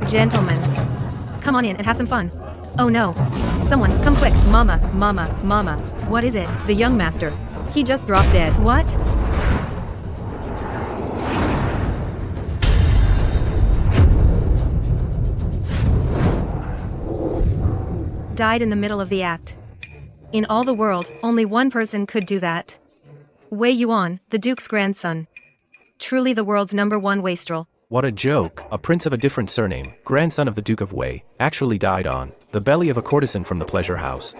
Gentlemen, come on in and have some fun. Oh no. Someone, come quick. Mama, mama, mama. What is it? The young master. He just dropped dead. What? Died in the middle of the act. In all the world, only one person could do that. Wei Yuan, the Duke's grandson. Truly the world's #1 wastrel. What a joke. A prince of a different surname, grandson of the Duke of Wei, actually died on the belly of a courtesan from the pleasure house.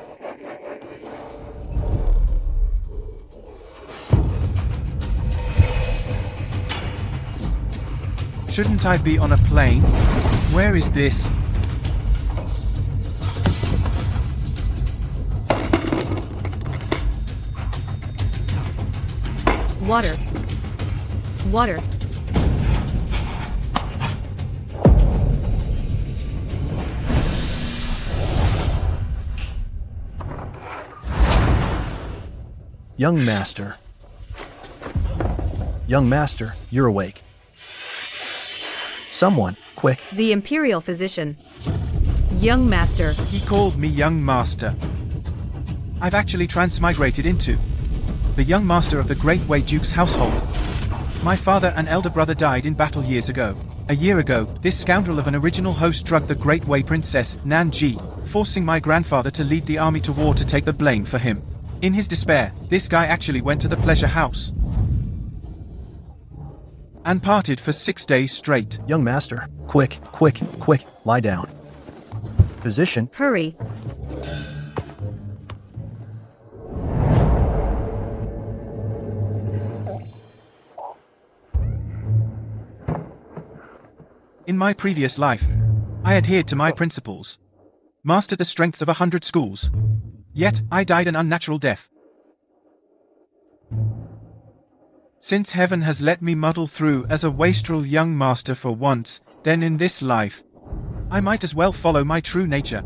Shouldn't I be on a plane? Where is this? Water. Water. Young master. Young master, you're awake. Someone, quick. The Imperial physician. Young master. He called me young master. I've actually transmigrated into the young master of the Great Wei Duke's household. My father and elder brother died in battle years ago. A year ago, this scoundrel of an original host drugged the Great Wei Princess, Nan Ji, forcing my grandfather to lead the army to war to take the blame for him. In his despair, this guy actually went to the pleasure house and partied for 6 days straight. Young master, quick, quick, quick, lie down. Physician. Hurry. In my previous life, I adhered to my principles, mastered the strengths of 100 schools. Yet, I died an unnatural death. Since heaven has let me muddle through as a wastrel young master for once, then in this life, I might as well follow my true nature.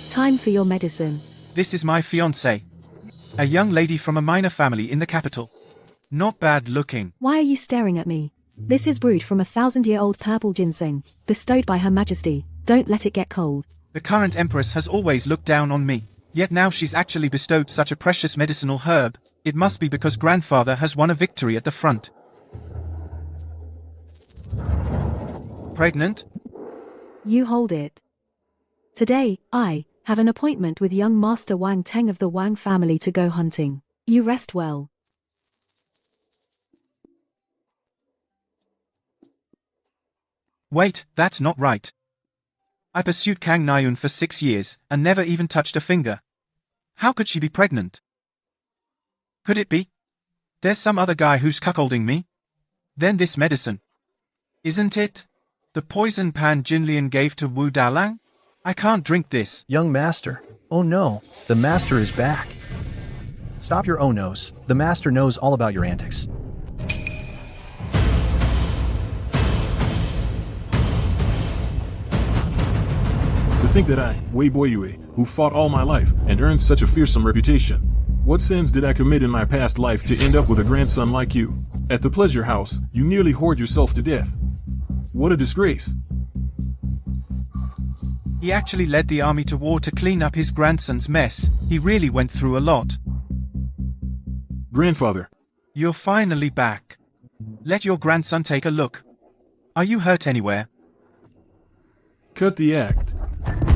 Time for your medicine. This is my fiancée, a young lady from a minor family in the capital. Not bad looking. Why are you staring at me? This is brewed from a 1,000-year-old purple ginseng, bestowed by Her Majesty. Don't let it get cold. The current empress has always looked down on me. Yet now she's actually bestowed such a precious medicinal herb. It must be because grandfather has won a victory at the front. Pregnant? You hold it. Today, I have an appointment with young Master Wang Teng of the Wang family to go hunting. You rest well. Wait, that's not right. I pursued Kang Nayun for 6 years, and never even touched a finger. How could she be pregnant? Could it be? There's some other guy who's cuckolding me? Then this medicine. Isn't it? The poison Pan Jinlian gave to Wu Dalang? I can't drink this. Young master. Oh no, the master is back. Stop your oh no's. The master knows all about your antics. To think that I, Wei Boyue, who fought all my life and earned such a fearsome reputation. What sins did I commit in my past life to end up with a grandson like you? At the pleasure house, you nearly whored yourself to death. What a disgrace. He actually led the army to war to clean up his grandson's mess. He really went through a lot. Grandfather. You're finally back. Let your grandson take a look. Are you hurt anywhere? Cut the act.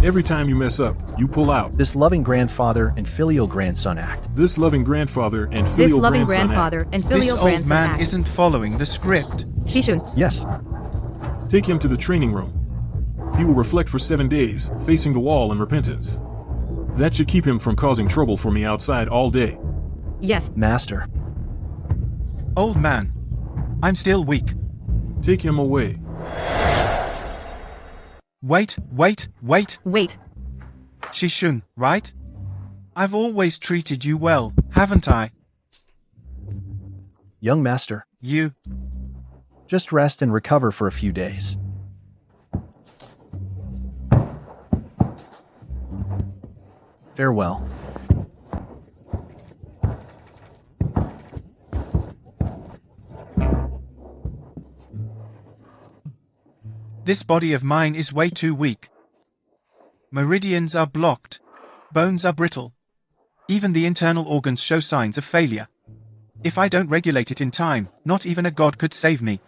Every time you mess up, you pull out. This loving grandfather and filial grandson act. This loving grandfather and This filial loving grandson grandfather act. and This filial old grandson man act. isn't following the script. Shishun. Yes. Take him to the training room. He will reflect for 7 days, facing the wall in repentance. That should keep him from causing trouble for me outside all day. Yes. Master. Old man. I'm still weak. Take him away. Wait. Wait. Shishun, right? I've always treated you well, haven't I? Young master. You. Just rest and recover for a few days. Farewell. This body of mine is way too weak. Meridians are blocked. Bones are brittle. Even the internal organs show signs of failure. If I don't regulate it in time, not even a god could save me.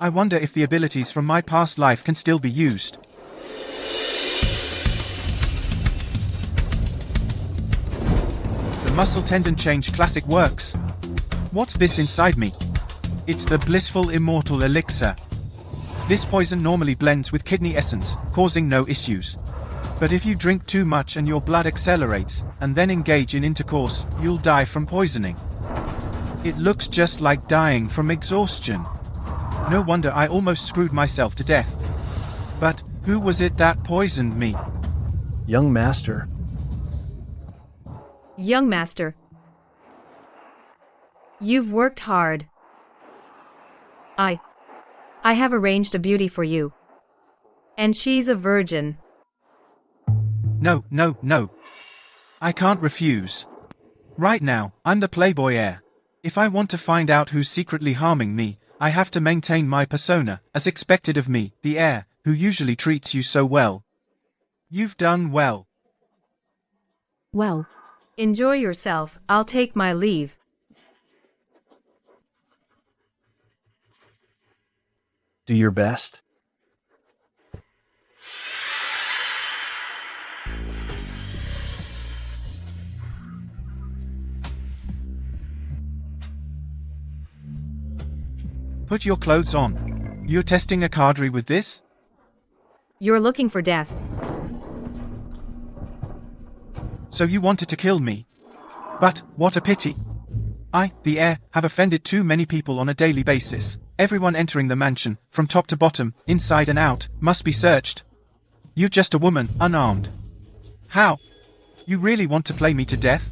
I wonder if the abilities from my past life can still be used. The muscle tendon change classic works. What's this inside me? It's the blissful immortal elixir. This poison normally blends with kidney essence, causing no issues. But if you drink too much and your blood accelerates, and then engage in intercourse, you'll die from poisoning. It looks just like dying from exhaustion. No wonder I almost screwed myself to death. But who was it that poisoned me? Young master. Young master. You've worked hard. I have arranged a beauty for you. And she's a virgin. No. I can't refuse. Right now, I'm the playboy heir. If I want to find out who's secretly harming me, I have to maintain my persona, as expected of me, the heir, who usually treats you so well. You've done well. Well, Enjoy yourself, I'll take my leave. Do your best. Put your clothes on. You're testing a cadre with this? You're looking for death. So you wanted to kill me. But, what a pity. I, the heir, have offended too many people on a daily basis. Everyone entering the mansion, from top to bottom, inside and out, must be searched. You're just a woman, unarmed. How? You really want to play me to death?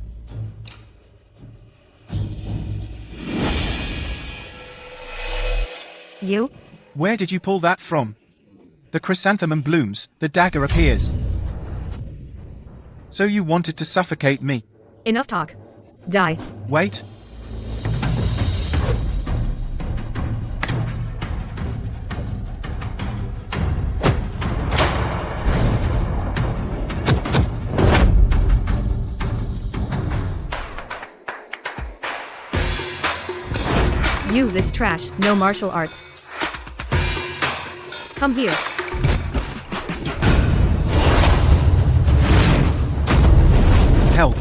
You? Where did you pull that from? The chrysanthemum blooms, the dagger appears. So you wanted to suffocate me? Enough talk. Die. Wait. You, this trash, no martial arts. Come here. Help.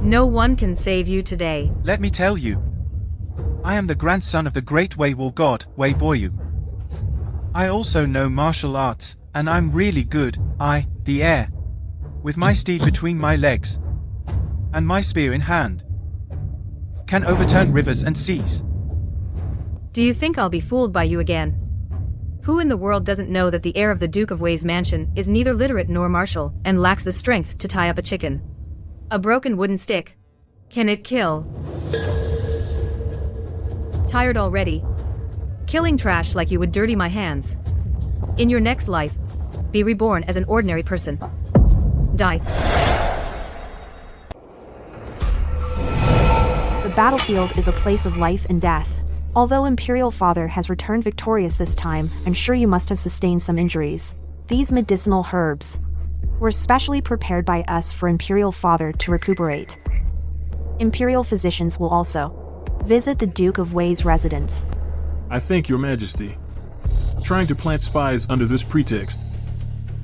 No one can save you today. Let me tell you. I am the grandson of the great Wei war god, Wei Boyu. I also know martial arts, and I'm really good, I, the heir. With my steed between my legs, and my spear in hand, can overturn rivers and seas. Do you think I'll be fooled by you again? Who in the world doesn't know that the heir of the Duke of Wei's mansion is neither literate nor martial, and lacks the strength to tie up a chicken? A broken wooden stick. Can it kill? Tired already? Killing trash like you would dirty my hands. In your next life, be reborn as an ordinary person. Die. The battlefield is a place of life and death. Although Imperial Father has returned victorious this time, I'm sure you must have sustained some injuries. These medicinal herbs were specially prepared by us for Imperial Father to recuperate. Imperial physicians will also visit the Duke of Wei's residence. I thank your majesty. Trying to plant spies under this pretext.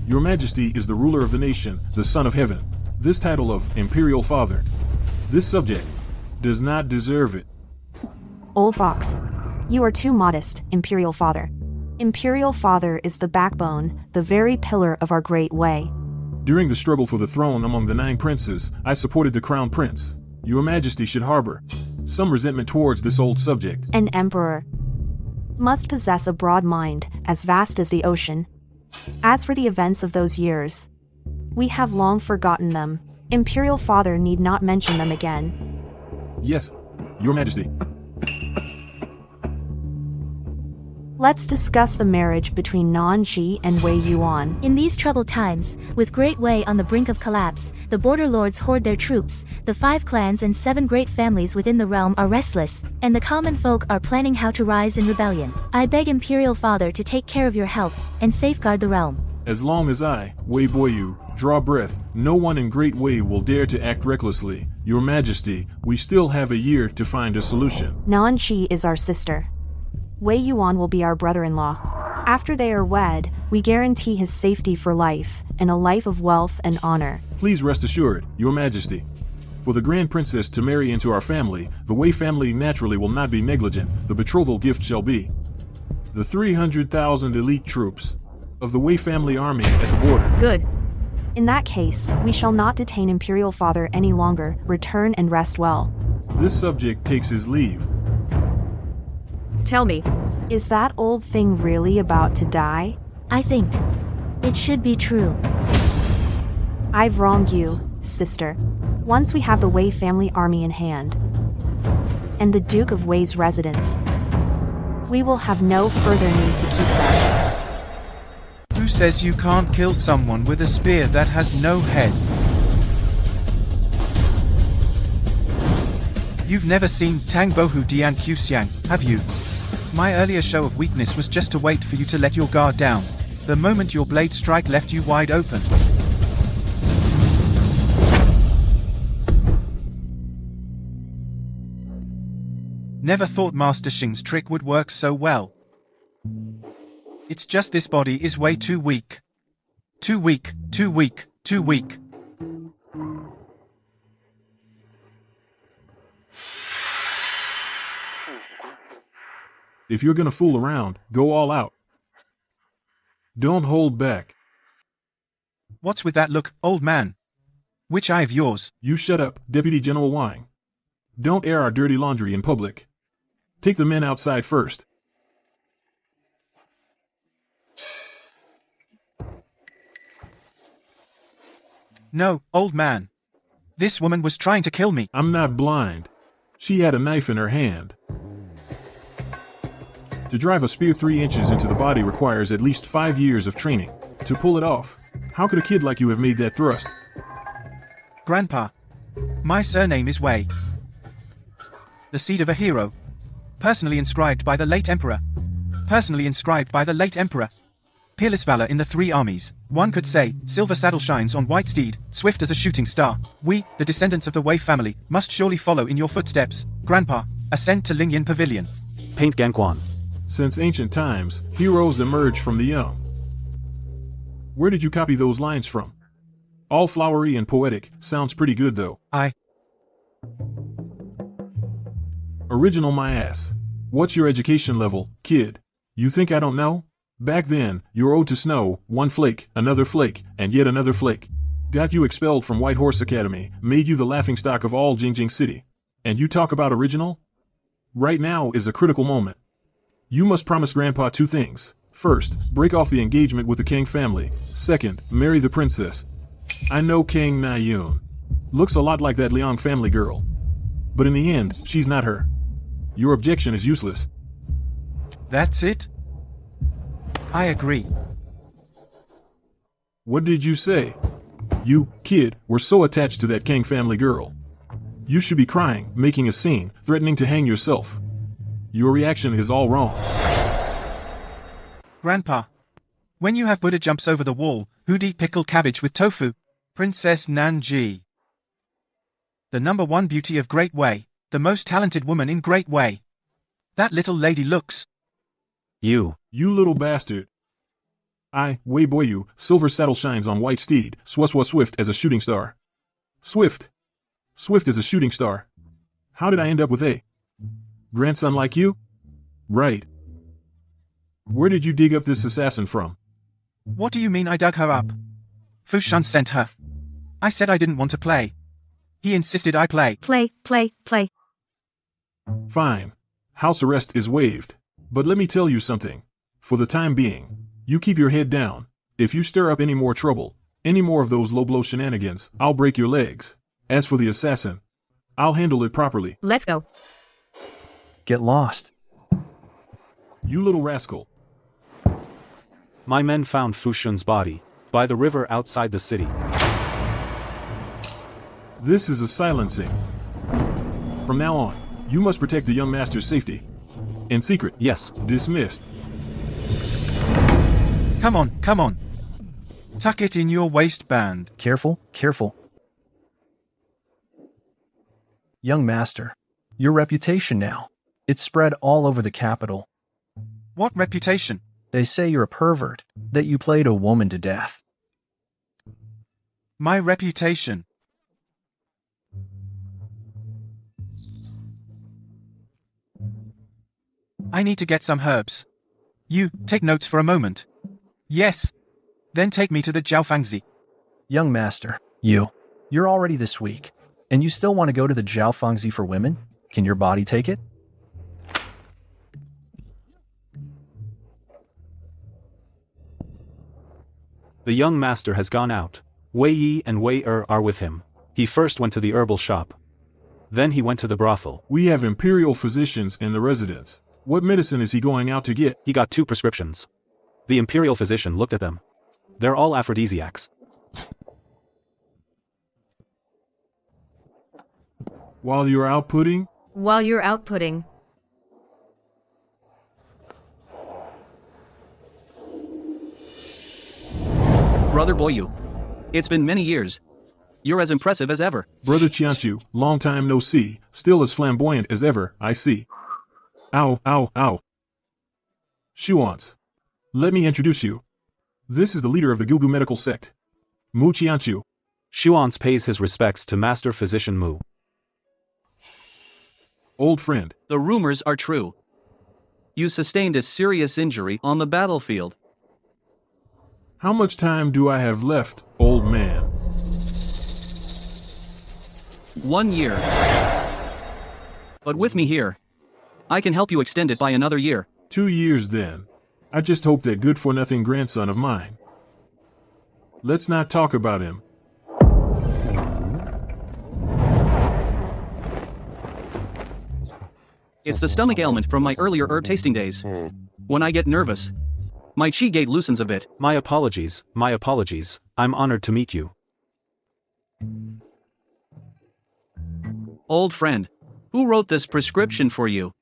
Your majesty is the ruler of the nation, the son of heaven. This title of Imperial Father, this subject, does not deserve it. Old fox. You are too modest, Imperial Father. Imperial Father is the backbone, the very pillar of our great way. During the struggle for the throne among the 9 princes, I supported the crown prince. Your majesty should harbor some resentment towards this old subject. An emperor must possess a broad mind, as vast as the ocean. As for the events of those years, we have long forgotten them. Imperial Father need not mention them again. Yes, your majesty. Let's discuss the marriage between Nanji and Wei Yuan. In these troubled times, with Great Wei on the brink of collapse, the border lords hoard their troops, the 5 clans and 7 great families within the realm are restless, and the common folk are planning how to rise in rebellion. I beg Imperial Father to take care of your health, and safeguard the realm. As long as I, Wei Boyu, draw breath, no one in Great Wei will dare to act recklessly. Your Majesty, we still have a year to find a solution. Nanji is our sister. Wei Yuan will be our brother-in-law. After they are wed, we guarantee his safety for life, and a life of wealth and honor. Please rest assured, Your Majesty. For the Grand Princess to marry into our family, the Wei family naturally will not be negligent. The betrothal gift shall be the 300,000 elite troops of the Wei family army at the border. Good. In that case, we shall not detain Imperial Father any longer. Return and rest well. This subject takes his leave. Tell me. Is that old thing really about to die? I think it should be true. I've wronged you, sister. Once we have the Wei family army in hand, and the Duke of Wei's residence, we will have no further need to keep them. Who says you can't kill someone with a spear that has no head? You've never seen Tang Bohu Dian Qiuxiang, have you? My earlier show of weakness was just to wait for you to let your guard down. The moment your blade strike left you wide open. Never thought Master Xing's trick would work so well. It's just this body is way too weak. Too weak, too weak, too weak. If you're gonna fool around, go all out. Don't hold back. What's with that look, old man? Which eye of yours? You shut up, Deputy General Wang. Don't air our dirty laundry in public. Take the men outside first. No, old man. This woman was trying to kill me. I'm not blind. She had a knife in her hand. To drive a spear 3 inches into the body requires at least 5 years of training. To pull it off, how could a kid like you have made that thrust? Grandpa, my surname is Wei. The seed of a hero. Personally inscribed by the late Emperor. Personally inscribed by the late Emperor. Peerless valor in the 3 armies. One could say, silver saddle shines on white steed, swift as a shooting star. We, the descendants of the Wei family, must surely follow in your footsteps. Grandpa, ascend to Lingyan Pavilion. Paint Gangquan. Since ancient times, heroes emerge from the young. Where did you copy those lines from? All flowery and poetic, sounds pretty good though. Original my ass. What's your education level, kid? You think I don't know? Back then, your ode to snow, 1 flake, another flake, and yet another flake. Got you expelled from White Horse Academy, made you the laughingstock of all Jingjing City. And you talk about original? Right now is a critical moment. You must promise Grandpa 2 things. First, break off the engagement with the Kang family. Second, marry the princess. I know Kang Na-yoon. Looks a lot like that Liang family girl. But in the end, she's not her. Your objection is useless. That's it? I agree. What did you say? You, kid, were so attached to that Kang family girl. You should be crying, making a scene, threatening to hang yourself. Your reaction is all wrong. Grandpa, when you have Buddha jumps over the wall, who'd eat pickled cabbage with tofu? Princess Nanji. The #1 beauty of Great Wei, the most talented woman in Great Wei. That little lady looks. You little bastard. I, Wei Boyu, silver saddle shines on white steed, swift as a shooting star. Swift as a shooting star. How did I end up with a grandson like you? Right. Where did you dig up this assassin from? What do you mean I dug her up? Fushan sent her. I said I didn't want to play. He insisted I play. Play. Fine. House arrest is waived. But let me tell you something. For the time being, you keep your head down. If you stir up any more trouble, any more of those low-blow shenanigans, I'll break your legs. As for the assassin, I'll handle it properly. Let's go. Get lost. You little rascal. My men found Fushan's body by the river outside the city. This is a silencing. From now on, you must protect the young master's safety. In secret. Yes. Dismissed. Come on, come on. Tuck it in your waistband. Careful, careful. Young master, your reputation now. It's spread all over the capital. What reputation? They say you're a pervert, that you played a woman to death. My reputation. I need to get some herbs. You, take notes for a moment. Yes. Then take me to the Jiaofangzi. Young master, you're already this weak, and you still want to go to the Jiaofangzi for women? Can your body take it? The young master has gone out. Wei Yi and Wei Er are with him. He first went to the herbal shop. Then he went to the brothel. We have Imperial physicians in the residence. What medicine is he going out to get? He got 2 prescriptions. The Imperial physician looked at them. They're all aphrodisiacs. While you're outputting? While you're outputting. Brother Boyu. It's been many years. You're as impressive as ever. Brother Qianchu, long time no see, still as flamboyant as ever, I see. Ow, ow, ow. Shuans. Let me introduce you. This is the leader of the Gugu medical sect. Mu Qianchu. Shuans pays his respects to Master Physician Mu. Old friend. The rumors are true. You sustained a serious injury on the battlefield. How much time do I have left, old man? 1 year. But with me here, I can help you extend it by another year. 2 years then. I just hope that good-for-nothing grandson of mine. Let's not talk about him. It's the stomach ailment from my earlier herb tasting days. When I get nervous, my chi gate loosens a bit. My apologies, my apologies. I'm honored to meet you. Old friend, who wrote this prescription for you?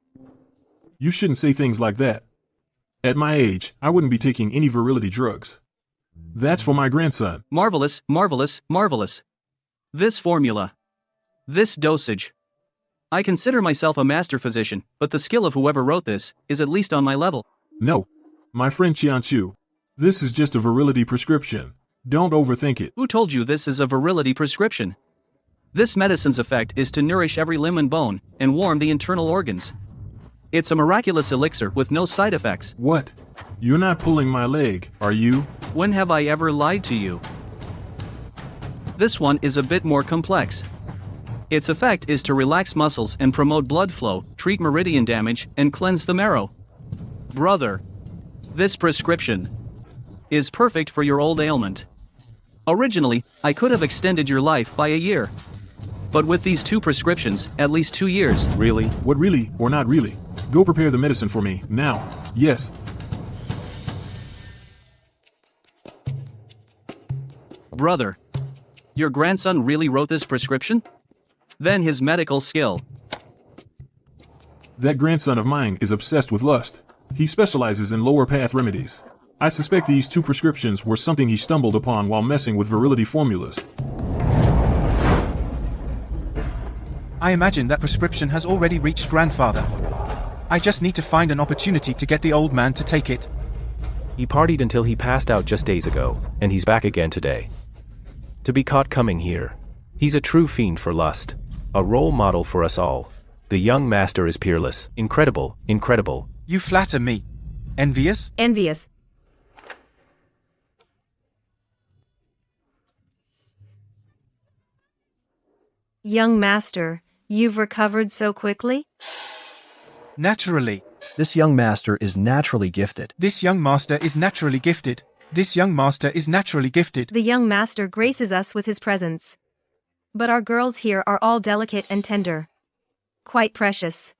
You shouldn't say things like that. At my age, I wouldn't be taking any virility drugs. That's for my grandson. Marvelous, marvelous, marvelous. This formula. This dosage. I consider myself a master physician, but the skill of whoever wrote this is at least on my level. No. My friend Qianchu. This is just a virility prescription. Don't overthink it. Who told you this is a virility prescription? This medicine's effect is to nourish every limb and bone, and warm the internal organs. It's a miraculous elixir with no side effects. What? You're not pulling my leg, are you? When have I ever lied to you? This one is a bit more complex. Its effect is to relax muscles and promote blood flow, treat meridian damage, and cleanse the marrow. Brother, this prescription is perfect for your old ailment. Originally, I could have extended your life by a year. But with these 2 prescriptions, at least 2 years. Really? What really, or not really? Go prepare the medicine for me, now. Yes. Brother, your grandson really wrote this prescription? Then his medical skill. That grandson of mine is obsessed with lust. He specializes in lower path remedies. I suspect these 2 prescriptions were something he stumbled upon while messing with virility formulas. I imagine that prescription has already reached grandfather. I just need to find an opportunity to get the old man to take it. He partied until he passed out just days ago, and he's back again today. To be caught coming here. He's a true fiend for lust. A role model for us all. The young master is peerless. Incredible, incredible. You flatter me. Envious? Envious. Young master, you've recovered so quickly? Naturally. This young master is naturally gifted. This young master is naturally gifted. This young master is naturally gifted. The young master graces us with his presence. But our girls here are all delicate and tender. Quite precious.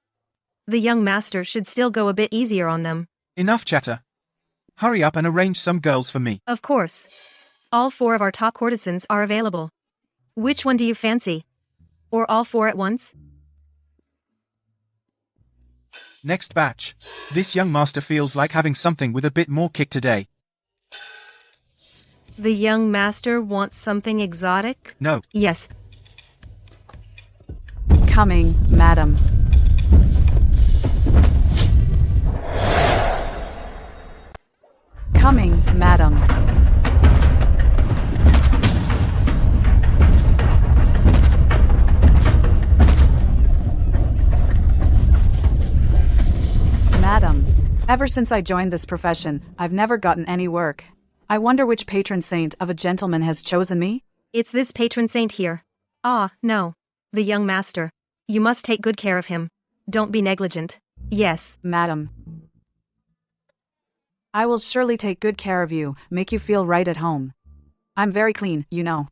The young master should still go a bit easier on them. Enough chatter. Hurry up and arrange some girls for me. Of course. All 4 of our top courtesans are available. Which one do you fancy? Or all 4 at once? Next batch. This young master feels like having something with a bit more kick today. The young master wants something exotic? No. Yes. Coming, madam. Coming, madam. Madam, ever since I joined this profession, I've never gotten any work. I wonder which patron saint of a gentleman has chosen me? It's this patron saint here. Ah, no. The young master. You must take good care of him. Don't be negligent. Yes. Madam. I will surely take good care of you, make you feel right at home. I'm very clean, you know.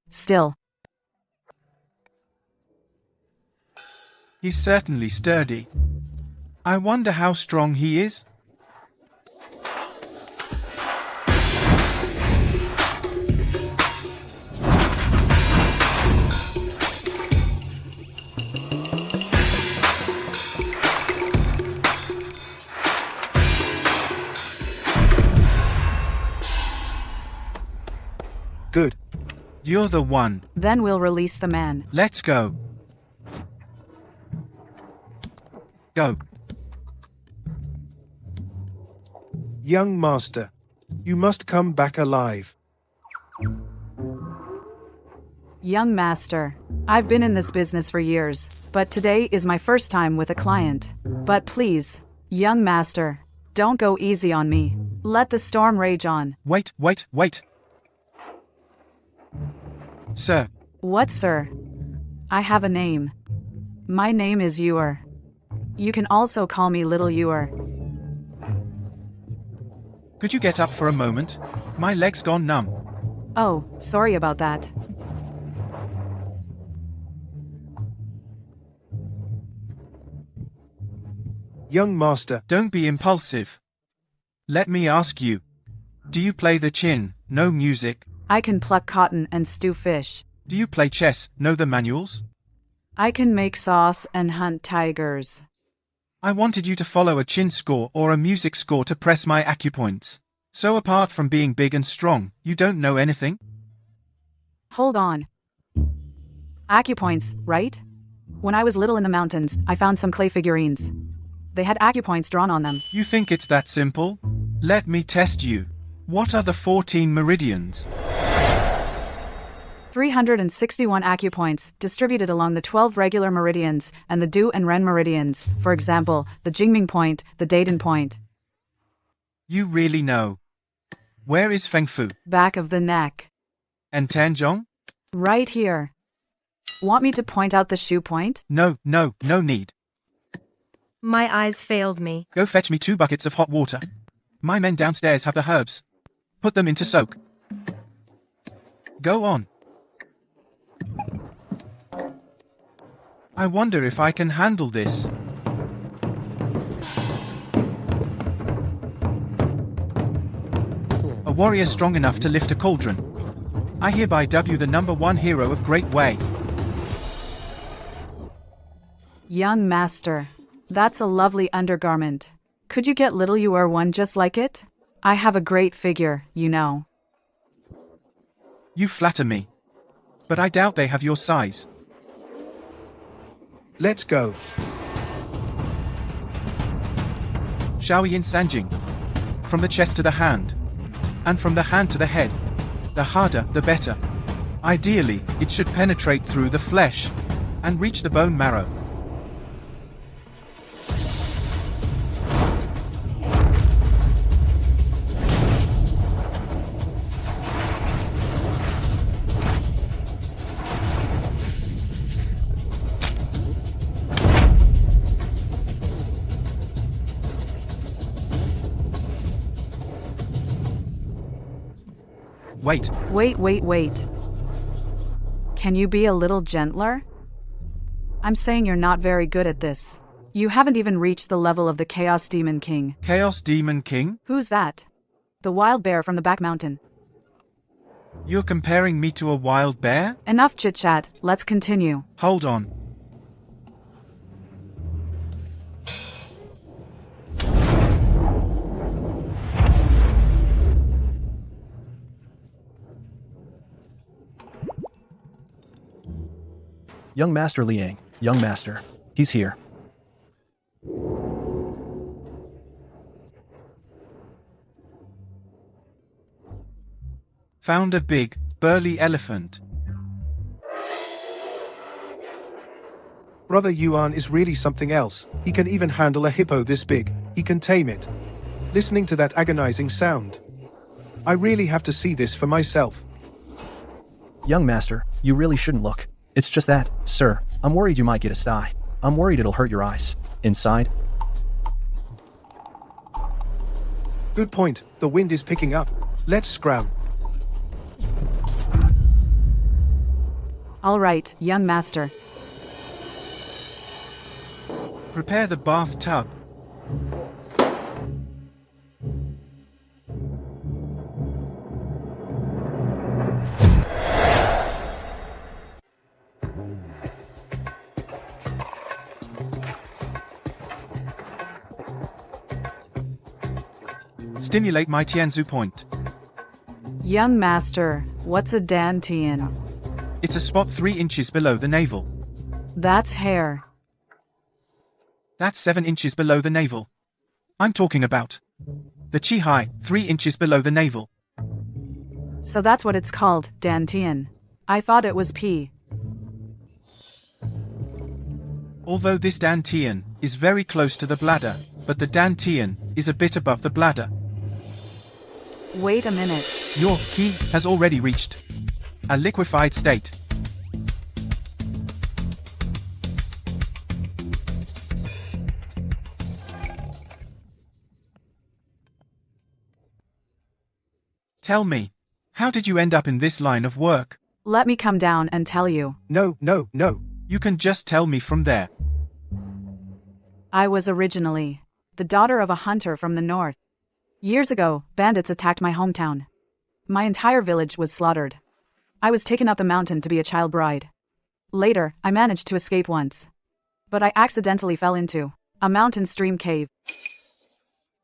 Still. He's certainly sturdy. I wonder how strong he is. Good. You're the one. Then we'll release the man. Let's go. Go. Young master, you must come back alive. Young master, I've been in this business for years, but today is my first time with a client. But please, young master, don't go easy on me. Let the storm rage on. Wait. Sir. What, sir? I have a name. My name is Ewer. You can also call me Little Ewer. Could you get up for a moment? My leg's gone numb. Oh, sorry about that. Young master. Don't be impulsive. Let me ask you. Do you play the chin, no music? I can pluck cotton and stew fish. Do you play chess, know the manuals? I can make sauce and hunt tigers. I wanted you to follow a chin score or a music score to press my acupoints. So apart from being big and strong, you don't know anything? Hold on. Acupoints, right? When I was little in the mountains, I found some clay figurines. They had acupoints drawn on them. You think it's that simple? Let me test you. What are the 14 meridians? 361 acupoints, distributed along the 12 regular meridians, and the Du and Ren meridians, for example, the Jingming point, the Daden point. You really know. Where is Feng Fu? Back of the neck. And Tanzhong? Right here. Want me to point out the shoe point? No need. My eyes failed me. Go fetch me 2 buckets of hot water. My men downstairs have the herbs. Put them into soak. Go on. I wonder if I can handle this. A warrior strong enough to lift a cauldron. I hereby dub you the #1 hero of Great Way. Young master, that's a lovely undergarment. Could you get Little Ewer one just like it? I have a great figure, you know. You flatter me. But I doubt they have your size. Let's go. Shall we in Sanjing? From the chest to the hand. And from the hand to the head. The harder, the better. Ideally, it should penetrate through the flesh and reach the bone marrow. Wait. Can you be a little gentler? I'm saying you're not very good at this. You haven't even reached the level of the Chaos Demon King. Chaos Demon King? Who's that? The wild bear from the back mountain. You're comparing me to a wild bear? Enough chit-chat, let's continue. Hold on. Young Master Liang, young master. He's here. Found a big, burly elephant. Brother Yuan is really something else. He can even handle a hippo this big. He can tame it. Listening to that agonizing sound. I really have to see this for myself. Young master, you really shouldn't look. It's just that, sir, I'm worried you might get a sty. I'm worried it'll hurt your eyes. Inside? Good point. The wind is picking up. Let's scram. All right, young master. Prepare the bathtub. Stimulate my Tianzu point. Young master, what's a dantian? It's a spot 3 inches below the navel. That's hair. That's 7 inches below the navel. I'm talking about the chi high, 3 inches below the navel. So that's what it's called, dantian. I thought it was P. Although this dantian is very close to the bladder, but the dantian is a bit above the bladder. Wait a minute. Your qi has already reached a liquefied state. Tell me, how did you end up in this line of work? Let me come down and tell you. No. You can just tell me from there. I was originally the daughter of a hunter from the north. Years ago, bandits attacked my hometown. My entire village was slaughtered. I was taken up the mountain to be a child bride. Later, I managed to escape once. But I accidentally fell into a mountain stream cave.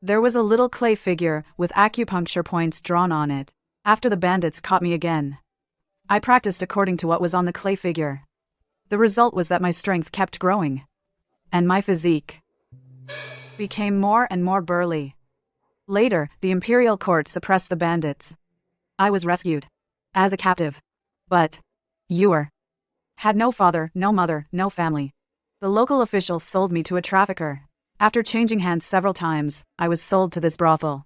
There was a little clay figure with acupuncture points drawn on it. After the bandits caught me again, I practiced according to what was on the clay figure. The result was that my strength kept growing. And my physique became more and more burly. Later, the Imperial court suppressed the bandits. I was rescued as a captive. But you had no father, no mother, no family. The local officials sold me to a trafficker. After changing hands several times, I was sold to this brothel.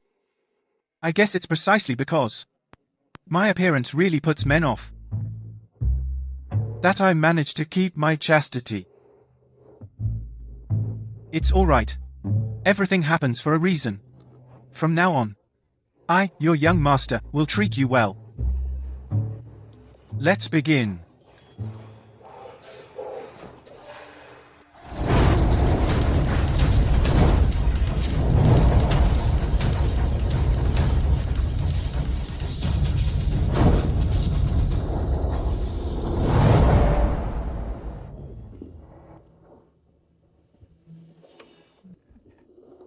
I guess it's precisely because my appearance really puts men off that I managed to keep my chastity. It's all right. Everything happens for a reason. From now on, I, your young master, will treat you well. Let's begin.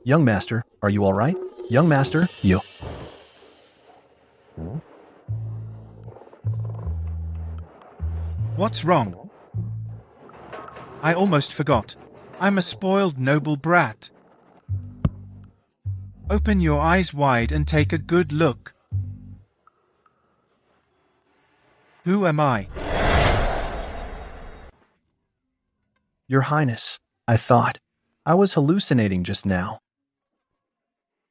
Young master, are you all right? Young master, you. What's wrong? I almost forgot. I'm a spoiled noble brat. Open your eyes wide and take a good look. Who am I? Your Highness, I thought I was hallucinating just now.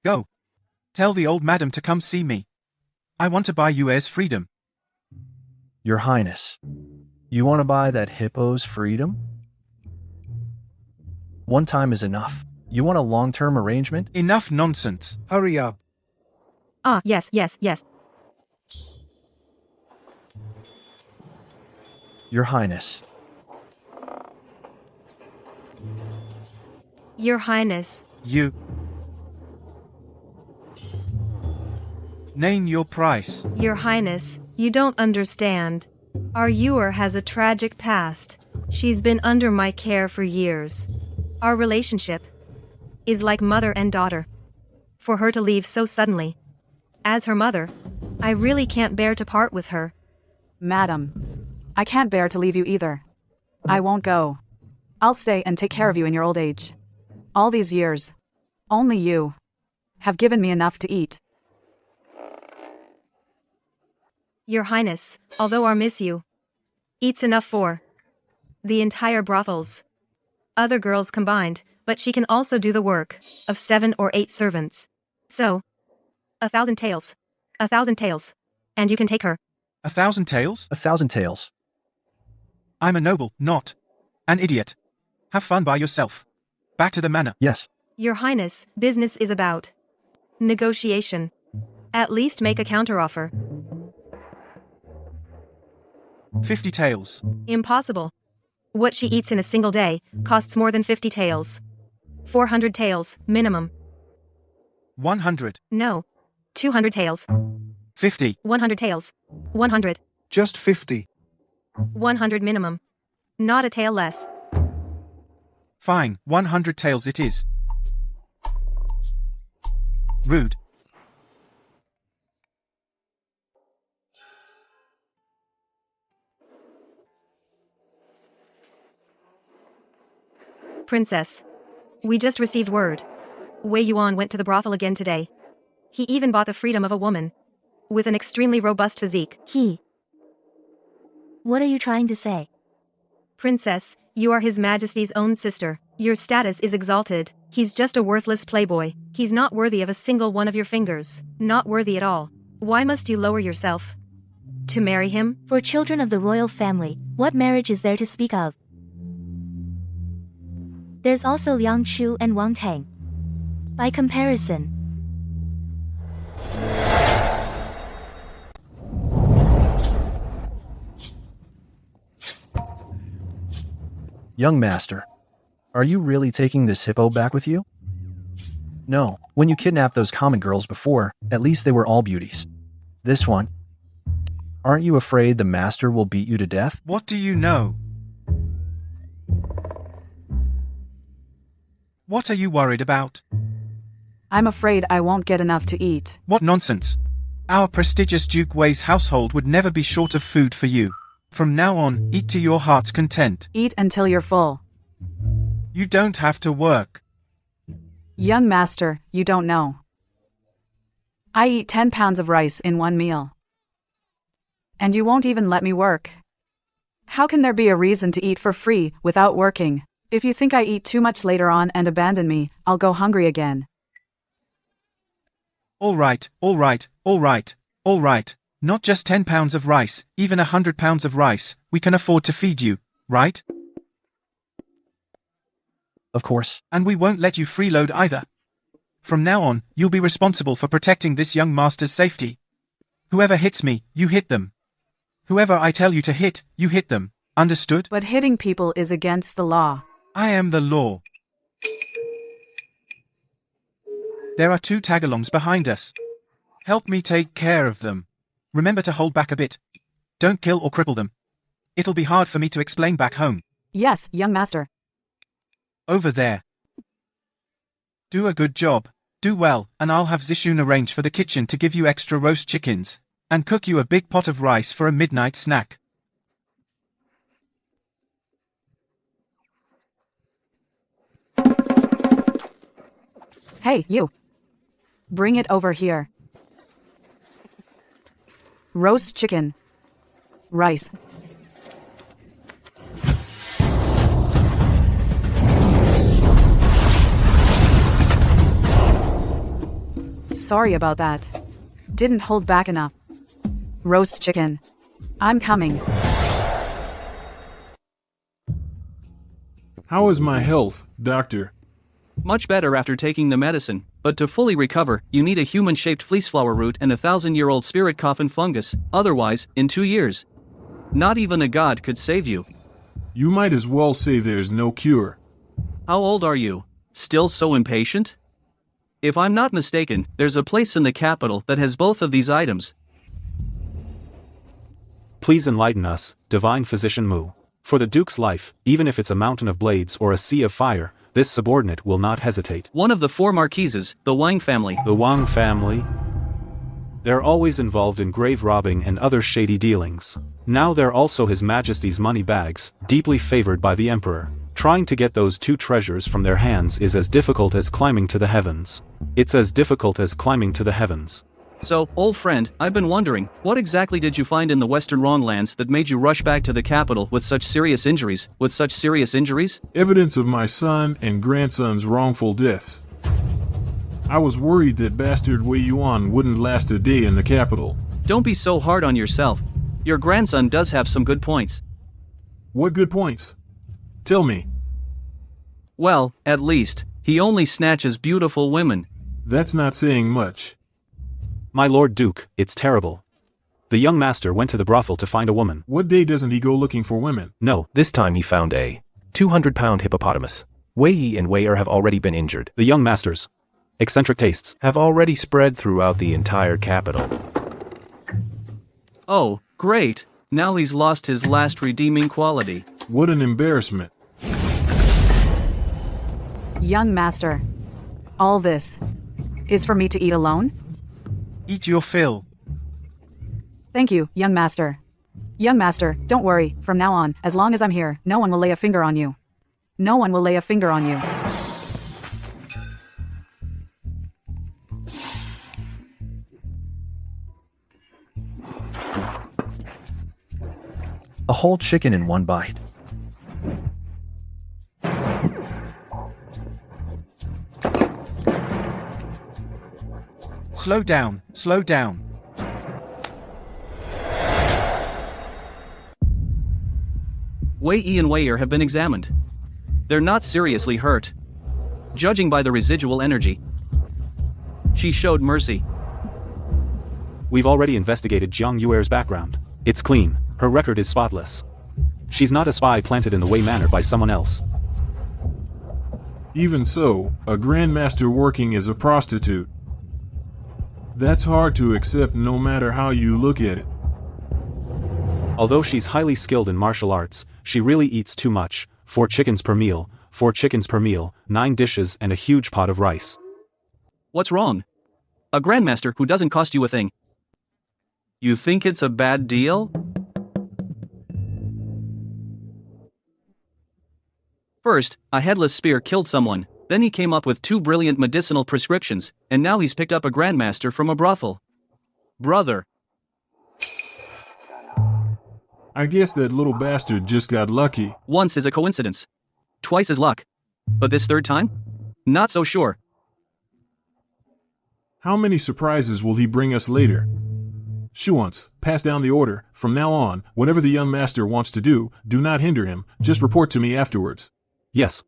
Go. Tell the old madam to come see me. I want to buy you heir's freedom. Your Highness, you want to buy that hippo's freedom? One time is enough. You want a long-term arrangement? Enough nonsense. Hurry up. Ah, yes. Your Highness. Your Highness. You. Name your price. Your Highness, you don't understand. Our Ewer has a tragic past. She's been under my care for years. Our relationship is like mother and daughter. For her to leave so suddenly. As her mother, I really can't bear to part with her. Madam, I can't bear to leave you either. I won't go. I'll stay and take care of you in your old age. All these years, only you have given me enough to eat. Your Highness, although our miss you eats enough for the entire brothels. Other girls combined, but she can also do the work of 7 or 8 servants. So, 1,000 taels. 1,000 taels. And you can take her. 1,000 taels? 1,000 taels. I'm a noble, not an idiot. Have fun by yourself. Back to the manor. Yes. Your Highness, business is about negotiation. At least make a counteroffer. 50 taels. Impossible. What she eats in a single day costs more than 50 taels. 400 taels, minimum. 100. No. 200 taels. 50. 100 taels. 100. Just 50. 100 minimum. Not a tael less. Fine, 100 taels it is. Rude. Princess. We just received word. Wei Yuan went to the brothel again today. He even bought the freedom of a woman. With an extremely robust physique. What are you trying to say? Princess, you are His Majesty's own sister. Your status is exalted. He's just a worthless playboy. He's not worthy of a single one of your fingers. Not worthy at all. Why must you lower yourself to marry him? For children of the royal family, what marriage is there to speak of? There's also Liang Chu and Wang Tang. By comparison, Young master, are you really taking this hippo back with you? No, when you kidnapped those common girls before, at least they were all beauties. This one, aren't you afraid the master will beat you to death? What do you know? What are you worried about? I'm afraid I won't get enough to eat. What nonsense. Our prestigious Duke Wei's household would never be short of food for you. From now on, eat to your heart's content. Eat until you're full. You don't have to work. Young master, you don't know. I eat 10 pounds of rice in one meal. And you won't even let me work. How can there be a reason to eat for free without working? If you think I eat too much later on and abandon me, I'll go hungry again. All right, all right, all right, all right. Not just 10 pounds of rice, even 100 pounds of rice. We can afford to feed you, right? Of course. And we won't let you freeload either. From now on, you'll be responsible for protecting this young master's safety. Whoever hits me, you hit them. Whoever I tell you to hit, you hit them. Understood? But hitting people is against the law. I am the law. There are 2 tagalongs behind us. Help me take care of them. Remember to hold back a bit. Don't kill or cripple them. It'll be hard for me to explain back home. Yes, young master. Over there. Do a good job. Do well, and I'll have Zishun arrange for the kitchen to give you extra roast chickens, and cook you a big pot of rice for a midnight snack. Hey, you. Bring it over here. Roast chicken. Rice. Sorry about that. Didn't hold back enough. Roast chicken. I'm coming. How is my health, doctor? Much better after taking the medicine, but to fully recover, you need a human-shaped fleeceflower root and a 1,000-year-old spirit coffin fungus. Otherwise, in 2 years, not even a god could save you. You might as well say there's no cure. How old are you? Still so impatient? If I'm not mistaken, there's a place in the capital that has both of these items. Please enlighten us, divine physician Mu. For the Duke's life, even if it's a mountain of blades or a sea of fire, this subordinate will not hesitate. One of the 4 marquises, the Wang family. The Wang family? They're always involved in grave robbing and other shady dealings. Now they're also His Majesty's money bags, deeply favored by the Emperor. Trying to get those 2 treasures from their hands is as difficult as climbing to the heavens. It's as difficult as climbing to the heavens. So, old friend, I've been wondering, what exactly did you find in the Western Wronglands that made you rush back to the capital with such serious injuries? Evidence of my son and grandson's wrongful deaths. I was worried that bastard Wei Yuan wouldn't last a day in the capital. Don't be so hard on yourself. Your grandson does have some good points. What good points? Tell me. Well, at least, he only snatches beautiful women. That's not saying much. My Lord Duke, it's terrible. The young master went to the brothel to find a woman. What day doesn't he go looking for women? No. This time he found a 200-pound hippopotamus. Wei Yi and Wei Er have already been injured. The young master's eccentric tastes have already spread throughout the entire capital. Oh, great. Now he's lost his last redeeming quality. What an embarrassment. Young master, all this is for me to eat alone? Eat your fill. Thank you, young master. Young master, don't worry, from now on, as long as I'm here, no one will lay a finger on you. No one will lay a finger on you. A whole chicken in one bite. Slow down, slow down. Wei Yi and Wei Er have been examined. They're not seriously hurt. Judging by the residual energy, she showed mercy. We've already investigated Jiang Yuer's background. It's clean. Her record is spotless. She's not a spy planted in the Wei Manor by someone else. Even so, a grandmaster working as a prostitute. That's hard to accept no matter how you look at it. Although she's highly skilled in martial arts, she really eats too much. 4 chickens per meal, 9 dishes and a huge pot of rice. What's wrong? A grandmaster who doesn't cost you a thing. You think it's a bad deal? First, a headless spear killed someone, then he came up with 2 brilliant medicinal prescriptions, and now he's picked up a grandmaster from a brothel. Brother. I guess that little bastard just got lucky. Once is a coincidence. Twice is luck. But this 3rd time? Not so sure. How many surprises will he bring us later? Shuans, pass down the order. From now on, whatever the young master wants to do not hinder him. Just report to me afterwards. Yes.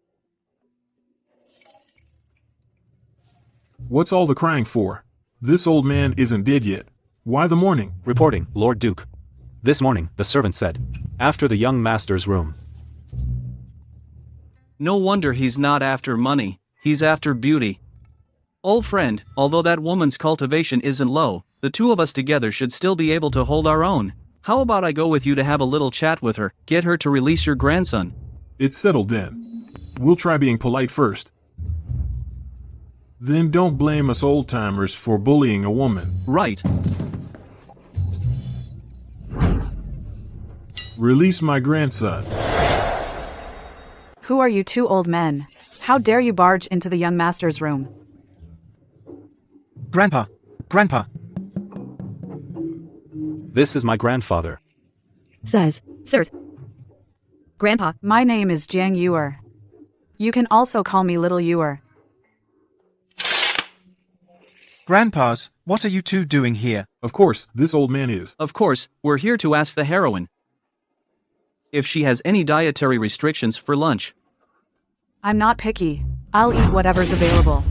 What's all the crying for? This old man isn't dead yet. Why the mourning? Reporting, Lord Duke. This morning, the servant said, after the young master's room. No wonder he's not after money, he's after beauty. Old friend, although that woman's cultivation isn't low, the 2 of us together should still be able to hold our own. How about I go with you to have a little chat with her, get her to release your grandson? It's settled then. We'll try being polite first. Then don't blame us old-timers for bullying a woman. Right. Release my grandson. Who are you 2 old men? How dare you barge into the young master's room? Grandpa, Grandpa. This is my grandfather. Says, Sirs. Grandpa. My name is Jiang Yuer. You can also call me Little Yuer. Grandpas, what are you 2 doing here? Of course, this old man is. Of course, we're here to ask the heroine if she has any dietary restrictions for lunch. I'm not picky. I'll eat whatever's available.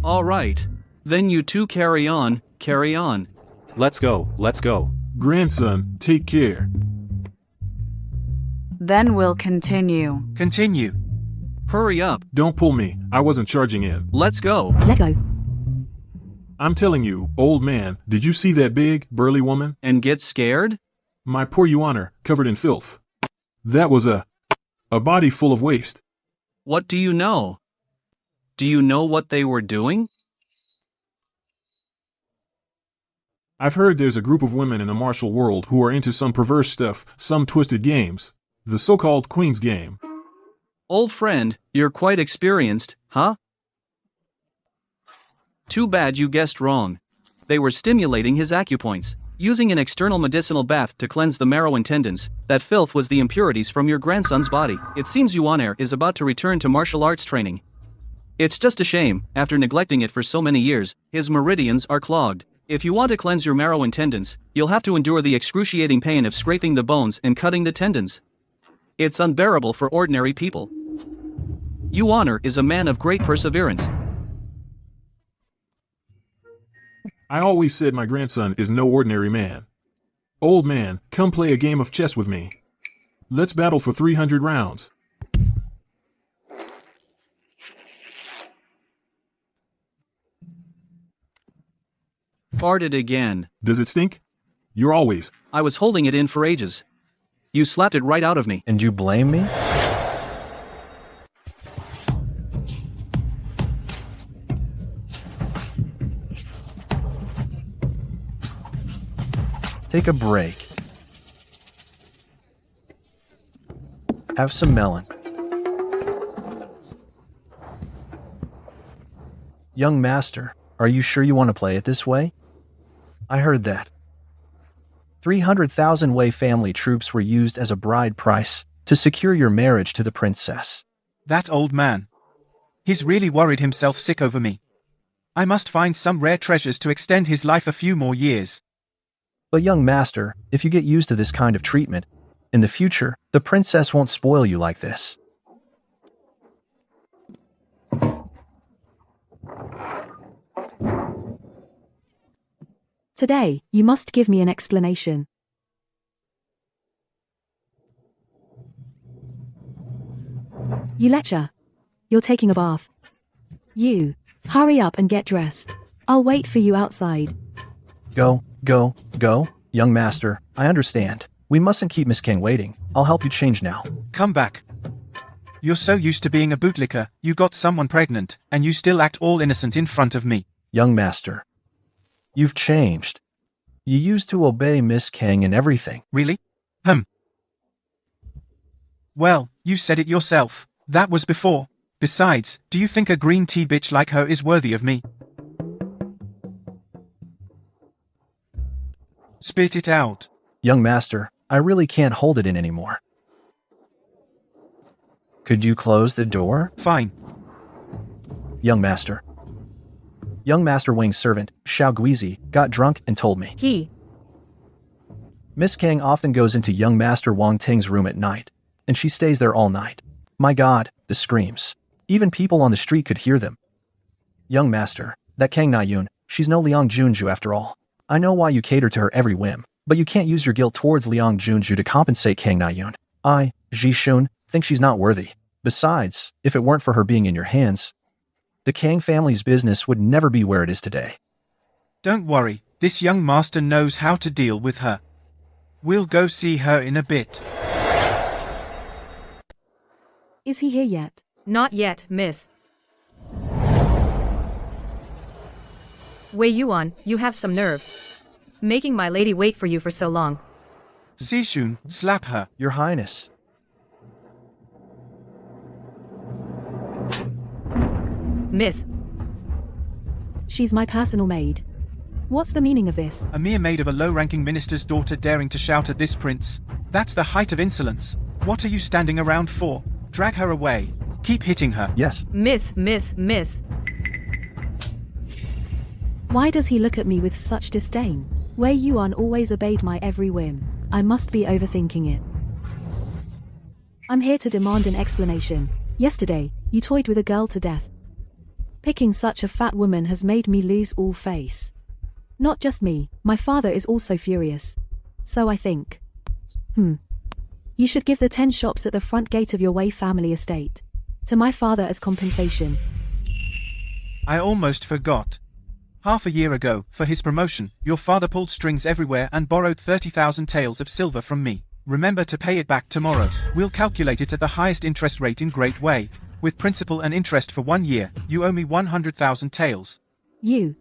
All right. Then you 2 carry on, carry on. Let's go, let's go. Grandson, take care. Then we'll continue. Continue. Hurry up. Don't pull me. I wasn't charging in. Let's go. Let go. I'm telling you, old man, did you see that big, burly woman? And get scared? My poor Yuaner, covered in filth. That was a body full of waste. What do you know? Do you know what they were doing? I've heard there's a group of women in the martial world who are into some perverse stuff, some twisted games. The so-called Queen's Game. Old friend, you're quite experienced, huh? Too bad you guessed wrong. They were stimulating his acupoints, using an external medicinal bath to cleanse the marrow and tendons. That filth was the impurities from your grandson's body. It seems Yuaner is about to return to martial arts training. It's just a shame, after neglecting it for so many years, his meridians are clogged. If you want to cleanse your marrow and tendons, you'll have to endure the excruciating pain of scraping the bones and cutting the tendons. It's unbearable for ordinary people. Yuaner is a man of great perseverance. I always said my grandson is no ordinary man. Old man, come play a game of chess with me. Let's battle for 300 rounds. Farted again. Does it stink? You're always. I was holding it in for ages. You slapped it right out of me. And you blame me? Take a break. Have some melon. Young master, are you sure you want to play it this way? I heard that 300,000 Wei family troops were used as a bride price to secure your marriage to the princess. That old man. He's really worried himself sick over me. I must find some rare treasures to extend his life a few more years. But young master, if you get used to this kind of treatment, in the future, the princess won't spoil you like this. Today, you must give me an explanation. You lecture. You're taking a bath. You, hurry up and get dressed. I'll wait for you outside. Go, young master, I understand. We mustn't keep Miss King waiting. I'll help you change now. Come back. You're so used to being a bootlicker, you got someone pregnant, and you still act all innocent in front of me. Young master, you've changed. You used to obey Miss King and everything. Really? Well, you said it yourself. That was before. Besides, do you think a green tea bitch like her is worthy of me? Spit it out. Young master, I really can't hold it in anymore. Could you close the door? Fine. Young master. Young Master Wang's servant, Xiao Guizi, got drunk and told me. Miss Kang often goes into young Master Wang Ting's room at night, and she stays there all night. My God, the screams. Even people on the street could hear them. Young master, that Kang Na-yun, she's no Liang Junju after all. I know why you cater to her every whim, but you can't use your guilt towards Liang Junju to compensate Kang Na-yun. I, Ji Shun, think she's not worthy. Besides, if it weren't for her being in your hands, the Kang family's business would never be where it is today. Don't worry, this young master knows how to deal with her. We'll go see her in a bit. Is he here yet? Not yet, miss. Wei Yuan, you have some nerve. Making my lady wait for you for so long. Xishun, slap her. Your Highness. Miss. She's my personal maid. What's the meaning of this? A mere maid of a low-ranking minister's daughter daring to shout at this prince. That's the height of insolence. What are you standing around for? Drag her away. Keep hitting her. Yes. Miss. Why does he look at me with such disdain? Wei Yuan always obeyed my every whim. I must be overthinking it. I'm here to demand an explanation. Yesterday, you toyed with a girl to death. Picking such a fat woman has made me lose all face. Not just me, my father is also furious. So I think. You should give the 10 shops at the front gate of your Wei family estate To my father as compensation. I almost forgot. Half a year ago, for his promotion, your father pulled strings everywhere and borrowed 30,000 taels of silver from me. Remember to pay it back tomorrow. We'll calculate it at the highest interest rate in Great Way. With principal and interest for 1 year, you owe me 100,000 taels. You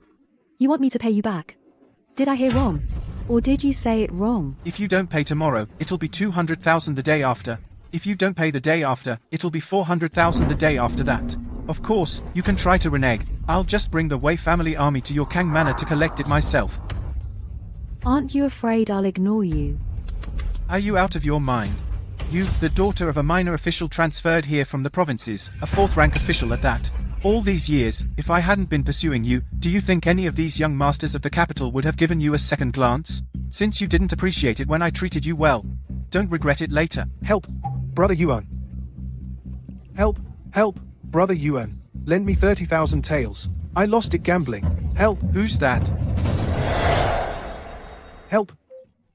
want me to pay you back? Did I hear wrong? Or did you say it wrong? If you don't pay tomorrow, it'll be 200,000 the day after. If you don't pay the day after, it'll be 400,000 the day after that. Of course, you can try to renege. I'll just bring the Wei family army to your Kang Manor to collect it myself. Aren't you afraid I'll ignore you? Are you out of your mind? You, the daughter of a minor official transferred here from the provinces, a 4th rank official at that. All these years, if I hadn't been pursuing you, do you think any of these young masters of the capital would have given you a second glance? Since you didn't appreciate it when I treated you well, don't regret it later. Help! Brother Yuan. Help! Help! Brother Yuan. Lend me 30,000 taels. I lost it gambling. Help! Who's that? Help!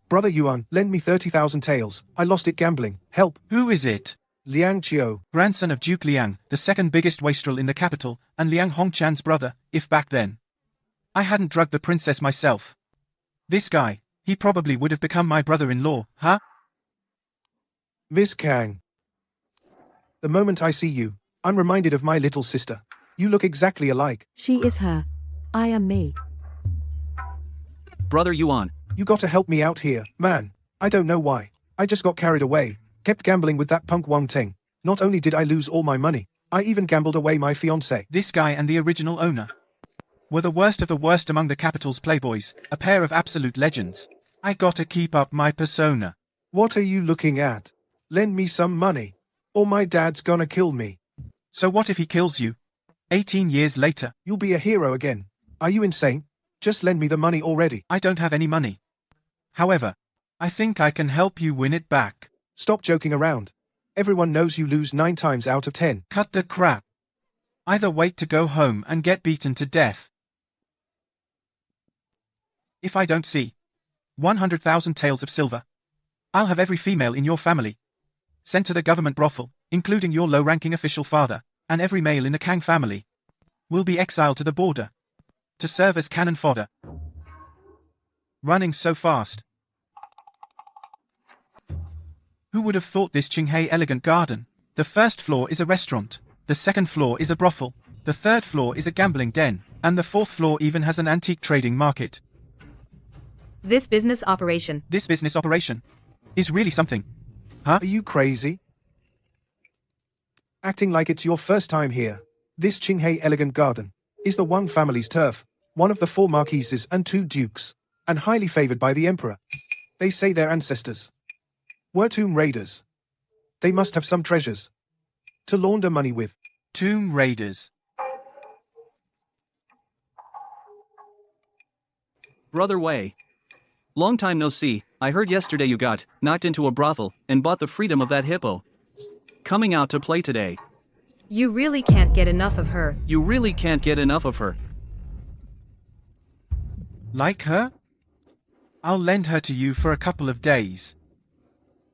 Brother Yuan, lend me 30,000 taels. I lost it gambling. Help! Who is it? Liang Qiu. Grandson of Duke Liang, the second biggest wastrel in the capital, and Liang Hongchan's brother, if back then I hadn't drugged the princess myself. This guy, he probably would have become my brother-in-law, huh? Miss Kang. The moment I see you, I'm reminded of my little sister. You look exactly alike. She is her. I am me. Brother Yuan. You gotta help me out here, man. I don't know why. I just got carried away. Kept gambling with that punk Wang Teng. Not only did I lose all my money, I even gambled away my fiancée. This guy and the original owner were the worst of the worst among the capital's playboys, a pair of absolute legends. I gotta keep up my persona. What are you looking at? Lend me some money, or my dad's gonna kill me. So what if he kills you? 18 years later. You'll be a hero again. Are you insane? Just lend me the money already. I don't have any money. However, I think I can help you win it back. Stop joking around. Everyone knows you lose 9 times out of 10. Cut the crap. Either wait to go home and get beaten to death. If I don't see 100,000 taels of silver, I'll have every female in your family sent to the government brothel, including your low-ranking official father, and every male in the Kang family will be exiled to the border to serve as cannon fodder. Running so fast. Who would have thought this Qinghai elegant garden? The first floor is a restaurant, the second floor is a brothel, the third floor is a gambling den, and the fourth floor even has an antique trading market. This business operation is really something. Huh? Are you crazy? Acting like it's your first time here. This Qinghai elegant garden is the Wang family's turf, one of the 4 marquises and 2 dukes, and highly favored by the emperor. They say their ancestors were tomb raiders. They must have some treasures to launder money with. Tomb raiders. Brother Wei. Long time no see. I heard yesterday you got knocked into a brothel and bought the freedom of that hippo. Coming out to play today. You really can't get enough of her. You really can't get enough of her. Like her? I'll lend her to you for a couple of days.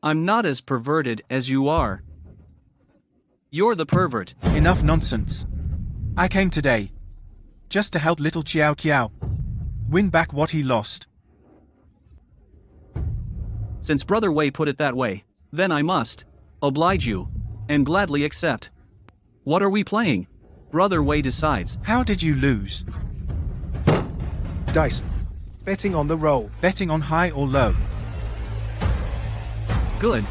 I'm not as perverted as you are. You're the pervert. Enough nonsense. I came today just to help little Qiao Qiao win back what he lost. Since Brother Wei put it that way, then I must oblige you and gladly accept. What are we playing? Brother Wei decides. How did you lose? Dice. Betting on the roll. Betting on high or low. Good.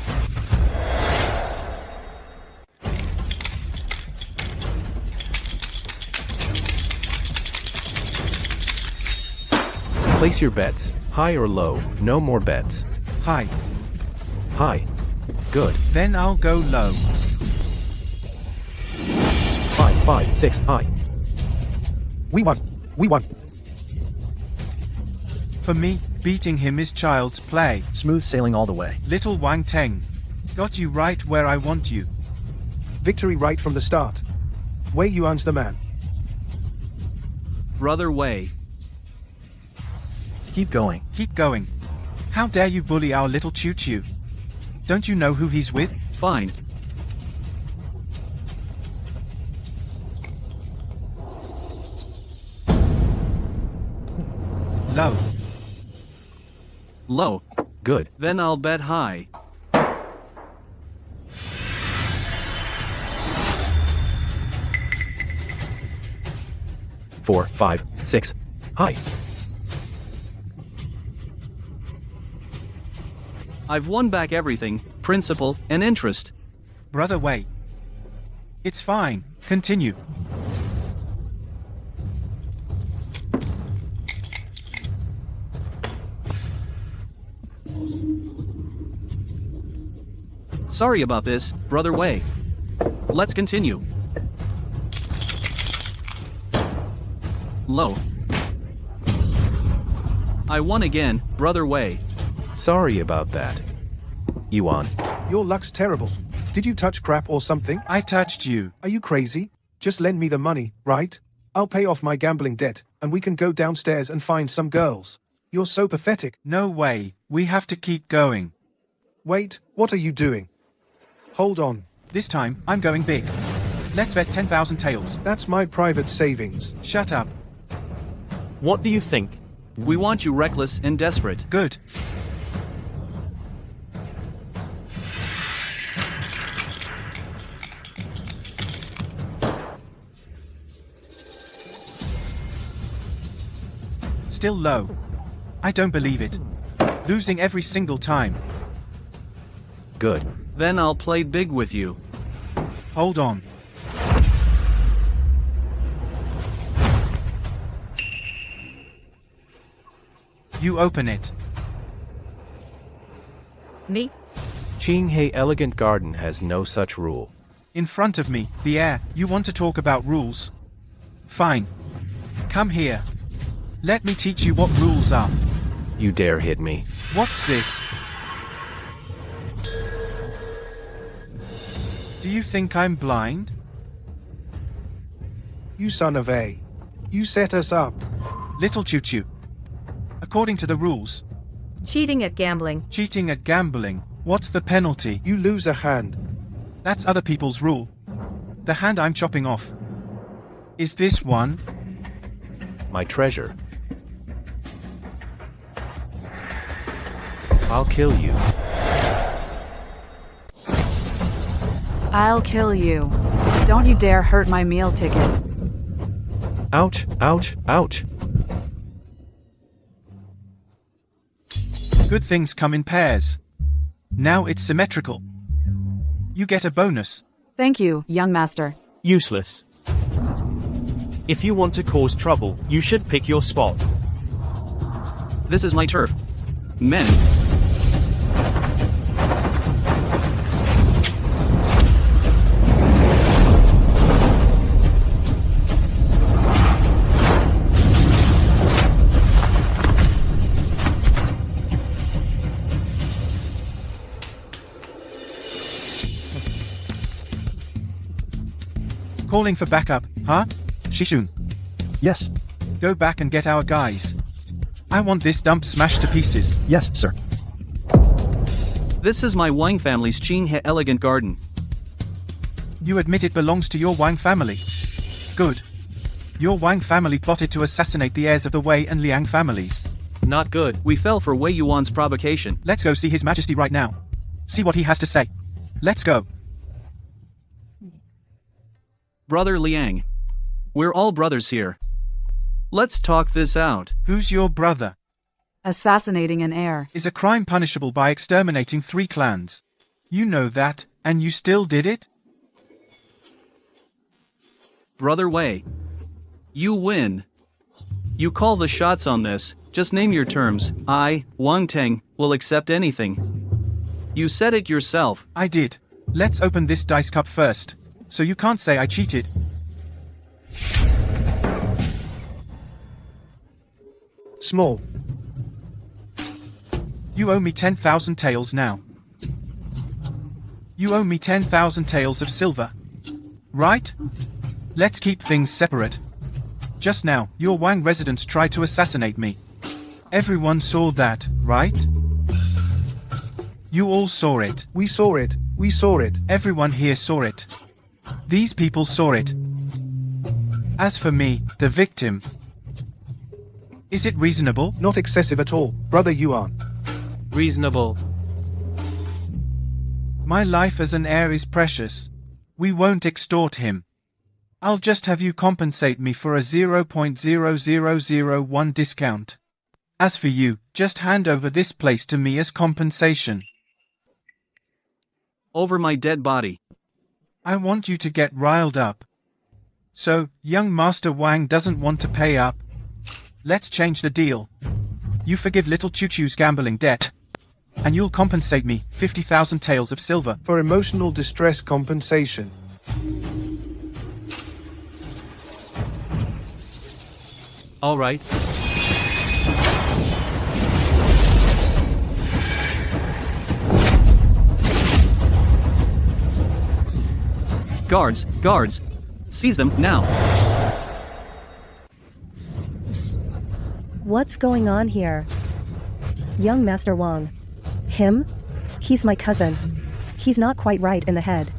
Place your bets, high or low, no more bets. High. High. Good. Then I'll go low. 5, 5, 6, high. We won. We won. For me, beating him is child's play. Smooth sailing all the way. Little Wang Teng. Got you right where I want you. Victory right from the start. Wei Yuan's the man. Brother Wei. Keep going. Keep going. How dare you bully our little Choo-Choo? Don't you know who he's with? Fine. Low. Good. Then I'll bet high. Four, 5, 6. High. I've won back everything, principal and interest. Brother Wei. It's fine, continue. Sorry about this, Brother Wei. Let's continue. Low. I won again, Brother Wei. Sorry about that. Yuan. Your luck's terrible. Did you touch crap or something? I touched you. Are you crazy? Just lend me the money, right? I'll pay off my gambling debt, and we can go downstairs and find some girls. You're so pathetic. No way, we have to keep going. Wait, what are you doing? Hold on. This time, I'm going big. Let's bet 10,000 taels. That's my private savings. Shut up. What do you think? We want you reckless and desperate. Good. Still low. I don't believe it. Losing every single time. Good. Then I'll play big with you. Hold on. You open it. Me? Qinghe Elegant Garden has no such rule. In front of me, the heir, you want to talk about rules? Fine. Come here. Let me teach you what rules are. You dare hit me. What's this? Do you think I'm blind? You son of a. You set us up. Little Choo-Choo. According to the rules. Cheating at gambling. Cheating at gambling. What's the penalty? You lose a hand. That's other people's rule. The hand I'm chopping off. Is this one? My treasure. I'll kill you. I'll kill you. Don't you dare hurt my meal ticket. Ouch, ouch, ouch. Good things come in pairs. Now it's symmetrical. You get a bonus. Thank you, young master. Useless. If you want to cause trouble, you should pick your spot. This is my turf. Men. Calling for backup, huh? Shishun. Yes. Go back and get our guys. I want this dump smashed to pieces. Yes, sir. This is my Wang family's Qinghe Elegant Garden. You admit it belongs to your Wang family. Good. Your Wang family plotted to assassinate the heirs of the Wei and Liang families. Not good. We fell for Wei Yuan's provocation. Let's go see His Majesty right now. See what he has to say. Let's go. Brother Liang. We're all brothers here. Let's talk this out. Who's your brother? Assassinating an heir. Is a crime punishable by exterminating 3 clans. You know that, and you still did it? Brother Wei. You win. You call the shots on this, just name your terms. I, Wang Teng, will accept anything. You said it yourself. I did. Let's open this dice cup first. So you can't say I cheated. Small. You owe me 10,000 taels now. You owe me 10,000 taels of silver. Right? Let's keep things separate. Just now, your Wang residents tried to assassinate me. Everyone saw that, right? You all saw it. We saw it. We saw it. Everyone here saw it. These people saw it. As for me, the victim. Is it reasonable? Not excessive at all, Brother Yuan. Reasonable. My life as an heir is precious. We won't extort him. I'll just have you compensate me for a 0.0001 discount. As for you, just hand over this place to me as compensation. Over my dead body. I want you to get riled up. So, young Master Wang doesn't want to pay up. Let's change the deal. You forgive little Choo-Choo's gambling debt. And you'll compensate me 50,000 taels of silver. For emotional distress compensation. All right. Guards, guards. Seize them, now. What's going on here? Young Master Wang. Him? He's my cousin. He's not quite right in the head.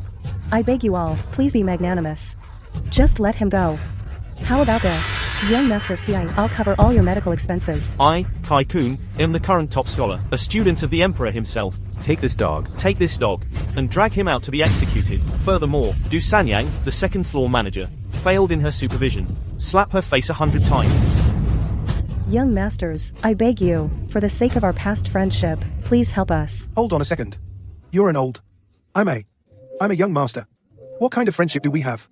I beg you all, please be magnanimous. Just let him go. How about this? Young Master Ci, I'll cover all your medical expenses. I, Kai Kun, am the current top scholar, a student of the Emperor himself. Take this dog. Take this dog, and drag him out to be executed. Furthermore, Du Sanyang, the second floor manager, failed in her supervision. Slap her face 100 times. Young Masters, I beg you, for the sake of our past friendship, please help us. Hold on a second. You're an old. I'm a young master. What kind of friendship do we have?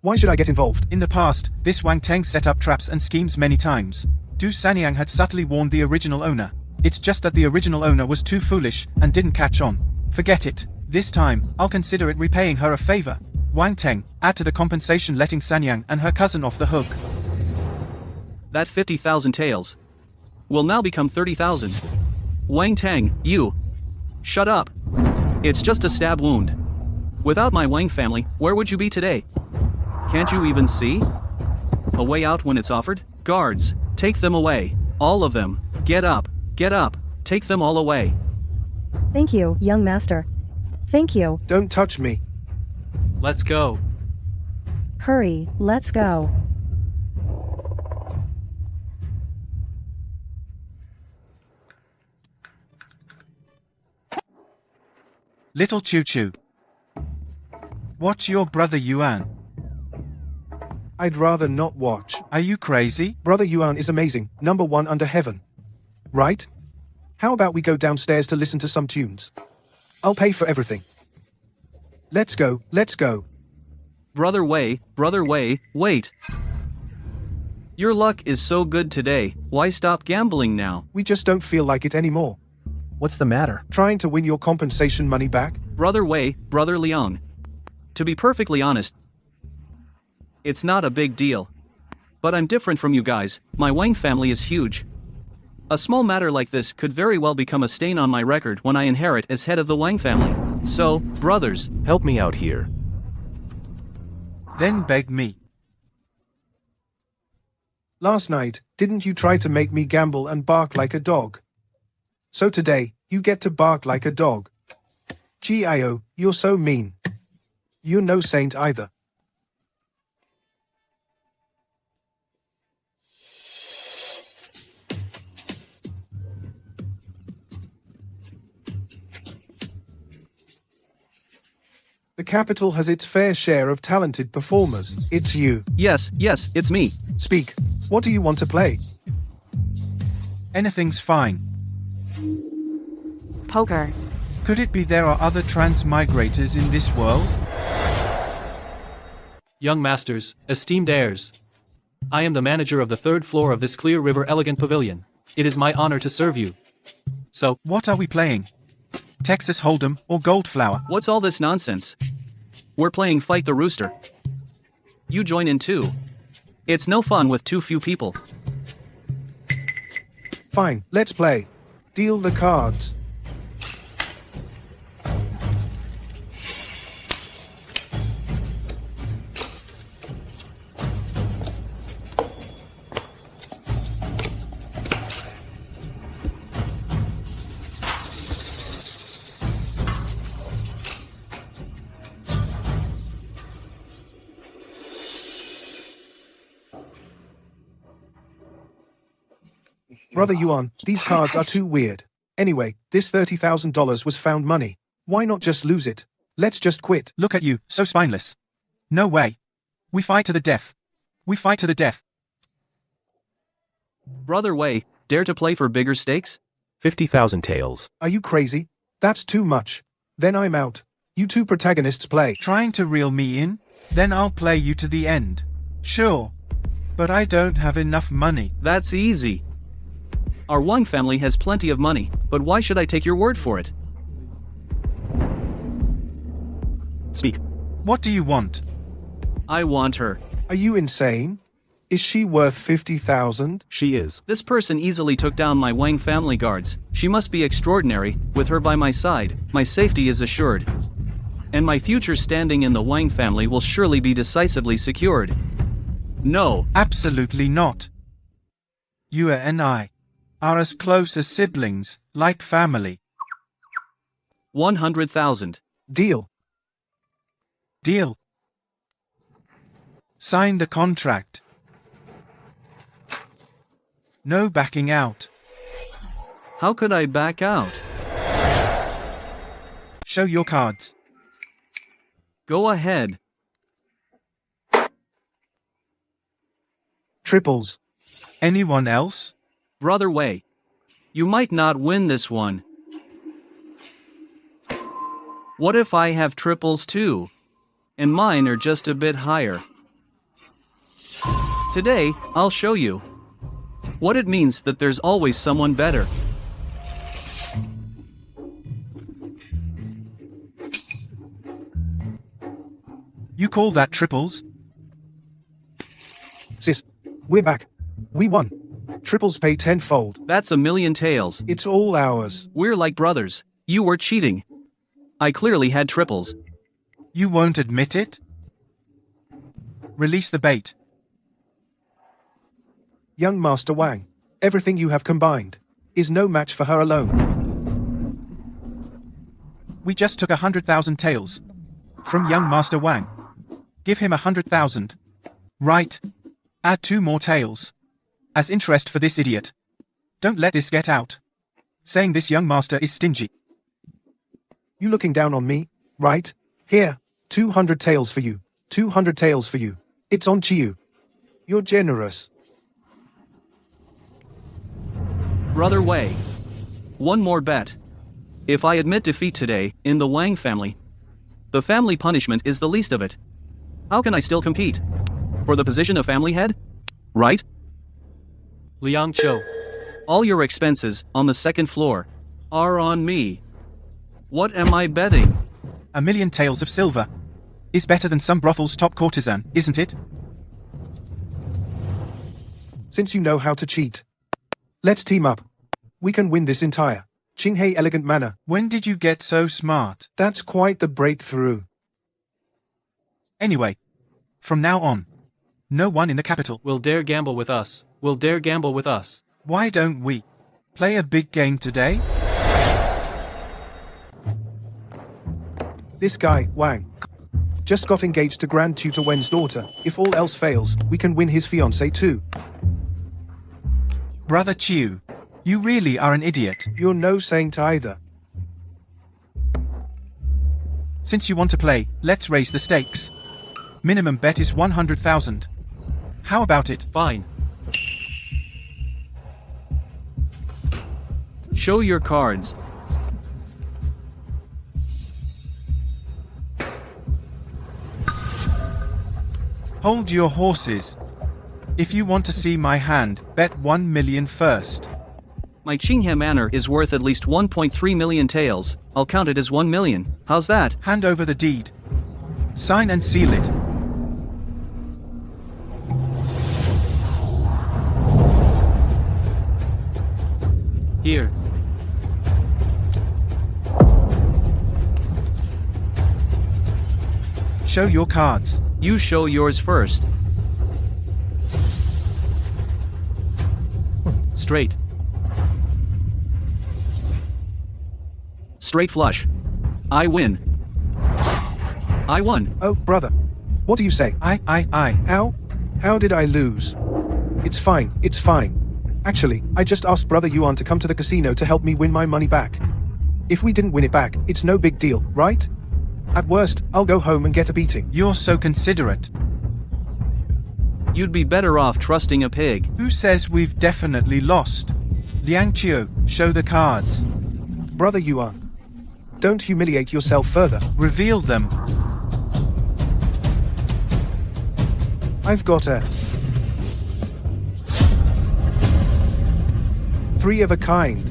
Why should I get involved? In the past, this Wang Teng set up traps and schemes many times. Du Sanyang had subtly warned the original owner. It's just that the original owner was too foolish and didn't catch on. Forget it. This time, I'll consider it repaying her a favor. Wang Teng, add to the compensation letting Sanyang and her cousin off the hook. That 50,000 taels will now become 30,000. Wang Teng, you. Shut up. It's just a stab wound. Without my Wang family, where would you be today? Can't you even see? A way out when it's offered? Guards, take them away. All of them. Get up. Get up. Take them all away. Thank you, young master. Thank you. Don't touch me. Let's go. Hurry, let's go. Little Choo-Choo. Watch your brother Yuan. I'd rather not watch. Are you crazy? Brother Yuan is amazing, #1 under heaven. Right? How about we go downstairs to listen to some tunes? I'll pay for everything. Let's go, let's go. Brother Wei, wait. Your luck is so good today, why stop gambling now? We just don't feel like it anymore. What's the matter? Trying to win your compensation money back? Brother Wei, Brother Liang. To be perfectly honest, it's not a big deal. But I'm different from you guys, my Wang family is huge. A small matter like this could very well become a stain on my record when I inherit as head of the Wang family. So, brothers, help me out here. Then beg me. Last night, didn't you try to make me gamble and bark like a dog? So today, you get to bark like a dog. Gio, you're so mean. You're no saint either. The capital has its fair share of talented performers. It's you. Yes, it's me. Speak. What do you want to play? Anything's fine. Poker. Could it be there are other transmigrators in this world? Young masters, esteemed heirs. I am the manager of the 3rd floor of this Clear River Elegant Pavilion. It is my honor to serve you. So, what are we playing? Texas Hold'em or Goldflower? What's all this nonsense? We're playing Fight the Rooster. You join in too. It's no fun with too few people. Fine, let's play. Deal the cards. Brother Yuan, these cards are too weird. Anyway, this $30,000 was found money. Why not just lose it? Let's just quit. Look at you, so spineless. No way. We fight to the death. We fight to the death. Brother Wei, dare to play for bigger stakes? 50,000 taels. Are you crazy? That's too much. Then I'm out. You two protagonists play. Trying to reel me in? Then I'll play you to the end. Sure. But I don't have enough money. That's easy. Our Wang family has plenty of money, but why should I take your word for it? Speak. What do you want? I want her. Are you insane? Is she worth 50,000? She is. This person easily took down my Wang family guards. She must be extraordinary. With her by my side, my safety is assured. And my future standing in the Wang family will surely be decisively secured. No. Absolutely not. You and I are as close as siblings, like family. 100,000. Deal. Deal. Sign the contract. No backing out. How could I back out? Show your cards. Go ahead. Triples. Anyone else? Brother Wei, you might not win this one. What if I have triples too? And mine are just a bit higher. Today, I'll show you what it means that there's always someone better. You call that triples? Sis, we're back. We won. Triples pay tenfold. That's 1,000,000 taels. It's all ours. We're like brothers. You were cheating. I clearly had triples. You won't admit it? Release the bait. Young Master Wang, everything you have combined is no match for her alone. We just took 100,000 taels from young Master Wang. Give him 100,000. Right. Add 2 more taels as interest for this idiot. Don't let this get out. Saying this young master is stingy. You looking down on me, right? Here, 200 taels for you. 200 taels for you. It's on to you. You're generous. Brother Wei, one more bet. If I admit defeat today, in the Wang family, the family punishment is the least of it. How can I still compete? For the position of family head? Right? Liang Zhou. All your expenses, on the 2nd floor, are on me. What am I betting? 1,000,000 taels of silver is better than some brothel's top courtesan, isn't it? Since you know how to cheat, let's team up. We can win this entire Qinghai elegant manor. When did you get so smart? That's quite the breakthrough. Anyway, from now on, no one in the capital will dare gamble with us. Will dare gamble with us. Why don't we play a big game today? This guy, Wang, just got engaged to Grand Tutor Wen's daughter. If all else fails, we can win his fiancée too. Brother Chiu, you really are an idiot. You're no saint either. Since you want to play, let's raise the stakes. Minimum bet is 100,000. How about it? Fine. Show your cards. Hold your horses. If you want to see my hand, bet 1 million first. My Qinghai manor is worth at least 1.3 million taels. I'll count it as 1 million. How's that? Hand over the deed. Sign and seal it. Here. Show your cards. You show yours first. Straight. Straight flush. I win. I won. Oh, brother. What do you say? I. How? How did I lose? It's fine, it's fine. Actually, I just asked Brother Yuan to come to the casino to help me win my money back. If we didn't win it back, it's no big deal, right? At worst, I'll go home and get a beating. You're so considerate. You'd be better off trusting a pig. Who says we've definitely lost? Liang Qiu, show the cards. Brother Yuan, don't humiliate yourself further. Reveal them. I've got a 3 of a kind.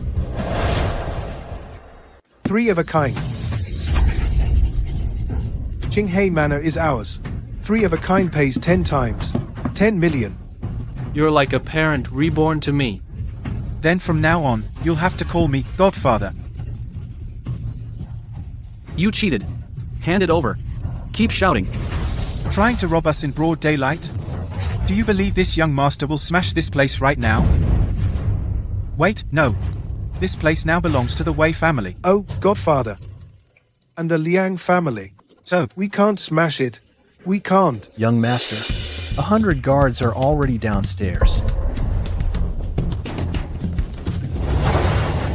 3 of a kind. Qinghai Manor is ours. 3 of a kind pays 10 times. 10 million. You're like a parent reborn to me. Then from now on, you'll have to call me Godfather. You cheated. Hand it over. Keep shouting. Trying to rob us in broad daylight? Do you believe this young master will smash this place right now? Wait, no. This place now belongs to the Wei family. Oh, Godfather. And the Liang family. So, we can't smash it. We can't. Young master, 100 guards are already downstairs.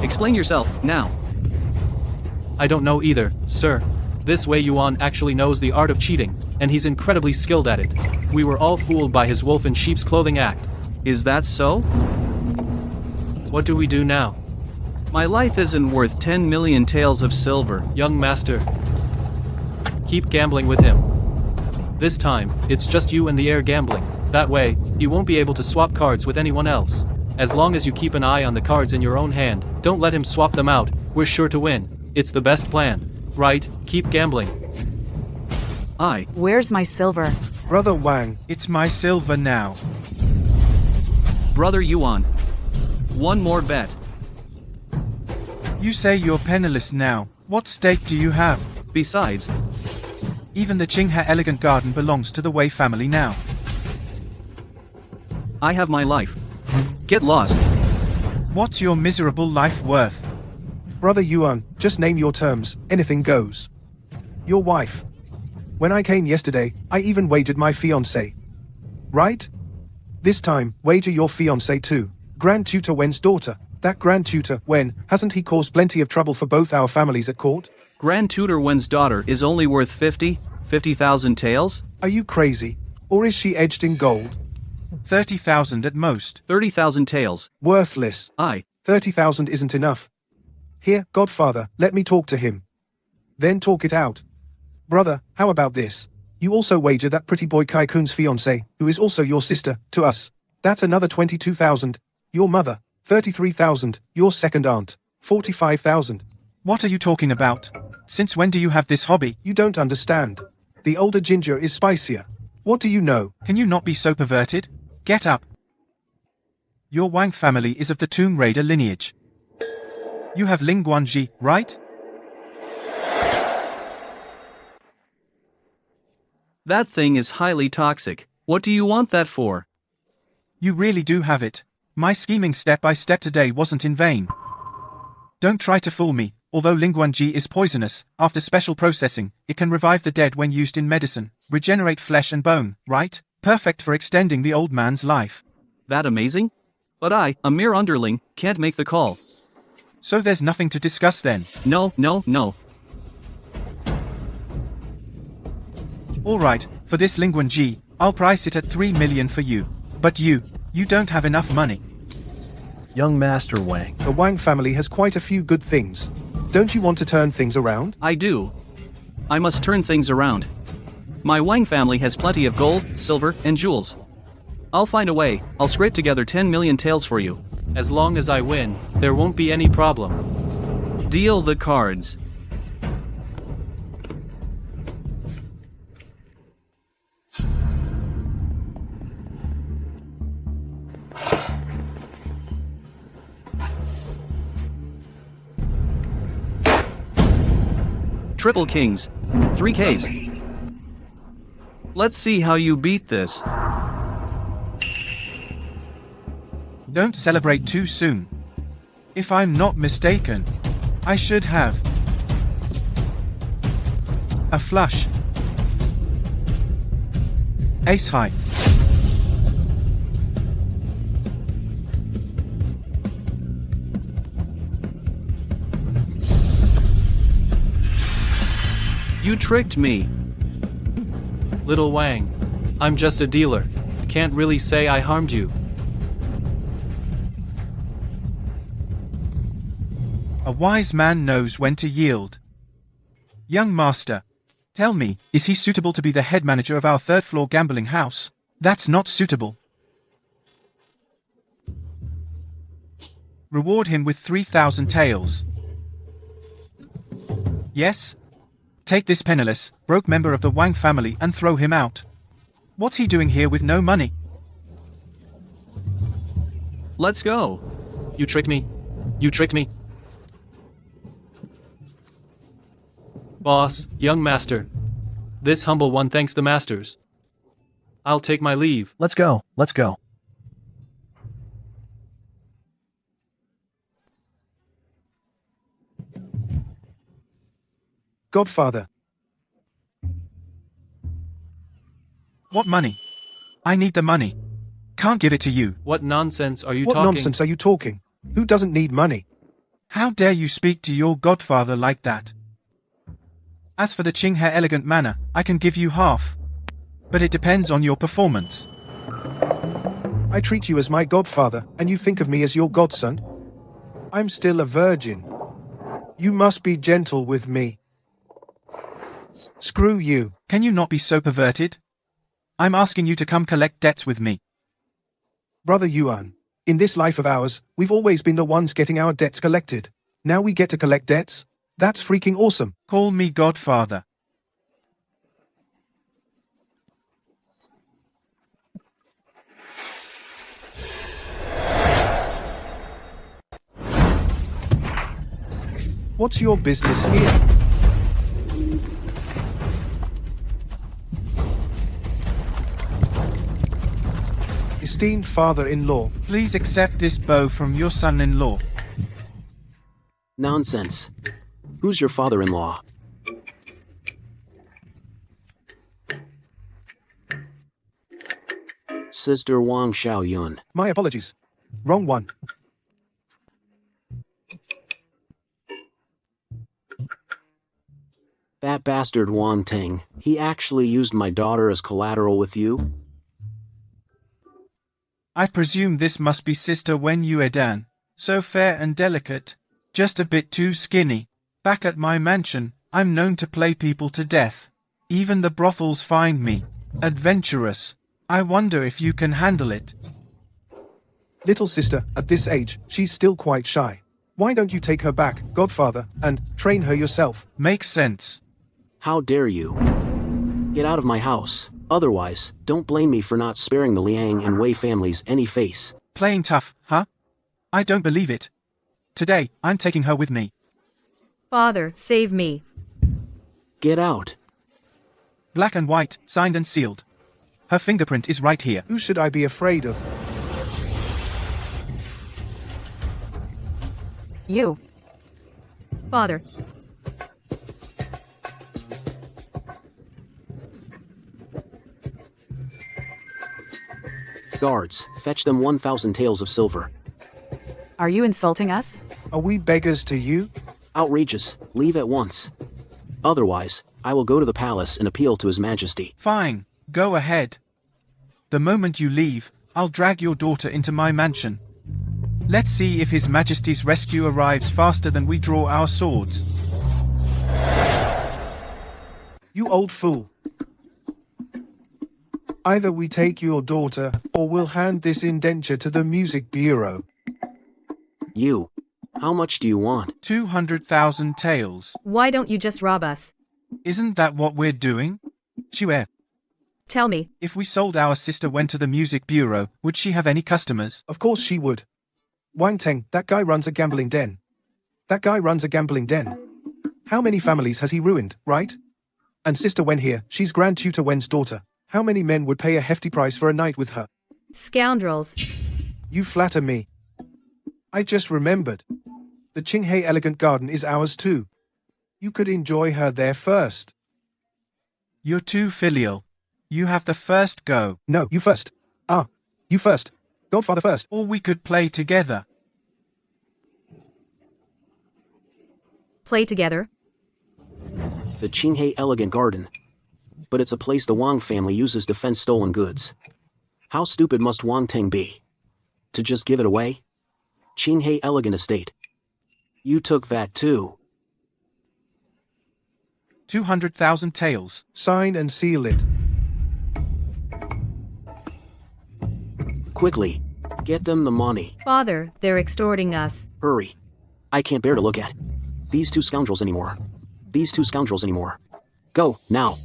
Explain yourself, now. I don't know either, sir. This Wei Yuan actually knows the art of cheating, and he's incredibly skilled at it. We were all fooled by his wolf in sheep's clothing act. Is that so? What do we do now? My life isn't worth 10 million taels of silver. Young master, keep gambling with him. This time, it's just you and the heir gambling. That way, you won't be able to swap cards with anyone else. As long as you keep an eye on the cards in your own hand, don't let him swap them out, we're sure to win. It's the best plan. Right, keep gambling. Where's my silver? Brother Wang. It's my silver now. Brother Yuan. One more bet. You say you're penniless now. What stake do you have? Besides, even the Qinghai Elegant Garden belongs to the Wei family now. I have my life. Get lost. What's your miserable life worth? Brother Yuan, just name your terms, anything goes. Your wife. When I came yesterday, I even wagered my fiancé. Right? This time, wager your fiancé too. Grand Tutor Wen's daughter. That Grand Tutor, Wen, hasn't he caused plenty of trouble for both our families at court? Grand Tutor Wen's daughter is only worth 50,000 taels? Are you crazy? Or is she edged in gold? 30,000 at most. 30,000 taels. Worthless. 30,000 isn't enough. Here, Godfather, let me talk to him. Then talk it out. Brother, how about this? You also wager that pretty boy Kai Kun's fiancé, who is also your sister, to us. That's another 22,000. Your mother, 33,000. Your second aunt, 45,000. What are you talking about? Since when do you have this hobby? You don't understand. The older ginger is spicier. What do you know? Can you not be so perverted? Get up. Your Wang family is of the Tomb Raider lineage. You have Ling Guanji, right? That thing is highly toxic. What do you want that for? You really do have it. My scheming step by step today wasn't in vain. Don't try to fool me. Although Ling Guanji is poisonous, after special processing, it can revive the dead when used in medicine, regenerate flesh and bone, right? Perfect for extending the old man's life. That amazing? But I, a mere underling, can't make the call. So there's nothing to discuss then? No. Alright, for this Ling Guanji, I'll price it at 3 million for you. But you don't have enough money. Young Master Wang. The Wang family has quite a few good things. Don't you want to turn things around? I do. I must turn things around. My Wang family has plenty of gold, silver, and jewels. I'll find a way. I'll scrape together 10 million taels for you. As long as I win, there won't be any problem. Deal the cards. Triple kings. 3 Ks. Let's see how you beat this. Don't celebrate too soon. If I'm not mistaken, I should have a flush. Ace high. You tricked me. Little Wang. I'm just a dealer. Can't really say I harmed you. A wise man knows when to yield. Young master, tell me, is he suitable to be the head manager of our third-floor gambling house? That's not suitable. Reward him with 3,000 taels. Yes? Take this penniless, broke member of the Wang family and throw him out. What's he doing here with no money? Let's go. You tricked me. You tricked me. Boss, young master. This humble one thanks the masters. I'll take my leave. Let's go, let's go. Godfather. What money? I need the money. Can't give it to you. What nonsense are you What talking? nonsense are you talking? Who doesn't need money? How dare you speak to your godfather like that? As for the Qinghe elegant manner, I can give you half. But it depends on your performance. I treat you as my godfather, and you think of me as your godson? I'm still a virgin. You must be gentle with me. Screw you. Can you not be so perverted? I'm asking you to come collect debts with me. Brother Yuan, in this life of ours, we've always been the ones getting our debts collected. Now we get to collect debts? That's freaking awesome. Call me godfather. What's your business here? Esteemed father-in-law, please accept this bow from your son-in-law. Nonsense. Who's your father-in-law? Sister Wang Xiaoyun. My apologies. Wrong one. That bastard Wang Ting, he actually used my daughter as collateral with you? I presume this must be Sister Wen Yuedan, so fair and delicate, just a bit too skinny. Back at my mansion, I'm known to play people to death. Even the brothels find me adventurous. I wonder if you can handle it. Little sister, at this age, she's still quite shy. Why don't you take her back, godfather, and train her yourself? Makes sense. How dare you? Get out of my house. Otherwise, don't blame me for not sparing the Liang and Wei families any face. Playing tough, huh? I don't believe it. Today, I'm taking her with me. Father, save me. Get out. Black and white, signed and sealed. Her fingerprint is right here. Who should I be afraid of? You. Father. Guards, fetch them 1,000 taels of silver. Are you insulting us? Are we beggars to you? Outrageous. Leave at once. Otherwise, I will go to the palace and appeal to His Majesty. Fine, go ahead. The moment you leave, I'll drag your daughter into my mansion. Let's see if His Majesty's rescue arrives faster than we draw our swords. You old fool. Either we take your daughter, or we'll hand this indenture to the Music Bureau. You. How much do you want? 200,000 taels. Why don't you just rob us? Isn't that what we're doing? Xue, Tell me. if we sold our sister Wen to the Music Bureau, would she have any customers? Of course she would. Wang Teng, that guy runs a gambling den. That guy runs a gambling den. How many families has he ruined, right? And Sister Wen here, she's Grand Tutor Wen's daughter. How many men would pay a hefty price for a night with her? Scoundrels. You flatter me. I just remembered. The Qinghe Elegant Garden is ours too. You could enjoy her there first. You're too filial. You have the first go. No, you first. You first. Godfather first. Or we could play together. Play together. The Qinghai Elegant Garden. But it's a place the Wang family uses to fence stolen goods. How stupid must Wang Teng be? To just give it away? Qinghai Elegant Estate. You took that too. 200,000 taels. Sign and seal it. Quickly, get them the money. Father, they're extorting us. Hurry. I can't bear to look at these two scoundrels anymore. Go, now.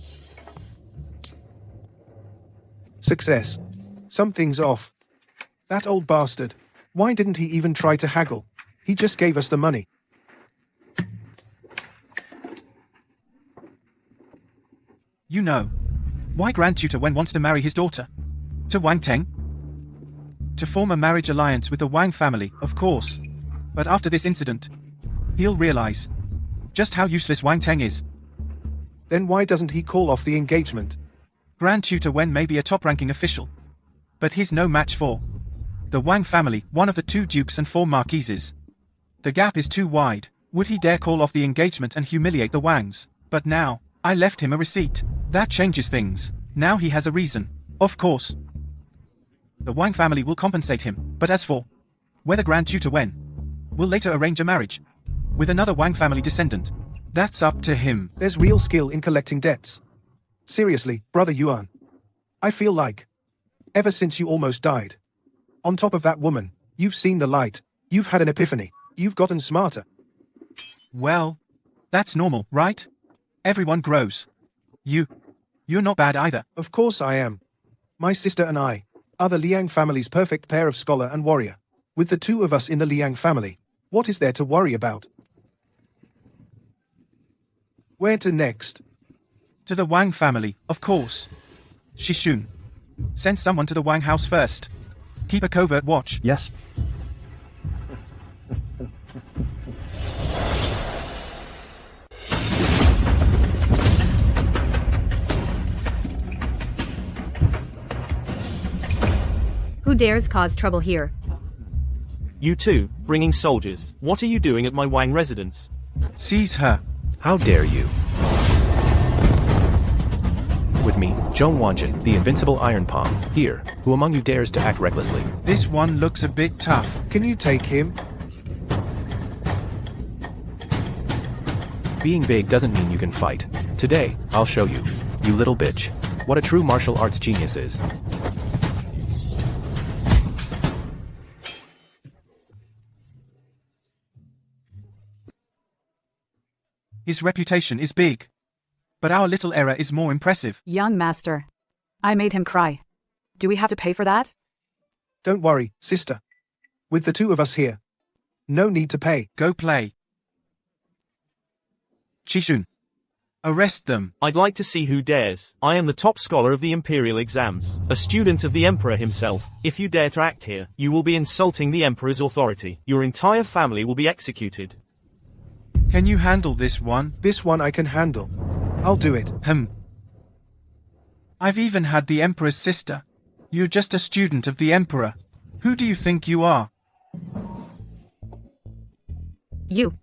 Success. Something's off. That old bastard. Why didn't he even try to haggle? He just gave us the money. You know, why Grand Tutor Wen wants to marry his daughter? To Wang Teng? To form a marriage alliance with the Wang family, of course. But after this incident, he'll realize just how useless Wang Teng is. Then why doesn't he call off the engagement? Grand Tutor Wen may be a top-ranking official, but he's no match for the Wang family, one of the 2 dukes and 4 marquises. The gap is too wide. Would he dare call off the engagement and humiliate the Wangs? But now, I left him a receipt. That changes things. Now he has a reason. Of course. The Wang family will compensate him, but as for whether Grand Tutor Wen will later arrange a marriage with another Wang family descendant, that's up to him. There's real skill in collecting debts. Seriously, Brother Yuan. I feel like, ever since you almost died. On top of that woman, you've seen the light, you've had an epiphany, you've gotten smarter. Well, that's normal, right? Everyone grows. You're not bad either. Of course I am. My sister and I are the Liang family's perfect pair of scholar and warrior. With the 2 of us in the Liang family, what is there to worry about? Where to next? To the Wang family, of course. Shishun, send someone to the Wang house first. Keep a covert watch. Yes. Who dares cause trouble here? You two, bringing soldiers. What are you doing at my Wang residence? Seize her. How dare you? With me, Zhong Wanjin, the invincible Iron Palm, here. Who among you dares to act recklessly? This one looks a bit tough. Can you take him? Being big doesn't mean you can fight. Today, I'll show you, you little bitch, what a true martial arts genius is. His reputation is big. But our little error is more impressive. Young master. I made him cry. Do we have to pay for that? Don't worry, sister. With the 2 of us here, no need to pay. Go play. Shishun, arrest them. I'd like to see who dares. I am the top scholar of the Imperial exams, a student of the Emperor himself. If you dare to act here, you will be insulting the Emperor's authority. Your entire family will be executed. Can you handle this one? This one I can handle. I'll do it. I've even had the Emperor's sister. You're just a student of the Emperor. Who do you think you are? You.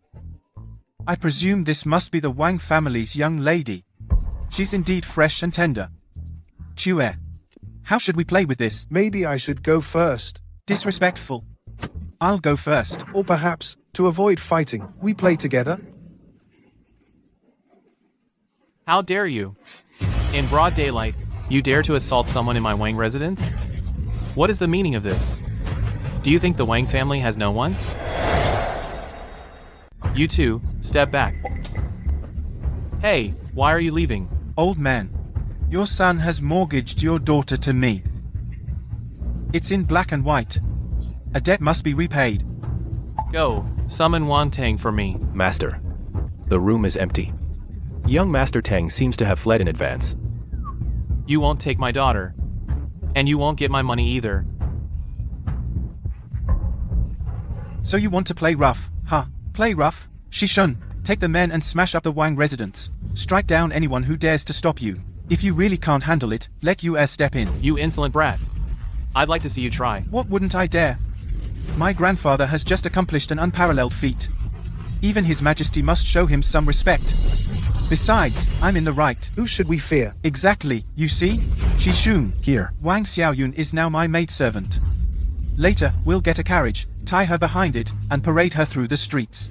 I presume this must be the Wang family's young lady. She's indeed fresh and tender. Chue, how should we play with this? Maybe I should go first. Disrespectful. I'll go first. Or perhaps, to avoid fighting, we play together? How dare you? In broad daylight, you dare to assault someone in my Wang residence? What is the meaning of this? Do you think the Wang family has no one? You two, step back. Hey, why are you leaving? Old man, your son has mortgaged your daughter to me. It's in black and white. A debt must be repaid. Go, summon Wan Tang for me. Master, the room is empty. Young Master Tang seems to have fled in advance. You won't take my daughter. And you won't get my money either. So you want to play rough, huh? Play rough? Shishun, take the men and smash up the Wang residence. Strike down anyone who dares to stop you. If you really can't handle it, let Yu step in. You insolent brat. I'd like to see you try. What wouldn't I dare? My grandfather has just accomplished an unparalleled feat. Even His Majesty must show him some respect. Besides, I'm in the right. Who should we fear? Exactly, you see? Shishun. Here. Wang Xiaoyun is now my maidservant. Later, we'll get a carriage, tie her behind it, and parade her through the streets.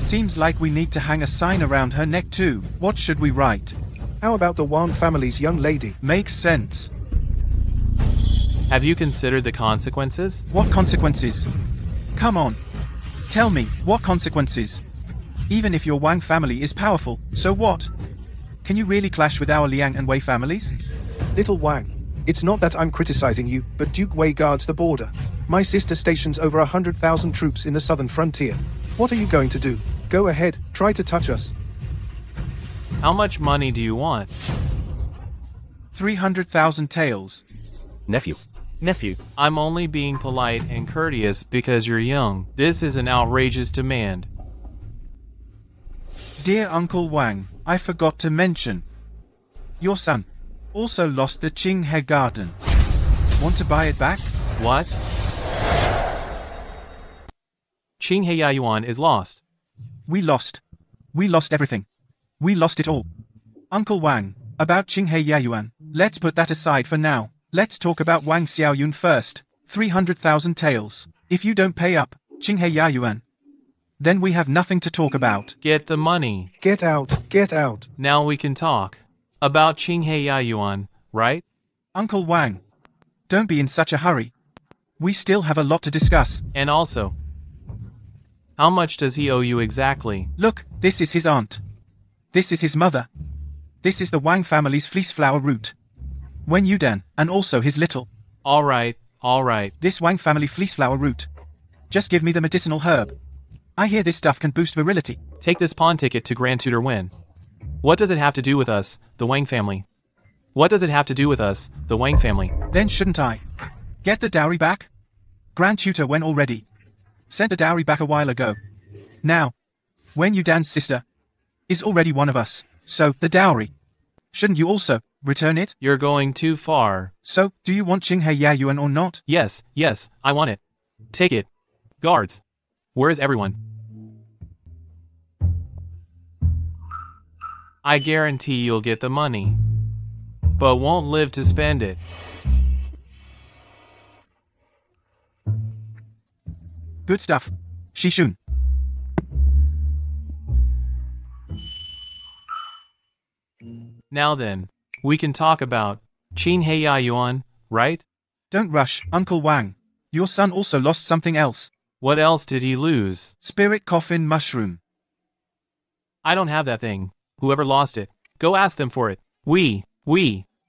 Seems like we need to hang a sign around her neck too. What should we write? How about the Wang family's young lady? Makes sense. Have you considered the consequences? What consequences? Come on. Tell me, what consequences? Even if your Wang family is powerful, so what? Can you really clash with our Liang and Wei families? Little Wang, it's not that I'm criticizing you, but Duke Wei guards the border. My sister stations over 100,000 troops in the southern frontier. What are you going to do? Go ahead, try to touch us. How much money do you want? 300,000 taels. Nephew. Nephew, I'm only being polite and courteous because you're young. This is an outrageous demand. Dear Uncle Wang, I forgot to mention. Your son also lost the Qinghe garden. Want to buy it back? What? Qinghe Yayuan is lost. We lost. We lost everything. We lost it all. Uncle Wang, about Qinghe Yayuan, let's put that aside for now. Let's talk about Wang Xiaoyun first. 300,000 taels. If you don't pay up, Qinghe Yayuan, then we have nothing to talk about. Get the money. Get out, get out. Now we can talk. About Qinghe Yayuan, right? Uncle Wang, don't be in such a hurry. We still have a lot to discuss. And also, how much does he owe you exactly? Look, this is his aunt. This is his mother. This is the Wang family's fleece flower root. Wen Yudan, and also his little. Alright. This Wang family fleece flower root. Just give me the medicinal herb. I hear this stuff can boost virility. Take this pawn ticket to Grand Tutor Wen. What does it have to do with us, the Wang family? What does it have to do with us, the Wang family? Then shouldn't I get the dowry back? Grand Tutor Wen already sent the dowry back a while ago. Now, Wen Yudan's sister is already one of us, so the dowry. Shouldn't you also return it? You're going too far. So, do you want Qinghe Yayuan or not? Yes, I want it. Take it. Guards. Where is everyone? I guarantee you'll get the money, but won't live to spend it. Good stuff. Shishun. Now then, we can talk about Qinghe Yayuan, right? Don't rush, Uncle Wang. Your son also lost something else. What else did he lose? Spirit coffin mushroom. I don't have that thing. Whoever lost it, go ask them for it.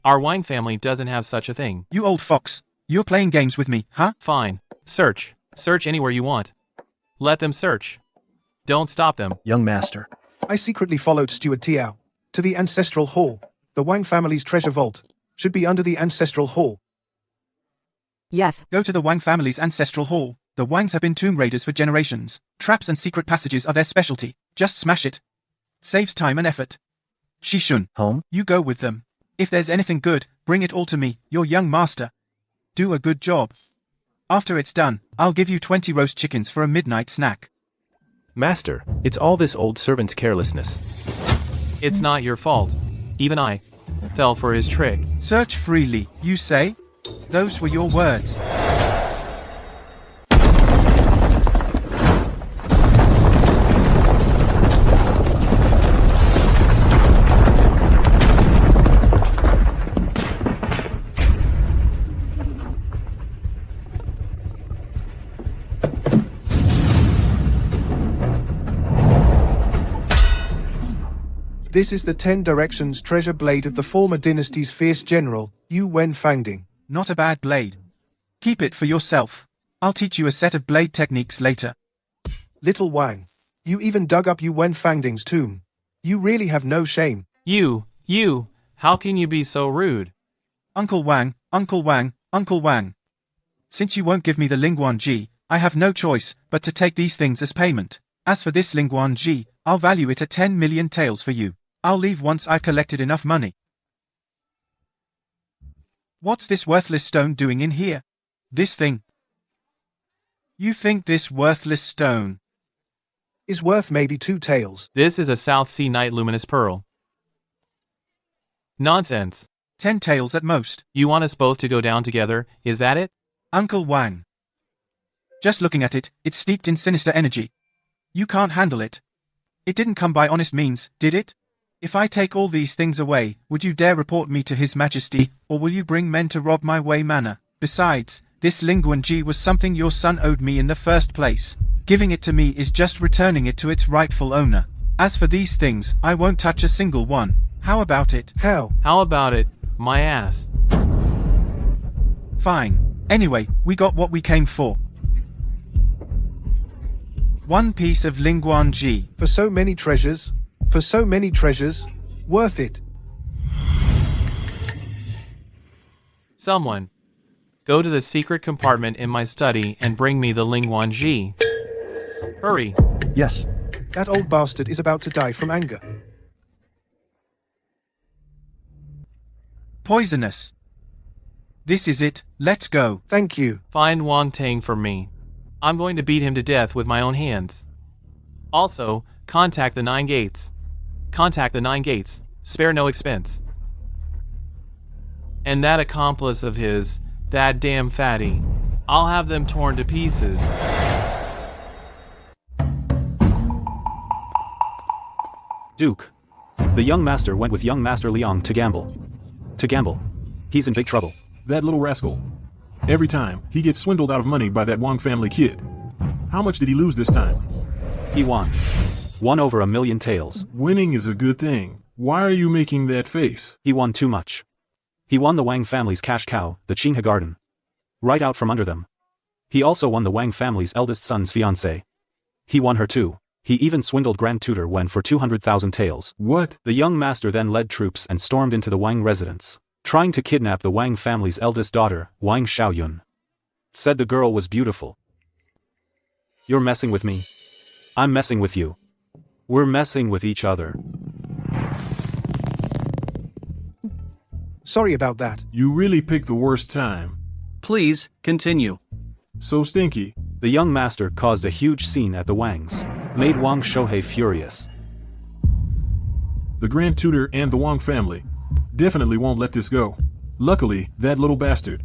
Our Wang family doesn't have such a thing. You old fox. You're playing games with me, huh? Fine. Search. Search anywhere you want. Let them search. Don't stop them. Young master. I secretly followed Steward Tiao to the Ancestral Hall. The Wang family's treasure vault should be under the Ancestral Hall. Yes. Go to the Wang family's Ancestral Hall. The Wangs have been tomb raiders for generations. Traps and secret passages are their specialty. Just smash it. Saves time and effort. Shishun. Home? You go with them. If there's anything good, bring it all to me, your young master. Do a good job. After it's done, I'll give you 20 roast chickens for a midnight snack. Master, it's all this old servant's carelessness. It's not your fault. Even I fell for his trick. Search freely, you say? Those were your words. This is the 10 Directions treasure blade of the former dynasty's fierce general, Yu Wen Fangding. Not a bad blade. Keep it for yourself. I'll teach you a set of blade techniques later. Little Wang, you even dug up Yu Wen Fangding's tomb. You really have no shame. You, how can you be so rude? Uncle Wang. Since you won't give me the Lingguan Ji, I have no choice but to take these things as payment. As for this Lingguan Ji, I'll value it at 10 million taels for you. I'll leave once I've collected enough money. What's this worthless stone doing in here? This thing. You think this worthless stone is worth maybe 2 taels. This is a South Sea Night Luminous Pearl. Nonsense. 10 taels at most. You want us both to go down together, is that it? Uncle Wang. Just looking at it, it's steeped in sinister energy. You can't handle it. It didn't come by honest means, did it? If I take all these things away, would you dare report me to His Majesty, or will you bring men to rob my Wei manor? Besides, this Lingguanji was something your son owed me in the first place. Giving it to me is just returning it to its rightful owner. As for these things, I won't touch a single one. How about it? How? How about it, my ass? Fine. Anyway, we got what we came for. 1 piece of Lingguanji. For so many treasures? For so many treasures? Worth it. Someone. Go to the secret compartment in my study and bring me the Lingguanji. Hurry. Yes. That old bastard is about to die from anger. Poisonous. This is it, let's go. Thank you. Find Wang Tang for me. I'm going to beat him to death with my own hands. Also, contact the 9 gates. Contact the 9 gates. Spare no expense. And that accomplice of his, that damn fatty. I'll have them torn to pieces. Duke. The young master went with young Master Liang to gamble. To gamble. He's in big trouble. That little rascal. Every time, he gets swindled out of money by that Wang family kid. How much did he lose this time? He won. Won over 1 million taels. Winning is a good thing. Why are you making that face? He won too much. He won the Wang family's cash cow, the Qinghe garden. Right out from under them. He also won the Wang family's eldest son's fiancée. He won her too. He even swindled Grand Tutor Wen for 200,000 taels. What? The young master then led troops and stormed into the Wang residence, trying to kidnap the Wang family's eldest daughter, Wang Xiaoyun. Said the girl was beautiful. You're messing with me. I'm messing with you. We're messing with each other. Sorry about that. You really picked the worst time. Please, continue. So stinky. The young master caused a huge scene at the Wangs, made Wang Shouhei furious. The Grand Tutor and the Wang family definitely won't let this go. Luckily, that little bastard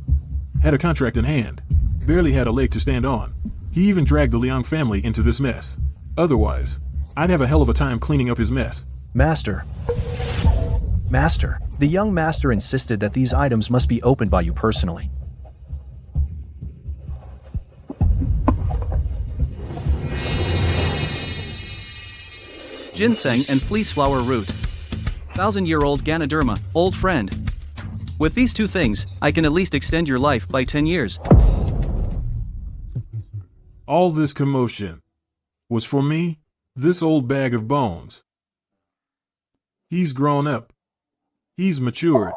had a contract in hand, barely had a leg to stand on. He even dragged the Liang family into this mess. Otherwise, I'd have a hell of a time cleaning up his mess. Master. Master, the young master insisted that these items must be opened by you personally. Ginseng and fleece flower root. 1,000-year-old Ganoderma, old friend. With these 2 things, I can at least extend your life by 10 years. All this commotion was for me? This old bag of bones. He's grown up. He's matured.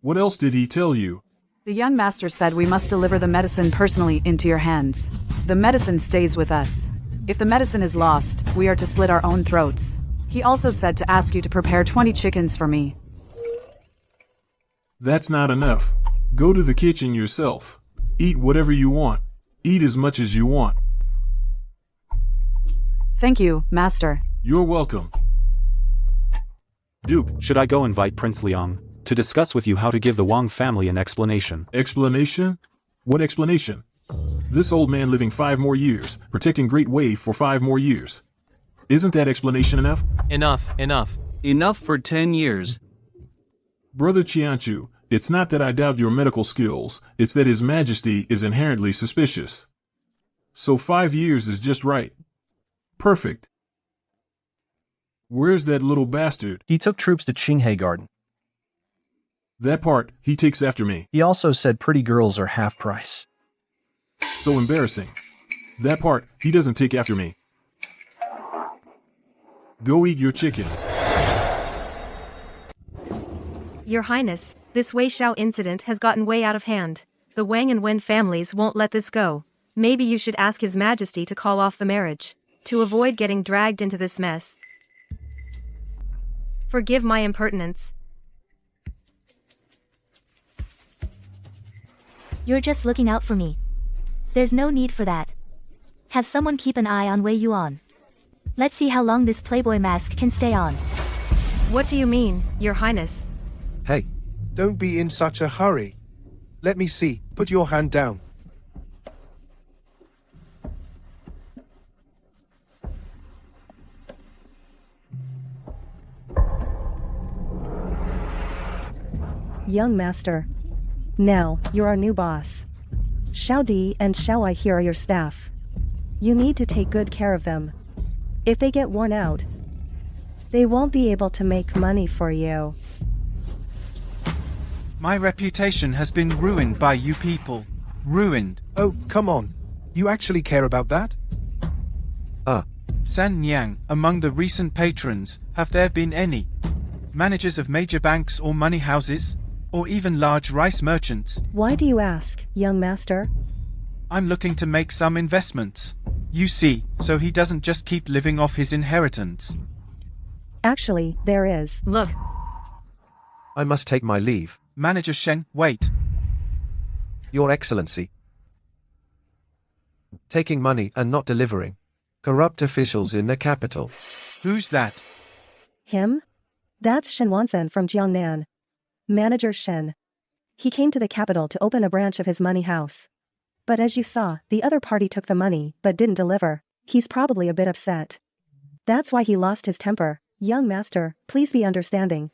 What else did he tell you? The young master said we must deliver the medicine personally into your hands. The medicine stays with us. If the medicine is lost, we are to slit our own throats. He also said to ask you to prepare 20 chickens for me. That's not enough. Go to the kitchen yourself. Eat whatever you want. Eat as much as you want. Thank you, master. You're welcome. Duke, should I go invite Prince Liang to discuss with you how to give the Wang family an explanation? Explanation? What explanation? This old man living 5 more years, protecting Great Wei for 5 more years. Isn't that explanation enough? Enough, enough. Enough for 10 years. Brother Qianchu, it's not that I doubt your medical skills, it's that His Majesty is inherently suspicious. So 5 years is just right. Perfect. Where's that little bastard? He took troops to Qinghe Garden. That part, he takes after me. He also said pretty girls are half price. So embarrassing. That part, he doesn't take after me. Go eat your chickens. Your Highness, this Wei Xiao incident has gotten way out of hand. The Wang and Wen families won't let this go. Maybe you should ask His Majesty to call off the marriage, to avoid getting dragged into this mess. Forgive my impertinence. You're just looking out for me. There's no need for that. Have someone keep an eye on Wei Yuan. Let's see how long this playboy mask can stay on. What do you mean, Your Highness? Hey. Don't be in such a hurry. Let me see. Put your hand down. Young master. Now, you're our new boss. Shao Di and Shao I here are your staff. You need to take good care of them. If they get worn out, they won't be able to make money for you. My reputation has been ruined by you people. Ruined. Oh, come on. You actually care about that? San Yang, among the recent patrons, have there been any managers of major banks or money houses? Or even large rice merchants? Why do you ask, young master? I'm looking to make some investments. You see, so he doesn't just keep living off his inheritance. Actually, there is. Look. I must take my leave. Manager Shen, wait. Your Excellency. Taking money and not delivering. Corrupt officials in the capital. Who's that? Him? That's Shen Wansen from Jiangnan. Manager Shen. He came to the capital to open a branch of his money house. But as you saw, the other party took the money but didn't deliver. He's probably a bit upset. That's why he lost his temper. Young master, please be understanding.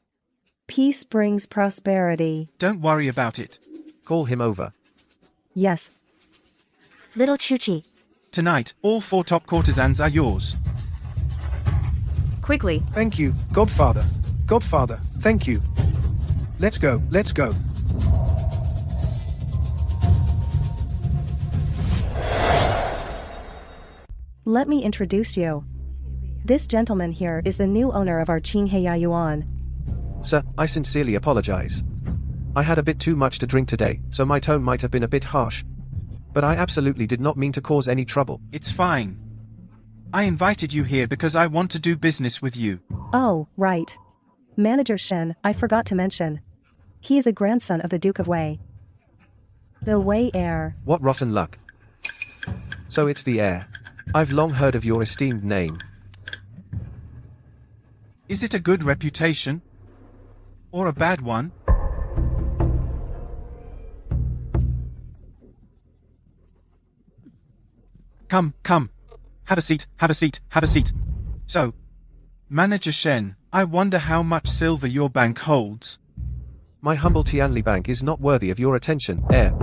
Peace brings prosperity. Don't worry about it. Call him over. Yes. Little Chuchi. Tonight, all 4 top courtesans are yours. Quickly. Thank you, Godfather. Godfather, thank you. Let's go, let's go. Let me introduce you. This gentleman here is the new owner of our Qinghai Yuan. Sir, I sincerely apologize. I had a bit too much to drink today, so my tone might have been a bit harsh. But I absolutely did not mean to cause any trouble. It's fine. I invited you here because I want to do business with you. Oh, right. Manager Shen, I forgot to mention. He is a grandson of the Duke of Wei. The Wei heir. What rotten luck. So it's the heir. I've long heard of your esteemed name. Is it a good reputation? Or a bad one? Come, come. Have a seat, have a seat, have a seat. So, Manager Shen, I wonder how much silver your bank holds. My humble Tianli Bank is not worthy of your attention, heir.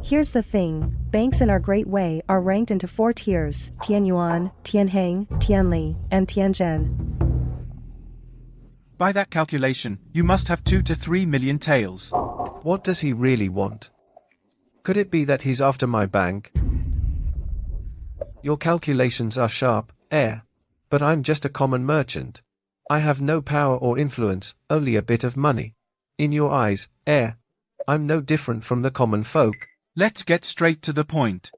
Here's the thing. Banks in our Great Way are ranked into 4 tiers. Tianyuan, Tianheng, Tianli, and Tianzhen. By that calculation, you must have 2 to 3 million taels. What does he really want? Could it be that he's after my bank? Your calculations are sharp, heir. But I'm just a common merchant. I have no power or influence, only a bit of money. In your eyes, heir, I'm no different from the common folk. Let's get straight to the point.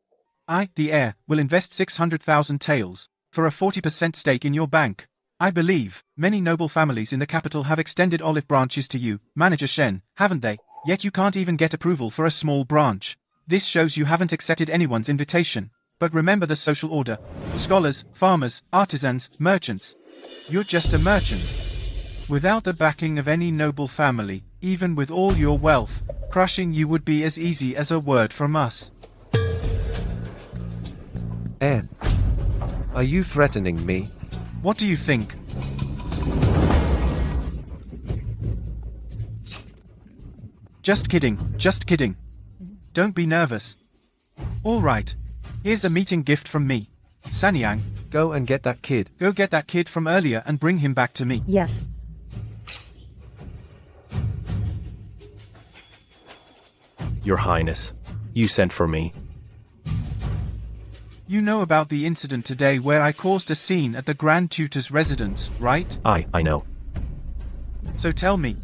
I, the heir, will invest 600,000 taels for a 40% stake in your bank. I believe many noble families in the capital have extended olive branches to you, Manager Shen, haven't they? Yet you can't even get approval for a small branch. This shows you haven't accepted anyone's invitation. But remember the social order. Scholars, farmers, artisans, merchants. You're just a merchant. Without the backing of any noble family, even with all your wealth, crushing you would be as easy as a word from us. Heir, are you threatening me? What do you think? Just kidding, just kidding. Don't be nervous. All right. Here's a meeting gift from me. Sanyang. Go and get that kid. Go get that kid from earlier and bring him back to me. Yes. Your Highness, you sent for me. You know about the incident today where I caused a scene at the Grand Tutor's residence, right? I know. So tell me,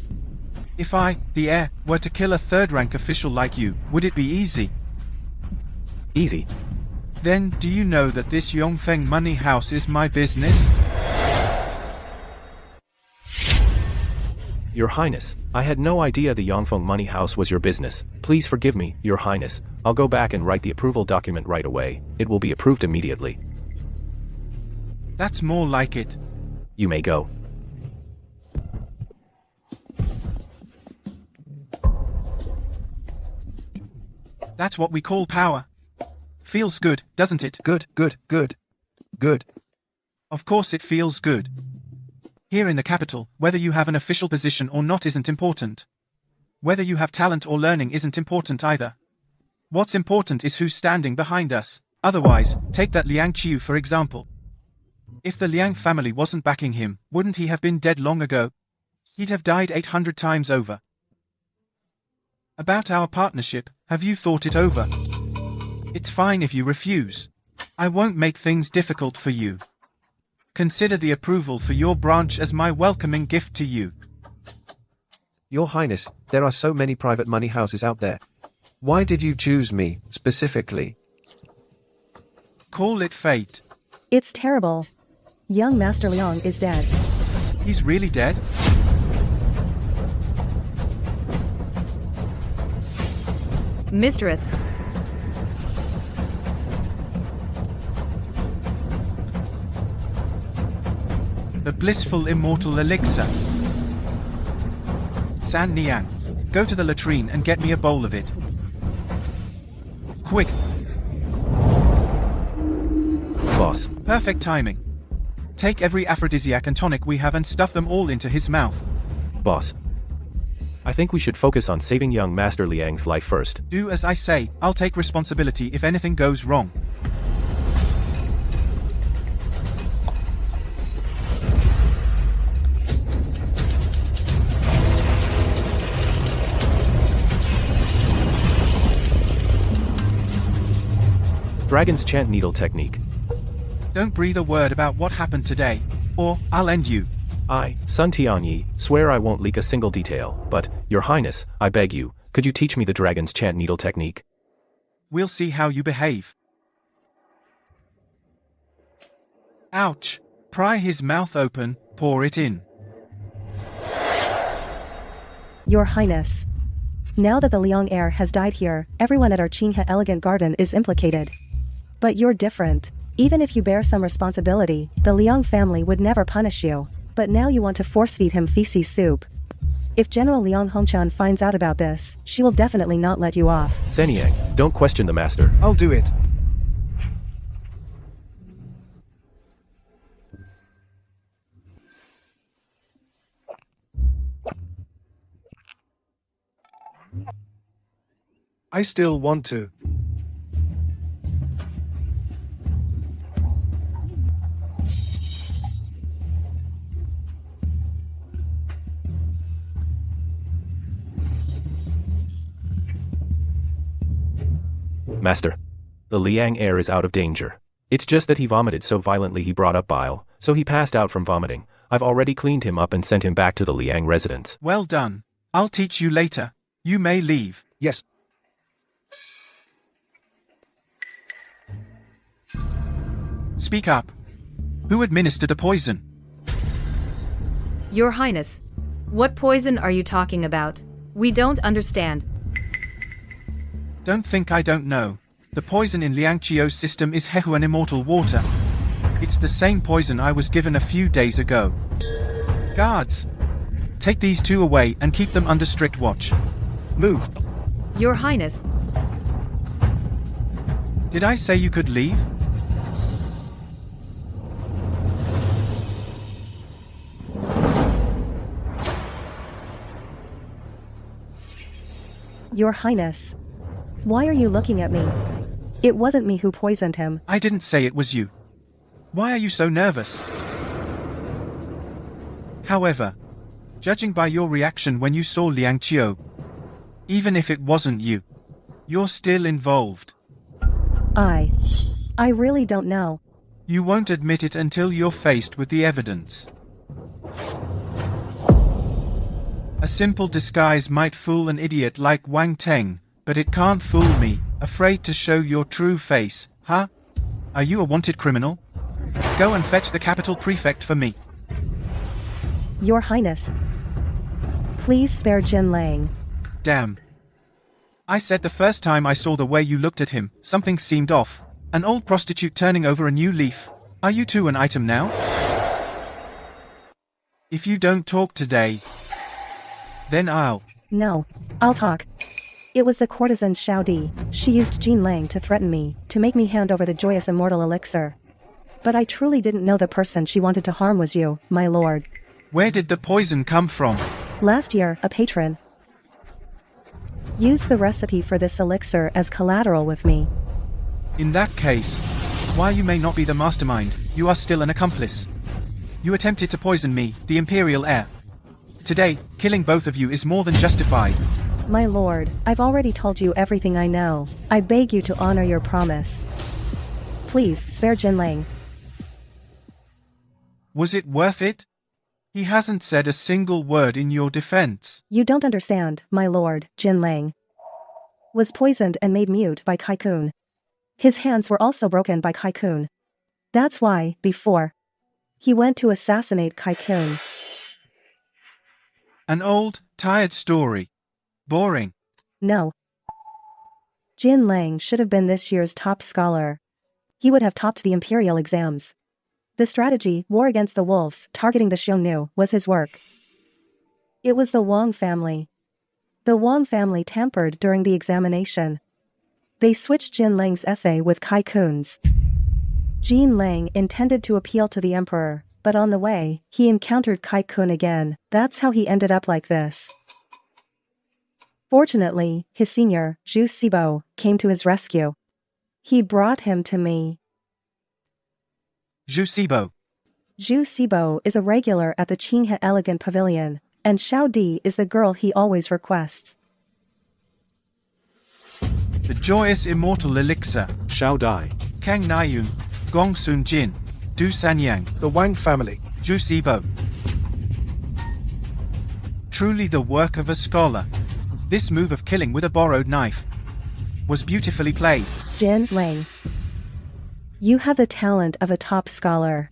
if I, the heir, were to kill a third-rank official like you, would it be easy? Easy. Then, do you know that this Yongfeng money house is my business? Your Highness, I had no idea the Yongfeng Money House was your business. Please forgive me, Your Highness. I'll go back and write the approval document right away. It will be approved immediately. That's more like it. You may go. That's what we call power. Feels good, doesn't it? Good, good, good. Good. Of course it feels good. Here in the capital, whether you have an official position or not isn't important. Whether you have talent or learning isn't important either. What's important is who's standing behind us. Otherwise, take that Liang Qiu for example. If the Liang family wasn't backing him, wouldn't he have been dead long ago? He'd have died 800 times over. About our partnership, have you thought it over? It's fine if you refuse. I won't make things difficult for you. Consider the approval for your branch as my welcoming gift to you. Your Highness, there are so many private money houses out there. Why did you choose me, specifically? Call it fate. It's terrible. Young Master Liang is dead. He's really dead? Mistress. The blissful immortal elixir. San Niang, go to the latrine and get me a bowl of it. Quick. Boss. Perfect timing. Take every aphrodisiac and tonic we have and stuff them all into his mouth. Boss. I think we should focus on saving young Master Liang's life first. Do as I say, I'll take responsibility if anything goes wrong. Dragon's Chant Needle Technique. Don't breathe a word about what happened today, or I'll end you. I, Sun Tianyi, swear I won't leak a single detail, but, Your Highness, I beg you, could you teach me the Dragon's Chant Needle Technique? We'll see how you behave. Ouch! Pry his mouth open, pour it in. Your Highness. Now that the Liang heir has died here, everyone at our Qinghe Elegant Garden is implicated. But you're different. Even if you bear some responsibility, the Liang family would never punish you. But now you want to force-feed him feces soup. If General Liang Hongchan finds out about this, she will definitely not let you off. Zeniang, don't question the master. I'll do it. I still want to. Master. The Liang heir is out of danger. It's just that he vomited so violently he brought up bile, so he passed out from vomiting. I've already cleaned him up and sent him back to the Liang residence. Well done. I'll teach you later. You may leave. Yes. Speak up. Who administered the poison? Your Highness. What poison are you talking about? We don't understand. Don't think I don't know. The poison in Liang Qiu's system is Hehuan Immortal Water. It's the same poison I was given a few days ago. Guards! Take these two away and keep them under strict watch. Move. Your Highness. Did I say you could leave? Your Highness. Why are you looking at me? It wasn't me who poisoned him. I didn't say it was you. Why are you so nervous? However, judging by your reaction when you saw Liang Qiu, even if it wasn't you, you're still involved. I really don't know. You won't admit it until you're faced with the evidence. A simple disguise might fool an idiot like Wang Teng, but it can't fool me. Afraid to show your true face, huh? Are you a wanted criminal? Go and fetch the capital prefect for me. Your Highness. Please spare Jin Lang. Damn. I said the first time I saw the way you looked at him, something seemed off. An old prostitute turning over a new leaf. Are you two an item now? If you don't talk today, then I'll... No. I'll talk. It was the courtesan Xiao. She used Jin Lang to threaten me, to make me hand over the joyous immortal elixir. But I truly didn't know the person she wanted to harm was you, my lord. Where did the poison come from? Last year, a patron used the recipe for this elixir as collateral with me. In that case, while you may not be the mastermind, you are still an accomplice. You attempted to poison me, the Imperial heir. Today, killing both of you is more than justified. My lord, I've already told you everything I know. I beg you to honor your promise. Please, spare Jin Lang. Was it worth it? He hasn't said a single word in your defense. You don't understand, my lord. Jin Lang was poisoned and made mute by Kai Kun. His hands were also broken by Kai Kun. That's why, before, he went to assassinate Kai Kun. An old, tired story. Boring. No. Jin Lang should have been this year's top scholar. He would have topped the Imperial exams. The strategy, war against the wolves, targeting the Xiongnu, was his work. It was the Wang family. The Wang family tampered during the examination. They switched Jin Lang's essay with Kai Kun's. Jin Lang intended to appeal to the emperor, but on the way, he encountered Kai Kun again. That's how he ended up like this. Fortunately, his senior, Zhu Sibo, came to his rescue. He brought him to me. Zhu Sibo. Zhu Sibo is a regular at the Qinghe Elegant Pavilion, and Xiao Di is the girl he always requests. The joyous immortal elixir. Xiao Dai. Kang Naiyun. Gong Sun Jin. Du Sanyang. The Wang family. Zhu Sibo. Truly the work of a scholar. This move of killing with a borrowed knife was beautifully played. Jin Lang. You have the talent of a top scholar.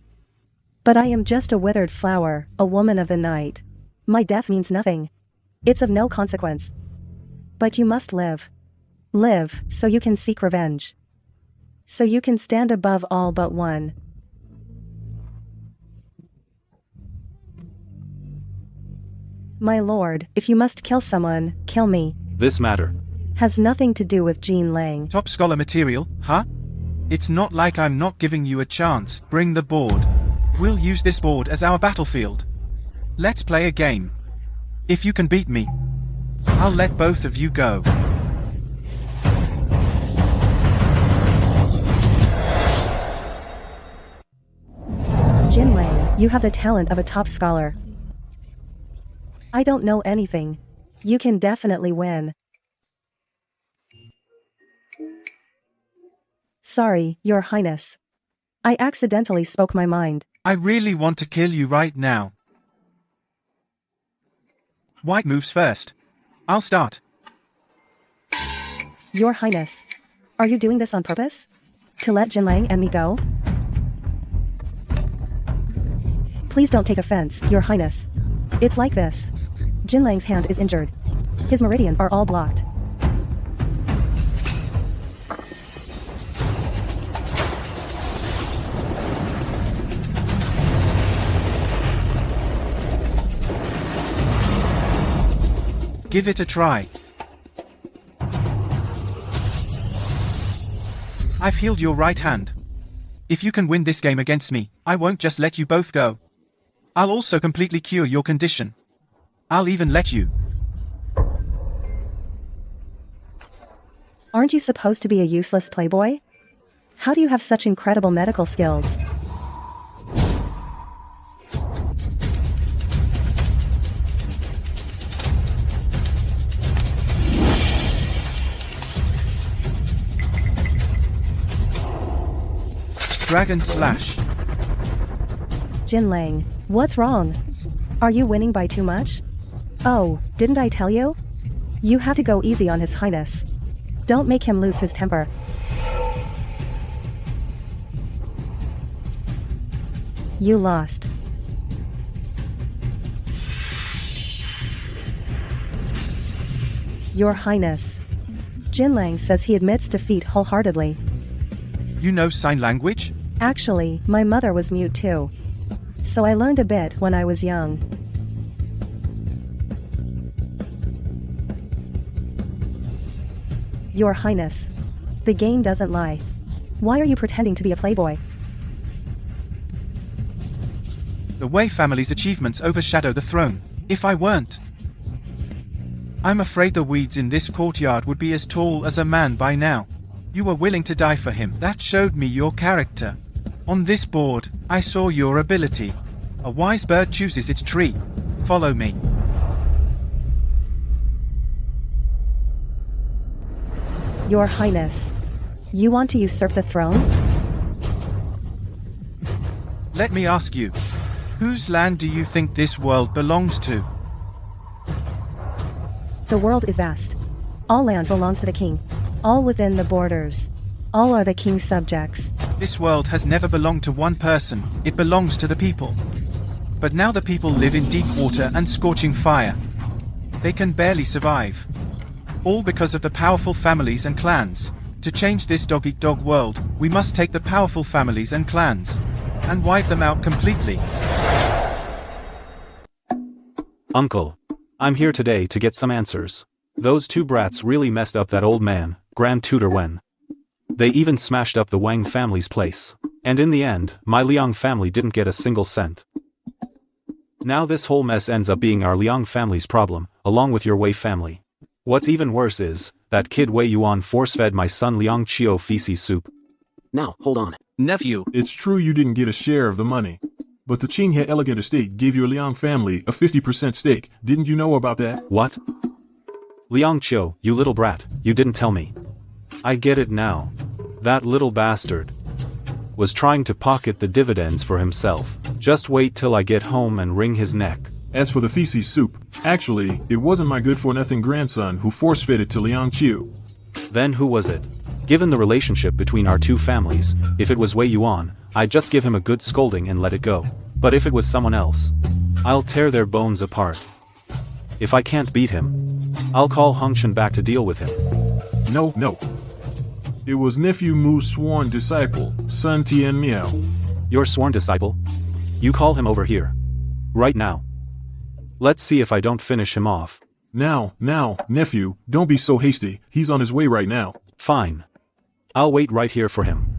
But I am just a withered flower, a woman of the night. My death means nothing. It's of no consequence. But you must live. Live, so you can seek revenge. So you can stand above all but one. My lord, if you must kill someone, kill me. This matter Has nothing to do with Jin Lang. Top scholar material, huh? It's not like I'm not giving you a chance. Bring the board. We'll use this board as our battlefield. Let's play a game. If you can beat me, I'll let both of you go. Jin Lang, you have the talent of a top scholar. I don't know anything. You can definitely win. Sorry, Your Highness. I accidentally spoke my mind. I really want to kill you right now. White moves first. I'll start. Your Highness. Are you doing this on purpose? To let Jin Lang and me go? Please don't take offense, Your Highness. It's like this. Jin Lang's hand is injured. His meridians are all blocked. Give it a try. I've healed your right hand. If you can win this game against me, I won't just let you both go. I'll also completely cure your condition. I'll even let you. Aren't you supposed to be a useless playboy? How do you have such incredible medical skills? Dragon Slash. Jin Lang, what's wrong? Are you winning by too much? Oh, didn't I tell you? You have to go easy on His Highness. Don't make him lose his temper. You lost. Your Highness. Jinlang says he admits defeat wholeheartedly. You know sign language? Actually, my mother was mute too. So I learned a bit when I was young. Your Highness. The game doesn't lie. Why are you pretending to be a playboy? The Wei family's achievements overshadow the throne. If I weren't, I'm afraid the weeds in this courtyard would be as tall as a man by now. You were willing to die for him. That showed me your character. On this board, I saw your ability. A wise bird chooses its tree. Follow me. Your Highness. You want to usurp the throne? Let me ask you, whose land do you think this world belongs to? The world is vast. All land belongs to the king. All within the borders. All are the king's subjects. This world has never belonged to one person, it belongs to the people. But now the people live in deep water and scorching fire. They can barely survive. All because of the powerful families and clans. To change this dog-eat-dog world, we must take the powerful families and clans and wipe them out completely. Uncle, I'm here today to get some answers. Those two brats really messed up that old man, Grand Tutor Wen. They even smashed up the Wang family's place. And in the end, my Liang family didn't get a single cent. Now this whole mess ends up being our Liang family's problem, along with your Wei family. What's even worse is, that kid Wei Yuan force-fed my son Liang Chio feces soup. Now, hold on. Nephew. It's true you didn't get a share of the money. But the Qinghe Elegant Estate gave your Liang family a 50% stake. Didn't you know about that? What? Liang Chio, you little brat, you didn't tell me. I get it now. That little bastard was trying to pocket the dividends for himself. Just wait till I get home and wring his neck. As for the feces soup, actually, it wasn't my good-for-nothing grandson who force-fed it to Liang Qiu. Then who was it? Given the relationship between our two families, if it was Wei Yuan, I'd just give him a good scolding and let it go. But if it was someone else, I'll tear their bones apart. If I can't beat him, I'll call Hongchan back to deal with him. No. It was nephew Mu's sworn disciple, Sun Tian Miao. Your sworn disciple? You call him over here. Right now. Let's see if I don't finish him off. Now, nephew, don't be so hasty. He's on his way right now. Fine. I'll wait right here for him.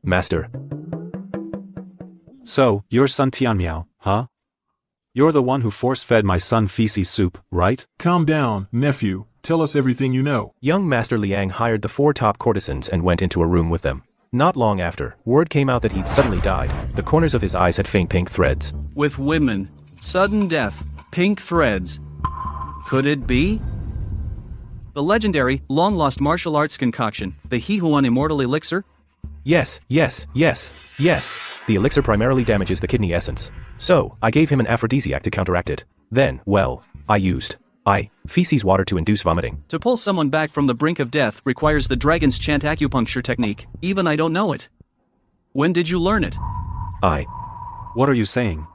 Master. So, you're Sun Tianmiao, huh? You're the one who force-fed my son feces soup, right? Calm down, nephew. Tell us everything you know. Young Master Liang hired the 4 top courtesans and went into a room with them. Not long after, word came out that he'd suddenly died. The corners of his eyes had faint pink threads. With women. Sudden death. Pink threads. Could it be? The legendary, long-lost martial arts concoction, the Hehuan Immortal Elixir? Yes. The elixir primarily damages the kidney essence. So, I gave him an aphrodisiac to counteract it. Then, well, I used feces water to induce vomiting. To pull someone back from the brink of death requires the dragon's chant acupuncture technique. Even I don't know it. When did you learn it? What are you saying?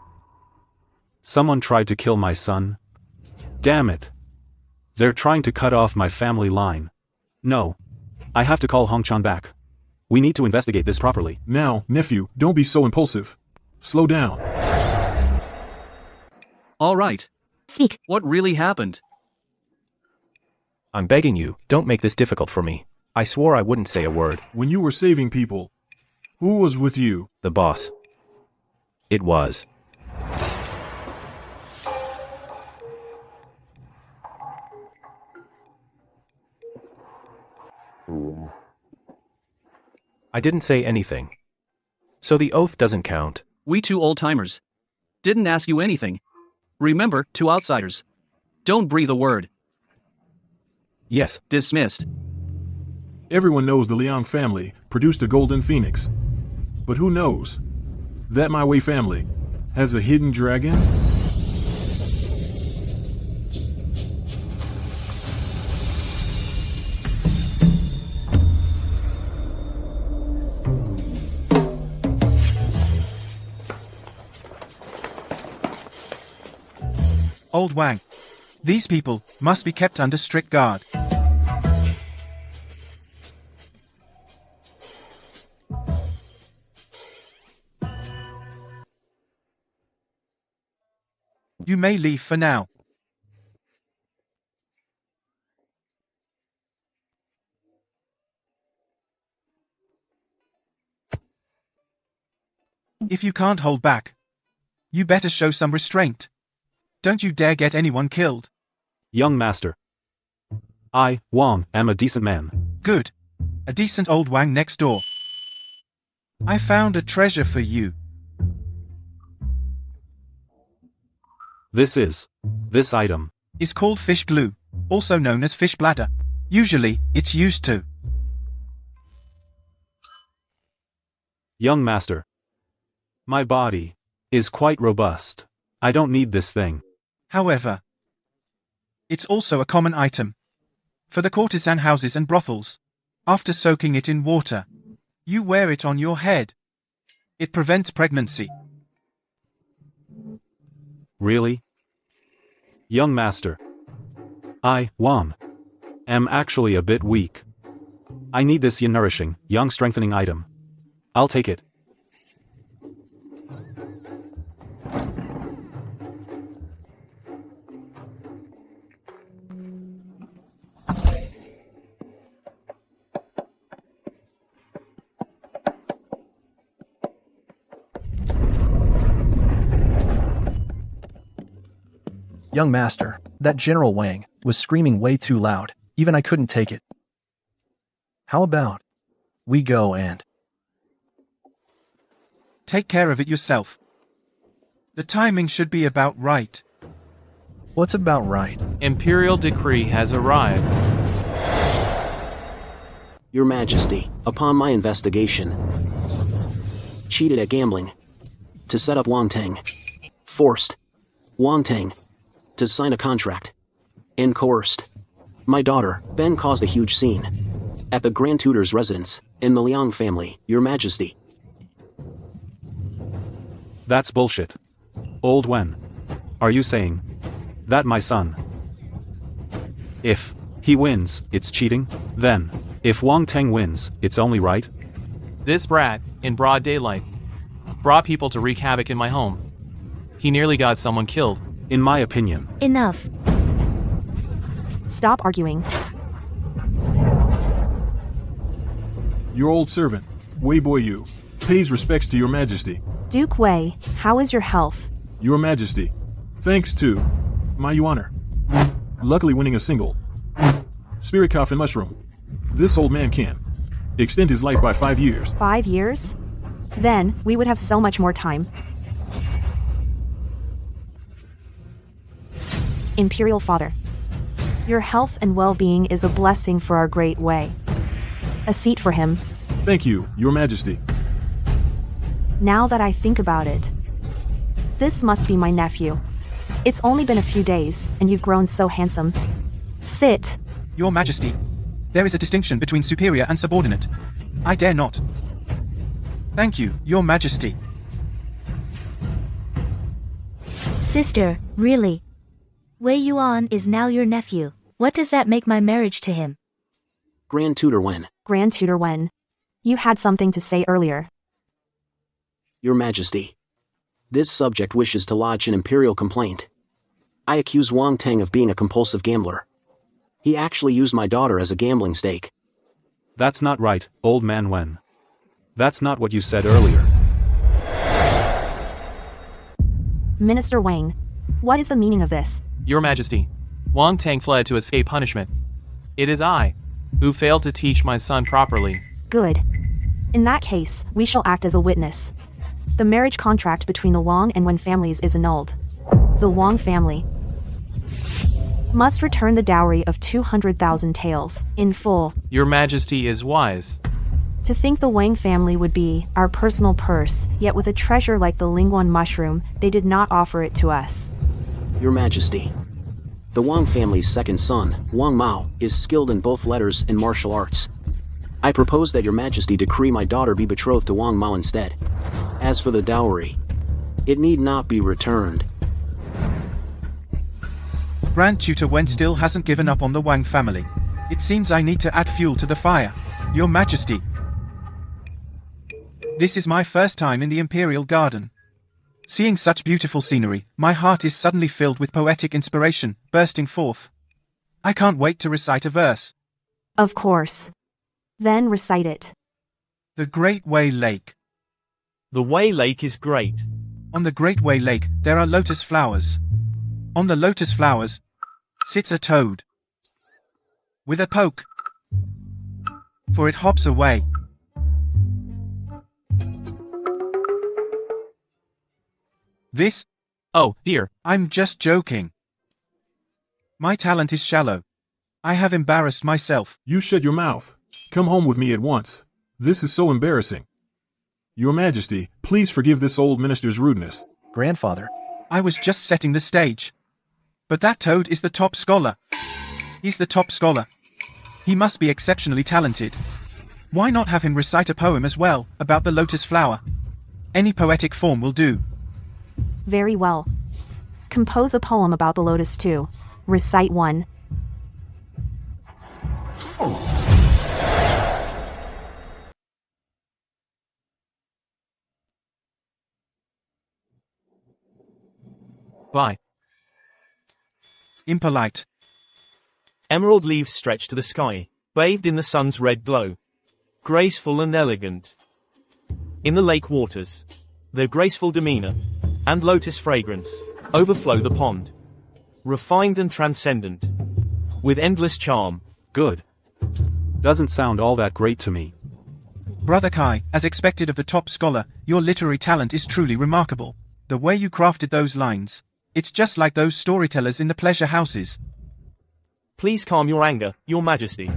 Someone tried to kill my son? Damn it. They're trying to cut off my family line. No. I have to call Hongchan back. We need to investigate this properly. Now, nephew, don't be so impulsive. Slow down. All right. Speak. What really happened? I'm begging you, don't make this difficult for me. I swore I wouldn't say a word. When you were saving people, who was with you? The boss. It was. I didn't say anything. So the oath doesn't count. We two old-timers. Didn't ask you anything. Remember, 2 outsiders. Don't breathe a word. Yes. Dismissed. Everyone knows the Liang family produced a golden phoenix. But who knows that my Wei family has a hidden dragon? Old Wang. These people must be kept under strict guard. You may leave for now. If you can't hold back, you better show some restraint. Don't you dare get anyone killed. Young master. I, Wang, am a decent man. Good. A decent old Wang next door. I found a treasure for you. This item is called fish glue, also known as fish bladder. Usually, it's used to. Young master. My body is quite robust. I don't need this thing. However, it's also a common item for the courtesan houses and brothels. After soaking it in water, you wear it on your head. It prevents pregnancy. Really? Young master. I, Wang, am actually a bit weak. I need this nourishing, young strengthening item. I'll take it. Young master, that General Wang was screaming way too loud. Even I couldn't take it. How about we go and take care of it yourself? The timing should be about right. What's about right? Imperial decree has arrived. Your Majesty, upon my investigation, cheated at gambling to set up Wang Teng, forced Wang Teng to sign a contract, and coerced my daughter. Ben caused a huge scene at the Grand Tutor's residence in the Liang family, Your Majesty. That's bullshit. Old Wen. Are you saying that my son, if he wins, it's cheating? Then, if Wang Teng wins, it's only right? This brat, in broad daylight, brought people to wreak havoc in my home. He nearly got someone killed. In my opinion. Enough. Stop arguing. Your old servant, Wei Boy Yu, pays respects to Your Majesty. Duke Wei, how is your health? Your Majesty, thanks to my Yuaner, luckily winning a single spirit coffin mushroom, this old man can extend his life by 5 years. 5 years? Then, we would have so much more time. Imperial Father, your health and well-being is a blessing for our great Wei. A seat for him. Thank you, Your Majesty. Now that I think about it, this must be my nephew. It's only been a few days, and you've grown so handsome. Sit. Your Majesty, there is a distinction between superior and subordinate. I dare not. Thank you, Your Majesty. Sister, really? Wei Yuan is now your nephew. What does that make my marriage to him? Grand Tutor Wen. Grand Tutor Wen. You had something to say earlier. Your Majesty, this subject wishes to lodge an imperial complaint. I accuse Wang Teng of being a compulsive gambler. He actually used my daughter as a gambling stake. That's not right, old man Wen. That's not what you said earlier. Minister Wang, what is the meaning of this? Your Majesty, Wang Teng fled to escape punishment. It is I who failed to teach my son properly. Good. In that case, we shall act as a witness. The marriage contract between the Wang and Wen families is annulled. The Wang family must return the dowry of 200,000 taels, in full. Your Majesty is wise. To think the Wang family would be our personal purse, yet with a treasure like the Lingguan mushroom, they did not offer it to us. Your Majesty, the Wang family's second son, Wang Mao, is skilled in both letters and martial arts. I propose that Your Majesty decree my daughter be betrothed to Wang Mao instead. As for the dowry, it need not be returned. Grand Tutor Wen still hasn't given up on the Wang family. It seems I need to add fuel to the fire. Your Majesty. This is my first time in the Imperial Garden. Seeing such beautiful scenery, my heart is suddenly filled with poetic inspiration, bursting forth. I can't wait to recite a verse. Of course. Then recite it. The Great Wei Lake. The Wei Lake is great. On the Great Wei Lake, there are lotus flowers. On the lotus flowers sits a toad. With a poke. For it hops away. This? Oh, dear. I'm just joking. My talent is shallow. I have embarrassed myself. You shut your mouth. Come home with me at once. This is so embarrassing. Your Majesty, please forgive this old minister's rudeness. Grandfather. I was just setting the stage. But that toad is the top scholar. He's the top scholar. He must be exceptionally talented. Why not have him recite a poem as well, about the lotus flower? Any poetic form will do. Very well. Compose a poem about the lotus too. Recite one. Bye. Impolite. Emerald leaves stretch to the sky, bathed in the sun's red glow. Graceful and elegant. In the lake waters, their graceful demeanor and lotus fragrance overflow the pond. Refined and transcendent. With endless charm. Good. Doesn't sound all that great to me. Brother Kai, as expected of the top scholar, your literary talent is truly remarkable. The way you crafted those lines. It's just like those storytellers in the pleasure houses. Please calm your anger, Your Majesty.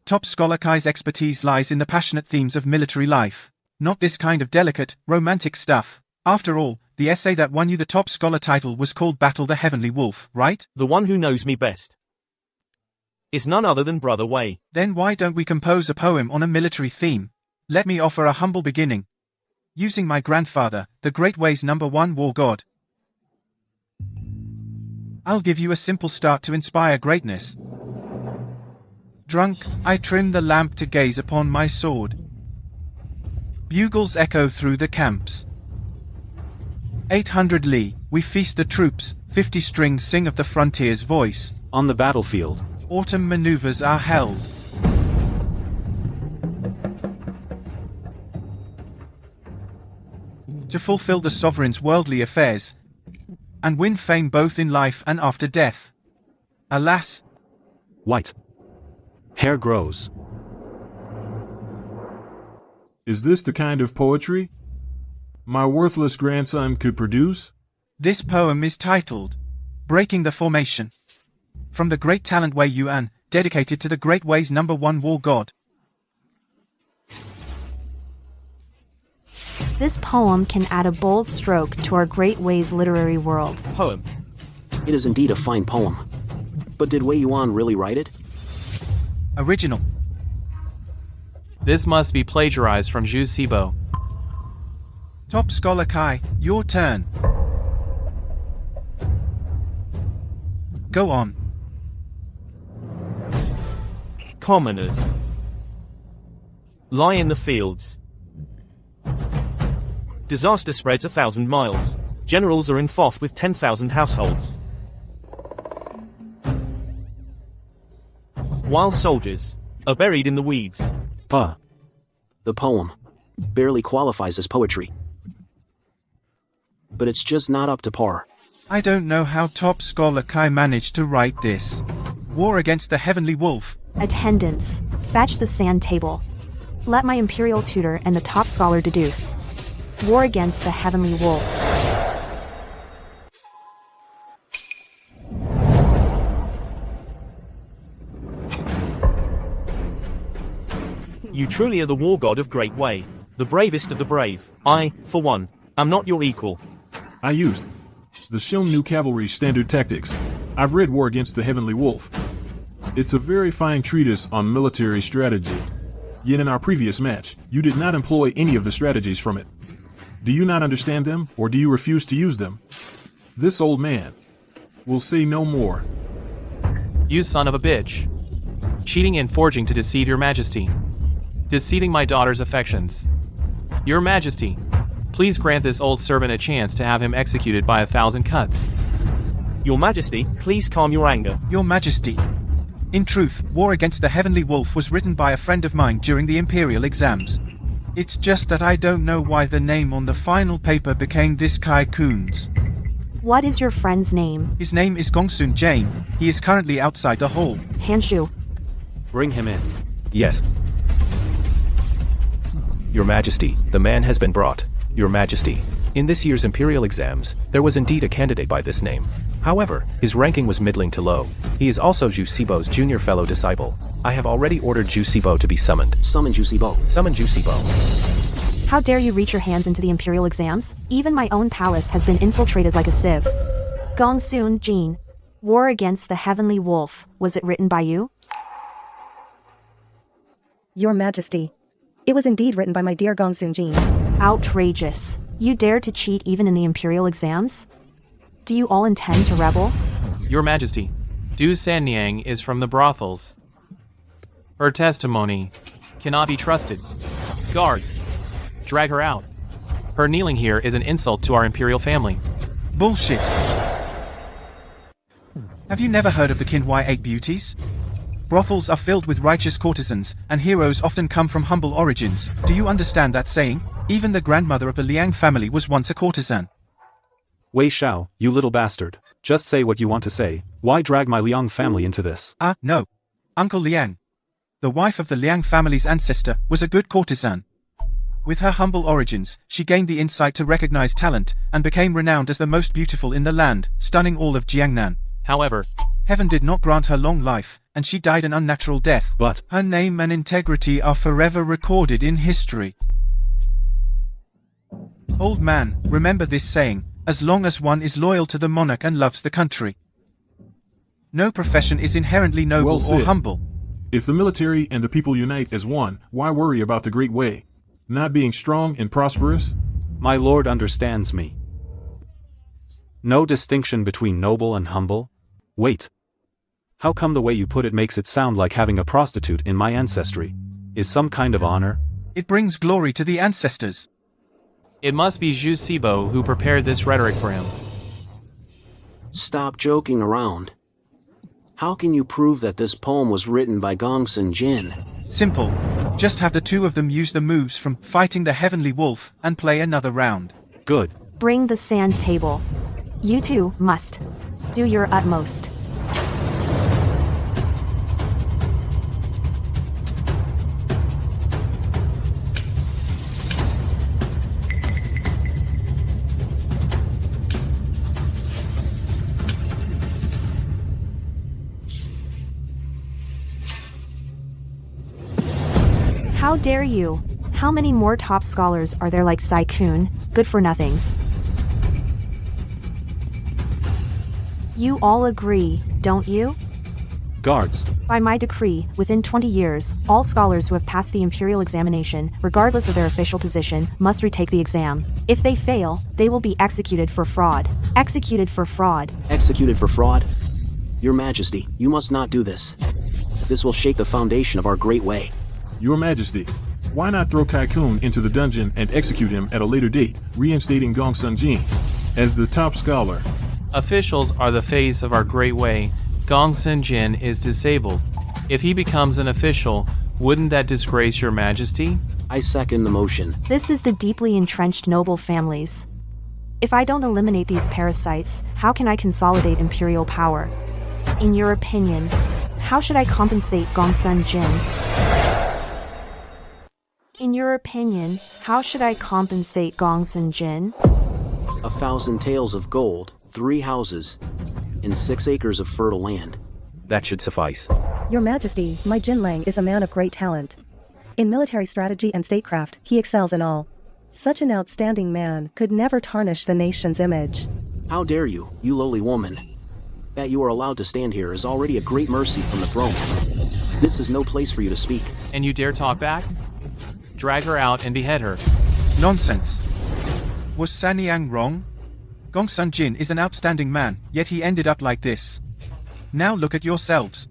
Top scholar Kai's expertise lies in the passionate themes of military life. Not this kind of delicate, romantic stuff. After all, the essay that won you the top scholar title was called Battle the Heavenly Wolf, right? The one who knows me best is none other than Brother Wei. Then why don't we compose a poem on a military theme? Let me offer a humble beginning. Using my grandfather, the Great Wei's #1 war god. I'll give you a simple start to inspire greatness. Drunk, I trim the lamp to gaze upon my sword. Bugles echo through the camps. 800 li, we feast the troops, 50 strings sing of the frontier's voice. On the battlefield, Autumn maneuvers are held. To fulfill the sovereign's worldly affairs, and win fame both in life and after death. Alas! White. Hair grows. Is this the kind of poetry my worthless grandson could produce? This poem is titled, Breaking the Formation. From the great talent Wei Yuan, dedicated to the Great Wei's #1 war god. This poem can add a bold stroke to our Great Wei's literary world. Poem. It is indeed a fine poem. But did Wei Yuan really write it? Original. This must be plagiarized from Zhu Sibo. Top Scholar Kai, your turn. Go on. Commoners lie in the fields. Disaster spreads 1,000 miles. Generals are in Foth with 10,000 households. While soldiers are buried in the weeds. The poem barely qualifies as poetry. But it's just not up to par. I don't know how Top Scholar Kai managed to write this. War against the Heavenly Wolf. Attendants, fetch the sand table. Let my Imperial tutor and the top scholar deduce. War against the Heavenly Wolf. You truly are the war god of Great Wei, the bravest of the brave. I, for one, am not your equal. I used the Xiongnu cavalry standard tactics. I've read War Against the Heavenly Wolf. It's a very fine treatise on military strategy. Yet in our previous match, you did not employ any of the strategies from it. Do you not understand them, or do you refuse to use them? This old man Will say no more. You son of a bitch. Cheating and forging to deceive your majesty. Deceiving my daughter's affections. Your majesty, please grant this old servant a chance to have him executed by 1,000 cuts. Your Majesty, please calm your anger. Your Majesty. In truth, War Against the Heavenly Wolf was written by a friend of mine during the Imperial exams. It's just that I don't know why the name on the final paper became this Kai Kun's. What is your friend's name? His name is Gongsun Jane. He is currently outside the hall. Hanshu. Bring him in. Yes. Your Majesty, the man has been brought. Your Majesty, in this year's Imperial exams, there was indeed a candidate by this name. However, his ranking was middling to low. He is also Zhu Sibo's junior fellow disciple. I have already ordered Zhu Sibo to be summoned. Summon Zhu Sibo. Summon Zhu Sibo. How dare you reach your hands into the Imperial exams? Even my own palace has been infiltrated like a sieve. Gongsun Jin. War Against the Heavenly Wolf. Was it written by you? Your Majesty. It was indeed written by my dear Gongsun Jin. Outrageous. You dare to cheat even in the Imperial exams? Do you all intend to rebel? Your Majesty, Du Sanniang is from the brothels. Her testimony cannot be trusted. Guards, drag her out. Her kneeling here is an insult to our Imperial family. Bullshit. Have you never heard of the Qinhuai 8 beauties? Brothels are filled with righteous courtesans, and heroes often come from humble origins. Do you understand that saying? Even the grandmother of the Liang family was once a courtesan. Wei Shao, you little bastard. Just say what you want to say. Why drag my Liang family into this? No. Uncle Liang. The wife of the Liang family's ancestor was a good courtesan. With her humble origins, she gained the insight to recognize talent, and became renowned as the most beautiful in the land, stunning all of Jiangnan. However, heaven did not grant her long life, and she died an unnatural death. But her name and integrity are forever recorded in history. Old man, remember this saying, as long as one is loyal to the monarch and loves the country. No profession is inherently noble or humble. If the military and the people unite as one, why worry about the Great Way? Not being strong and prosperous? My lord understands me. No distinction between noble and humble? Wait. How come the way you put it makes it sound like having a prostitute in my ancestry is some kind of honor? It brings glory to the ancestors. It must be Zhu Sibo who prepared this rhetoric for him. Stop joking around. How can you prove that this poem was written by Gongsun Jin? Simple. Just have the two of them use the moves from Fighting the Heavenly Wolf and play another round. Good. Bring the sand table. You two must do your utmost. How dare you? How many more top scholars are there like Sai Kun, good-for-nothings? You all agree, don't you? Guards. By my decree, within 20 years, all scholars who have passed the Imperial examination, regardless of their official position, must retake the exam. If they fail, they will be executed for fraud. Executed for fraud. Executed for fraud? Your Majesty, you must not do this. This will shake the foundation of our Great Way. Your Majesty, why not throw Kai Kun into the dungeon and execute him at a later date, reinstating Gongsun Jin as the top scholar? Officials are the face of our Great Way. Gongsun Jin is disabled. If he becomes an official, wouldn't that disgrace your Majesty? I second the motion. This is the deeply entrenched noble families. If I don't eliminate these parasites, how can I consolidate imperial power? In your opinion, how should I compensate Gongsun Jin? In your opinion, how should I compensate Gongsun Jin? 1,000 taels of gold, 3 houses, and 6 acres of fertile land. That should suffice. Your Majesty, my Jinlang is a man of great talent. In military strategy and statecraft, he excels in all. Such an outstanding man could never tarnish the nation's image. How dare you, you lowly woman? That you are allowed to stand here is already a great mercy from the throne. This is no place for you to speak. And you dare talk back? Drag her out and behead her. Nonsense. Was Sanniang wrong? Gongsun Jin is an outstanding man, yet he ended up like this. Now look at yourselves.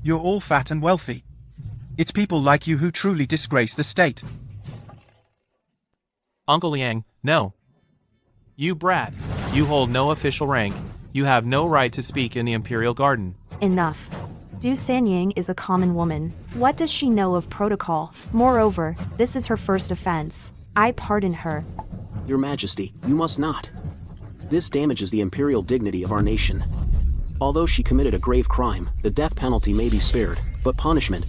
You're all fat and wealthy. It's people like you who truly disgrace the state. Uncle Liang, no. You brat. You hold no official rank. You have no right to speak in the Imperial Garden. Enough. Du Sanying is a common woman. What does she know of protocol? Moreover, this is her first offense. I pardon her. Your Majesty, you must not. This damages the imperial dignity of our nation. Although she committed a grave crime, the death penalty may be spared, but punishment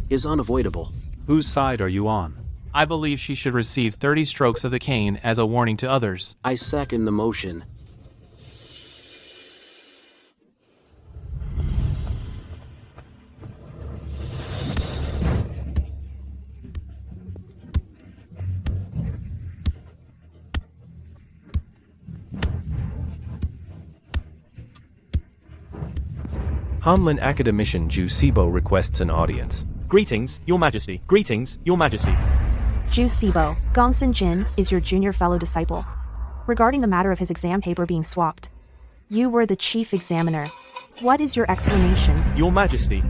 is unavoidable. Whose side are you on? I believe she should receive 30 strokes of the cane as a warning to others. I second the motion. Hanlin academician Ju Sibo requests an audience. Greetings, Your Majesty. Greetings, Your Majesty. Ju Sibo, Gongsun Jin is your junior fellow disciple. Regarding the matter of his exam paper being swapped, you were the chief examiner. What is your explanation? Your Majesty,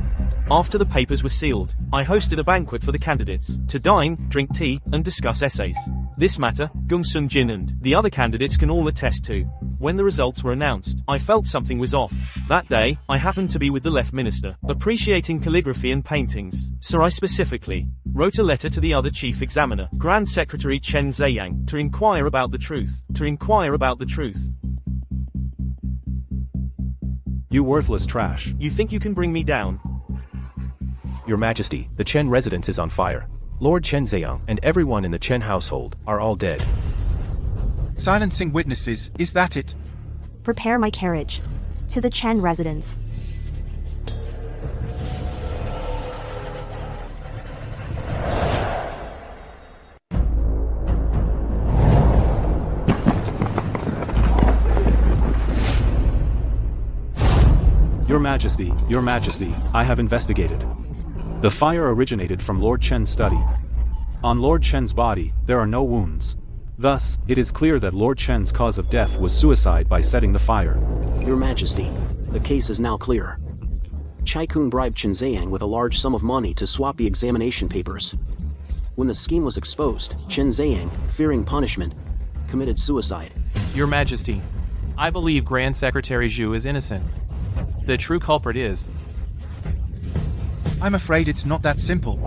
after the papers were sealed, I hosted a banquet for the candidates to dine, drink tea, and discuss essays. This matter, Gongsun Jin and the other candidates can all attest to. When the results were announced, I felt something was off. That day, I happened to be with the left minister, appreciating calligraphy and paintings. So I specifically wrote a letter to the other chief examiner, Grand Secretary Chen Ziyang, to inquire about the truth. You worthless trash. You think you can bring me down? Your Majesty, the Chen residence is on fire. Lord Chen Ziyang and everyone in the Chen household are all dead. Silencing witnesses, is that it? Prepare my carriage. To the Chen residence. Your Majesty, I have investigated. The fire originated from Lord Chen's study. On Lord Chen's body, there are no wounds. Thus, it is clear that Lord Chen's cause of death was suicide by setting the fire. Your Majesty, the case is now clear. Chai Kun bribed Chen Ziyang with a large sum of money to swap the examination papers. When the scheme was exposed, Chen Ziyang, fearing punishment, committed suicide. Your Majesty, I believe Grand Secretary Zhu is innocent. The true culprit is... I'm afraid it's not that simple.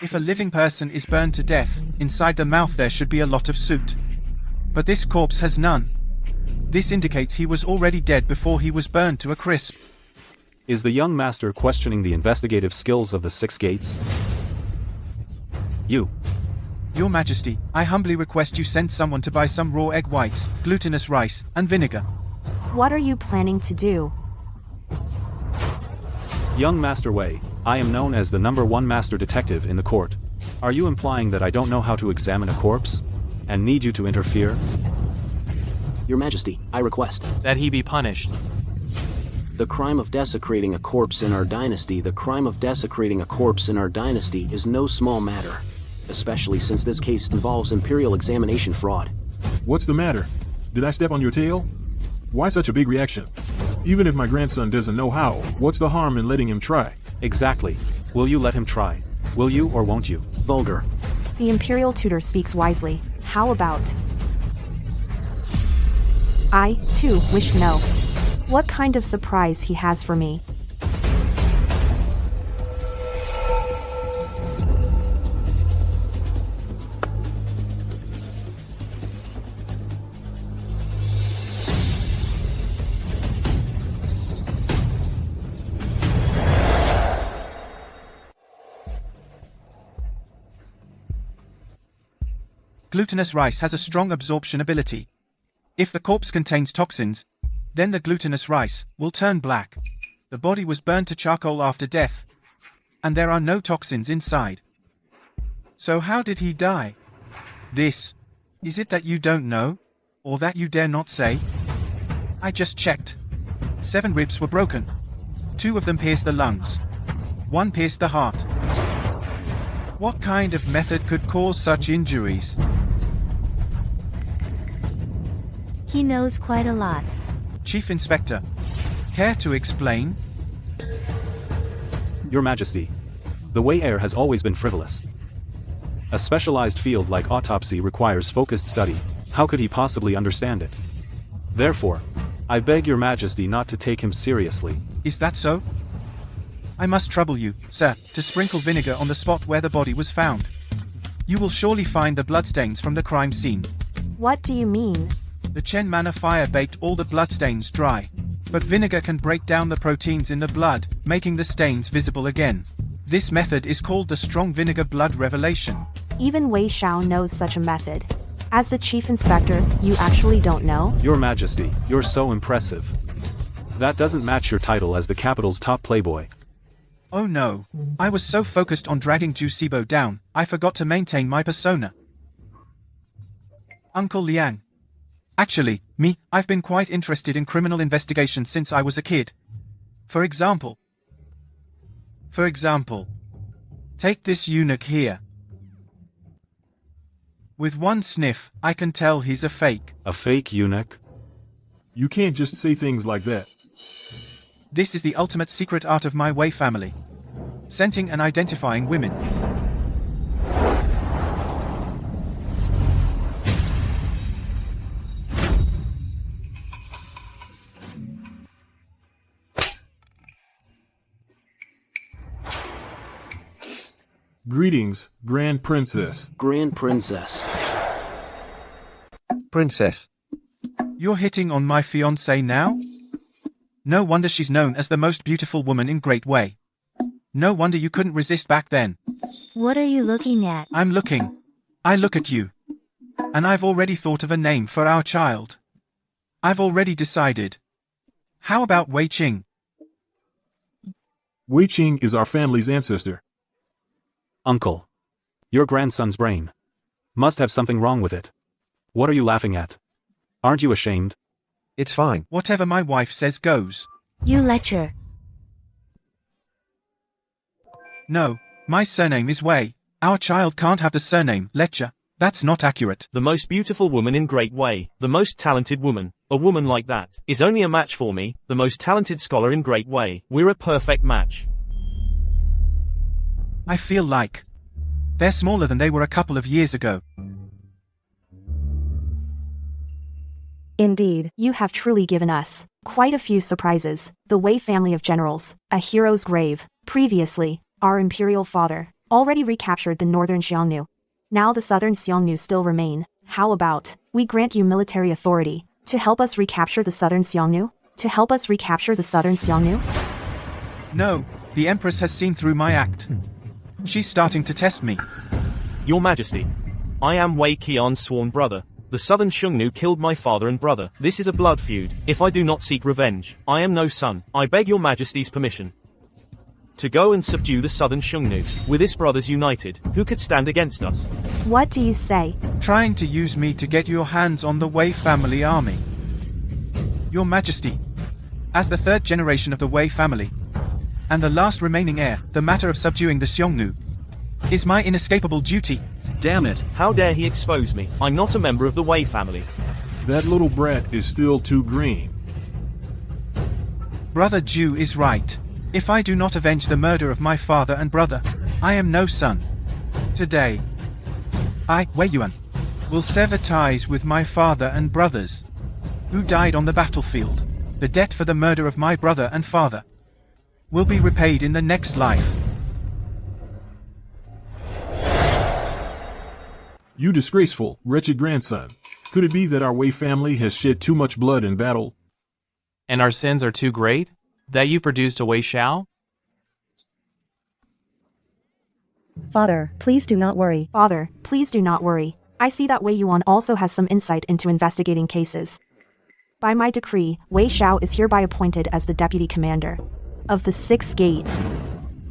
If a living person is burned to death, inside the mouth there should be a lot of soot. But this corpse has none. This indicates he was already dead before he was burned to a crisp. Is the young master questioning the investigative skills of the Six Gates? You. Your Majesty, I humbly request you send someone to buy some raw egg whites, glutinous rice, and vinegar. What are you planning to do? Young Master Wei, I am known as the #1 master detective in the court. Are you implying that I don't know how to examine a corpse? And need you to interfere? Your Majesty, I request that he be punished. The crime of desecrating a corpse in our dynasty, is no small matter, especially since this case involves Imperial examination fraud. What's the matter? Did I step on your tail? Why such a big reaction? Even if my grandson doesn't know how, what's the harm in letting him try? Exactly. Will you let him try? Will you or won't you? Vulgar. The Imperial tutor speaks wisely. How about... I, too, wish to know what kind of surprise he has for me. Glutinous rice has a strong absorption ability. If the corpse contains toxins, then the glutinous rice will turn black. The body was burned to charcoal after death, and there are no toxins inside. So how did he die? Is it that you don't know? Or that you dare not say? I just checked. 7 ribs were broken. 2 of them pierced the lungs. 1 pierced the heart. What kind of method could cause such injuries? He knows quite a lot. Chief Inspector, care to explain? Your Majesty, the Wei heir has always been frivolous. A specialized field like autopsy requires focused study. How could he possibly understand it? Therefore, I beg your Majesty not to take him seriously. Is that so? I must trouble you, sir, to sprinkle vinegar on the spot where the body was found. You will surely find the bloodstains from the crime scene. What do you mean? The Chen Manor fire baked all the bloodstains dry. But vinegar can break down the proteins in the blood, making the stains visible again. This method is called the strong vinegar blood revelation. Even Wei Xiao knows such a method. As the Chief Inspector, you actually don't know? Your Majesty, you're so impressive. That doesn't match your title as the capital's top playboy. Oh no, I was so focused on dragging Ju Sibo down, I forgot to maintain my persona. Uncle Liang. Actually, I've been quite interested in criminal investigation since I was a kid. For example, take this eunuch here. With one sniff, I can tell he's a fake. A fake eunuch? You can't just say things like that. This is the ultimate secret art of my Wei family. Scenting and identifying women. Greetings, Grand Princess. Grand Princess. Princess. You're hitting on my fiancée now? No wonder she's known as the most beautiful woman in Great Wei. No wonder you couldn't resist back then. What are you looking at? I'm looking. I look at you. And I've already thought of a name for our child. I've already decided. How about Wei Qing? Wei Qing is our family's ancestor. Uncle. Your grandson's brain must have something wrong with it. What are you laughing at? Aren't you ashamed? It's fine. Whatever my wife says goes. You lecture. No, my surname is Wei. Our child can't have the surname Lecture. That's not accurate. The most beautiful woman in Great Wei, the most talented woman. A woman like that is only a match for me, the most talented scholar in Great Wei. We're a perfect match. I feel like they're smaller than they were a couple of years ago. Indeed. You have truly given us quite a few surprises. The Wei family of generals, a hero's grave. Previously, our imperial father already recaptured the northern Xiongnu. Now the southern Xiongnu still remain. How about we grant you military authority to help us recapture the southern Xiongnu? To help us recapture the southern Xiongnu? No, the Empress has seen through my act. She's starting to test me. Your Majesty, I am Wei Qian's sworn brother. The southern Xiongnu killed my father and brother. This is a blood feud. If I do not seek revenge, I am no son. I beg your Majesty's permission to go and subdue the southern Xiongnu. With his brothers united, who could stand against us? What do you say? Trying to use me to get your hands on the Wei family army. Your Majesty, as the third generation of the Wei family, and the last remaining heir, the matter of subduing the Xiongnu is my inescapable duty. Damn it, how dare he expose me? I'm not a member of the Wei family. That little brat is still too green. Brother Ju is right. If I do not avenge the murder of my father and brother, I am no son. Today, I, Wei Yuan, will sever ties with my father and brothers, who died on the battlefield. The debt for the murder of my brother and father will be repaid in the next life. You disgraceful, wretched grandson. Could it be that our Wei family has shed too much blood in battle? And our sins are too great? That you produced a Wei Xiao? Father, please do not worry. Father, please do not worry. I see that Wei Yuan also has some insight into investigating cases. By my decree, Wei Xiao is hereby appointed as the deputy commander of the 6 gates.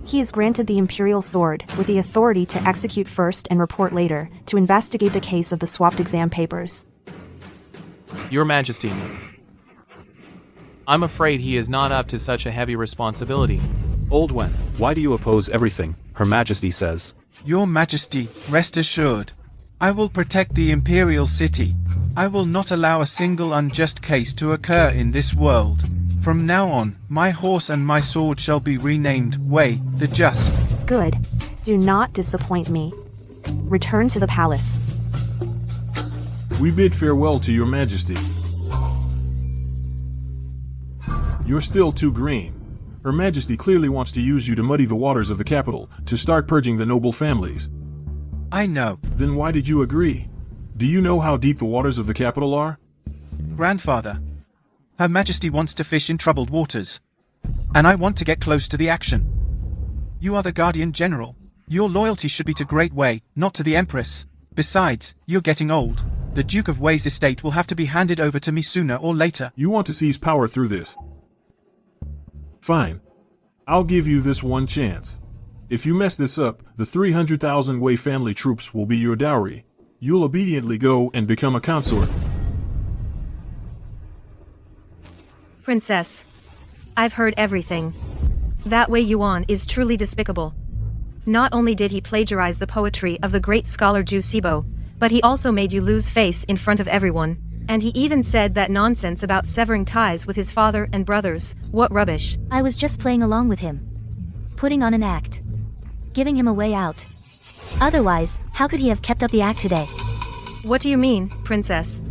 He is granted the Imperial sword, with the authority to execute first and report later, to investigate the case of the swapped exam papers. Your Majesty. I'm afraid he is not up to such a heavy responsibility. Old Wen, why do you oppose everything Her Majesty says? Your Majesty, rest assured. I will protect the Imperial city. I will not allow a single unjust case to occur in this world. From now on, my horse and my sword shall be renamed Wei, the Just. Good. Do not disappoint me. Return to the palace. We bid farewell to your majesty. You're still too green. Her Majesty clearly wants to use you to muddy the waters of the capital, to start purging the noble families. I know. Then why did you agree? Do you know how deep the waters of the capital are? Grandfather, Her Majesty wants to fish in troubled waters. And I want to get close to the action. You are the Guardian General. Your loyalty should be to Great Wei, not to the Empress. Besides, you're getting old. The Duke of Wei's estate will have to be handed over to me sooner or later. You want to seize power through this? Fine. I'll give you this one chance. If you mess this up, the 300,000 Wei family troops will be your dowry. You'll obediently go and become a consort. Princess, I've heard everything. That Wei Yuan is truly despicable. Not only did he plagiarize the poetry of the great scholar Zhu Sibo, but he also made you lose face in front of everyone. And he even said that nonsense about severing ties with his father and brothers. What rubbish. I was just playing along with him. Putting on an act. Giving him a way out. Otherwise, how could he have kept up the act today? What do you mean, Princess?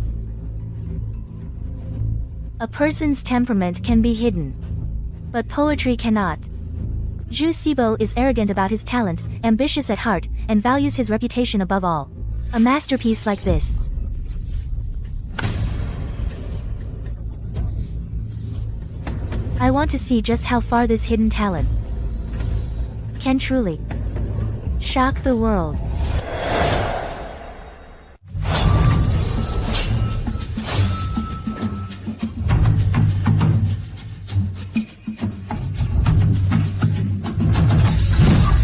A person's temperament can be hidden. But poetry cannot. Zhu Sibo is arrogant about his talent, ambitious at heart, and values his reputation above all. A masterpiece like this. I want to see just how far this hidden talent can truly shock the world.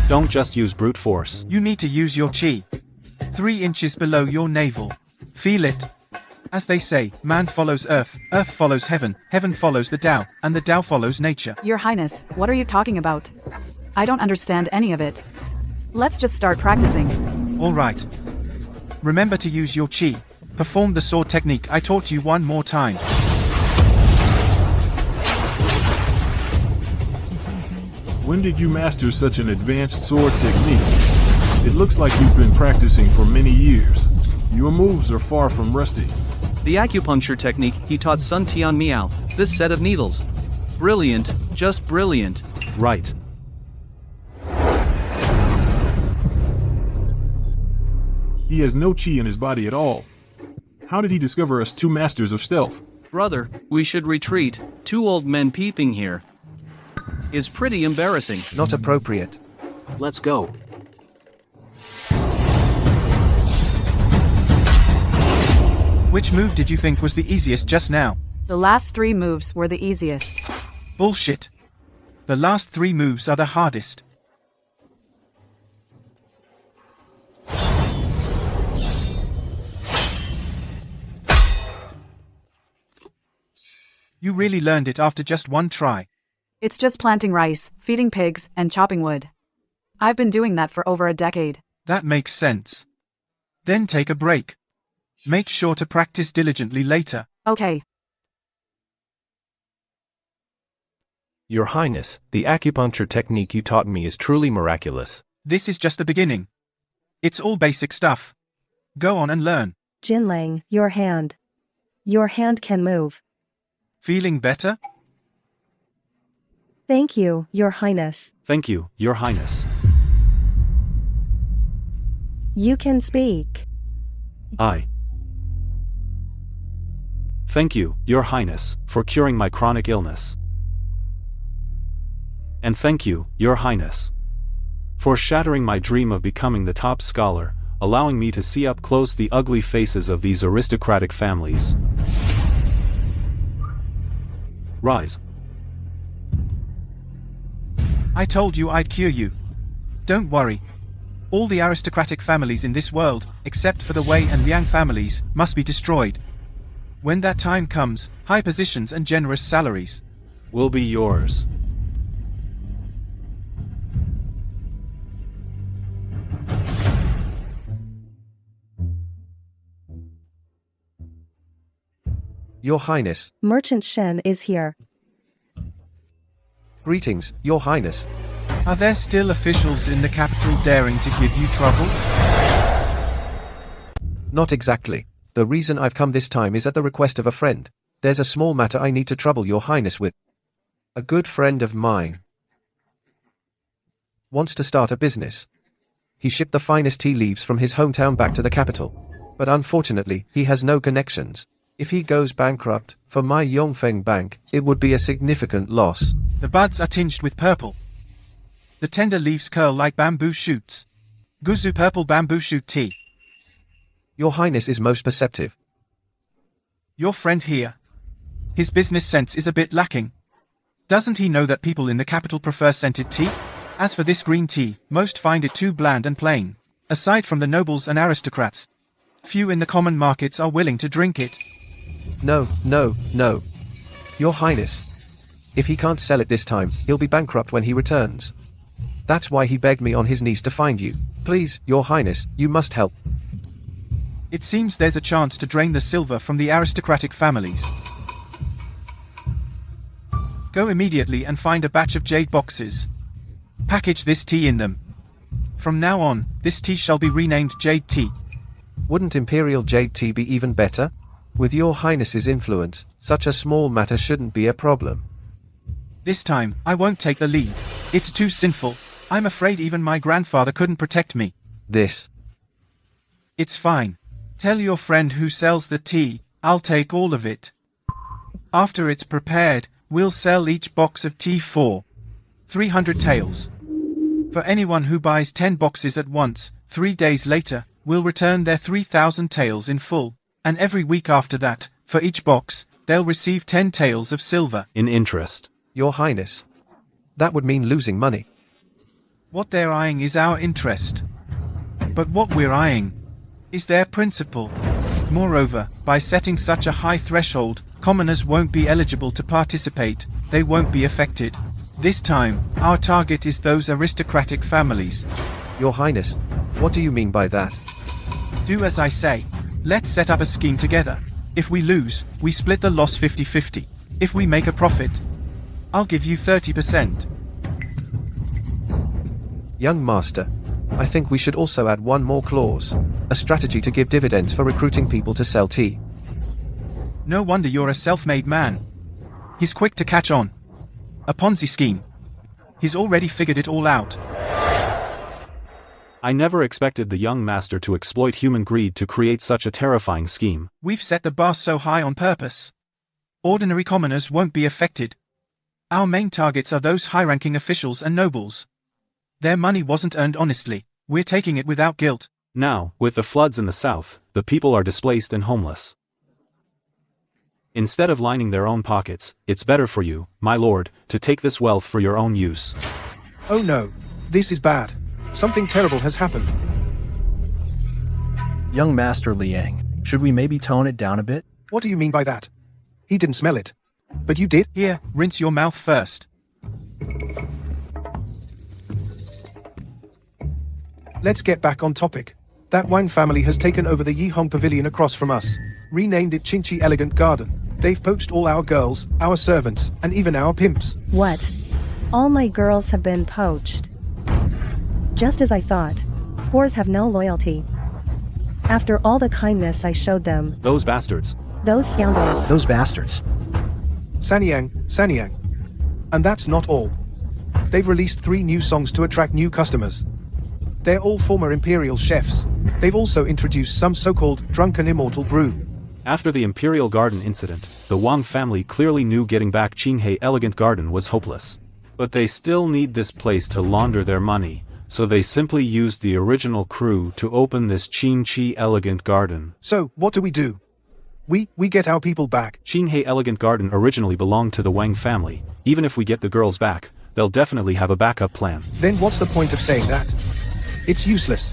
Don't just use brute force. You need to use your chi. 3 inches below your navel. Feel it. As they say, man follows earth follows heaven follows the Tao, and the Tao follows nature. Your Highness, what are you talking about? I don't understand any of it. Let's just start practicing. All right. Remember to use your chi. Perform the sword technique I taught you one more time. When did you master such an advanced sword technique? It looks like you've been practicing for many years. Your moves are far from rusty. The acupuncture technique he taught Sun Tian Miao, this set of needles. Brilliant, just brilliant. Right. He has no chi in his body at all. How did he discover us 2 masters of stealth? Brother, we should retreat. 2 old men peeping here is pretty embarrassing. Not appropriate. Let's go. Which move did you think was the easiest just now? The last 3 moves were the easiest. Bullshit. The last 3 moves are the hardest. You really learned it after just 1 try. It's just planting rice, feeding pigs, and chopping wood. I've been doing that for over a decade. That makes sense. Then take a break. Make sure to practice diligently later. Okay. Your Highness, the acupuncture technique you taught me is truly miraculous. This is just the beginning. It's all basic stuff. Go on and learn. Jinlang, your hand. Your hand can move. Feeling better? Thank you, Your Highness. Thank you, Your Highness. You can speak. Thank you, Your Highness, for curing my chronic illness. And thank you, Your Highness, for shattering my dream of becoming the top scholar, allowing me to see up close the ugly faces of these aristocratic families. Rise. I told you I'd cure you. Don't worry. All the aristocratic families in this world, except for the Wei and Liang families, must be destroyed. When that time comes, high positions and generous salaries will be yours. Your Highness. Merchant Shen is here. Greetings, Your Highness. Are there still officials in the capital daring to give you trouble? Not exactly. The reason I've come this time is at the request of a friend. There's a small matter I need to trouble Your Highness with. A good friend of mine wants to start a business. He shipped the finest tea leaves from his hometown back to the capital. But unfortunately, he has no connections. If he goes bankrupt, for my Yongfeng Bank, it would be a significant loss. The buds are tinged with purple. The tender leaves curl like bamboo shoots. Guzu purple bamboo shoot tea. Your Highness is most perceptive. Your friend here. His business sense is a bit lacking. Doesn't he know that people in the capital prefer scented tea? As for this green tea, most find it too bland and plain. Aside from the nobles and aristocrats, few in the common markets are willing to drink it. No. Your Highness. If he can't sell it this time, he'll be bankrupt when he returns. That's why he begged me on his knees to find you. Please, Your Highness, you must help. It seems there's a chance to drain the silver from the aristocratic families. Go immediately and find a batch of jade boxes. Package this tea in them. From now on, this tea shall be renamed Jade Tea. Wouldn't Imperial Jade Tea be even better? With Your Highness's influence, such a small matter shouldn't be a problem. This time, I won't take the lead. It's too sinful. I'm afraid even my grandfather couldn't protect me. It's fine. Tell your friend who sells the tea, I'll take all of it. After it's prepared, we'll sell each box of tea for 300 taels. For anyone who buys 10 boxes at once, 3 days later, we'll return their 3,000 taels in full. And every week after that, for each box, they'll receive 10 taels of silver. In interest. Your Highness. That would mean losing money. What they're eyeing is our interest. But what we're eyeing is their principle. Moreover, by setting such a high threshold, commoners won't be eligible to participate, they won't be affected. This time, our target is those aristocratic families. Your Highness, what do you mean by that? Do as I say. Let's set up a scheme together. If we lose, we split the loss 50-50. If we make a profit, I'll give you 30%. Young Master, I think we should also add one more clause. A strategy to give dividends for recruiting people to sell tea. No wonder you're a self-made man. He's quick to catch on. A Ponzi scheme. He's already figured it all out. I never expected the young master to exploit human greed to create such a terrifying scheme. We've set the bar so high on purpose. Ordinary commoners won't be affected. Our main targets are those high-ranking officials and nobles. Their money wasn't earned honestly. We're taking it without guilt. Now, with the floods in the south, the people are displaced and homeless. Instead of lining their own pockets, it's better for you, my lord, to take this wealth for your own use. Oh no. This is bad. Something terrible has happened. Young Master Liang, should we maybe tone it down a bit? What do you mean by that? He didn't smell it. But you did? Here, rinse your mouth first. Let's get back on topic. That Wang family has taken over the Yihong Pavilion across from us, renamed it Qingqi Elegant Garden. They've poached all our girls, our servants, and even our pimps. What? All my girls have been poached. Just as I thought. Whores have no loyalty. After all the kindness I showed them. Those bastards. Those scoundrels. Those bastards. Sanyang. And that's not all. They've released 3 new songs to attract new customers. They're all former Imperial chefs. They've also introduced some so-called drunken immortal brew. After the Imperial Garden incident, the Wang family clearly knew getting back Qinghe Elegant Garden was hopeless. But they still need this place to launder their money, so they simply used the original crew to open this Qingqi Elegant Garden. So, what do? We get our people back. Qinghe Elegant Garden originally belonged to the Wang family. Even if we get the girls back, they'll definitely have a backup plan. Then what's the point of saying that? It's useless.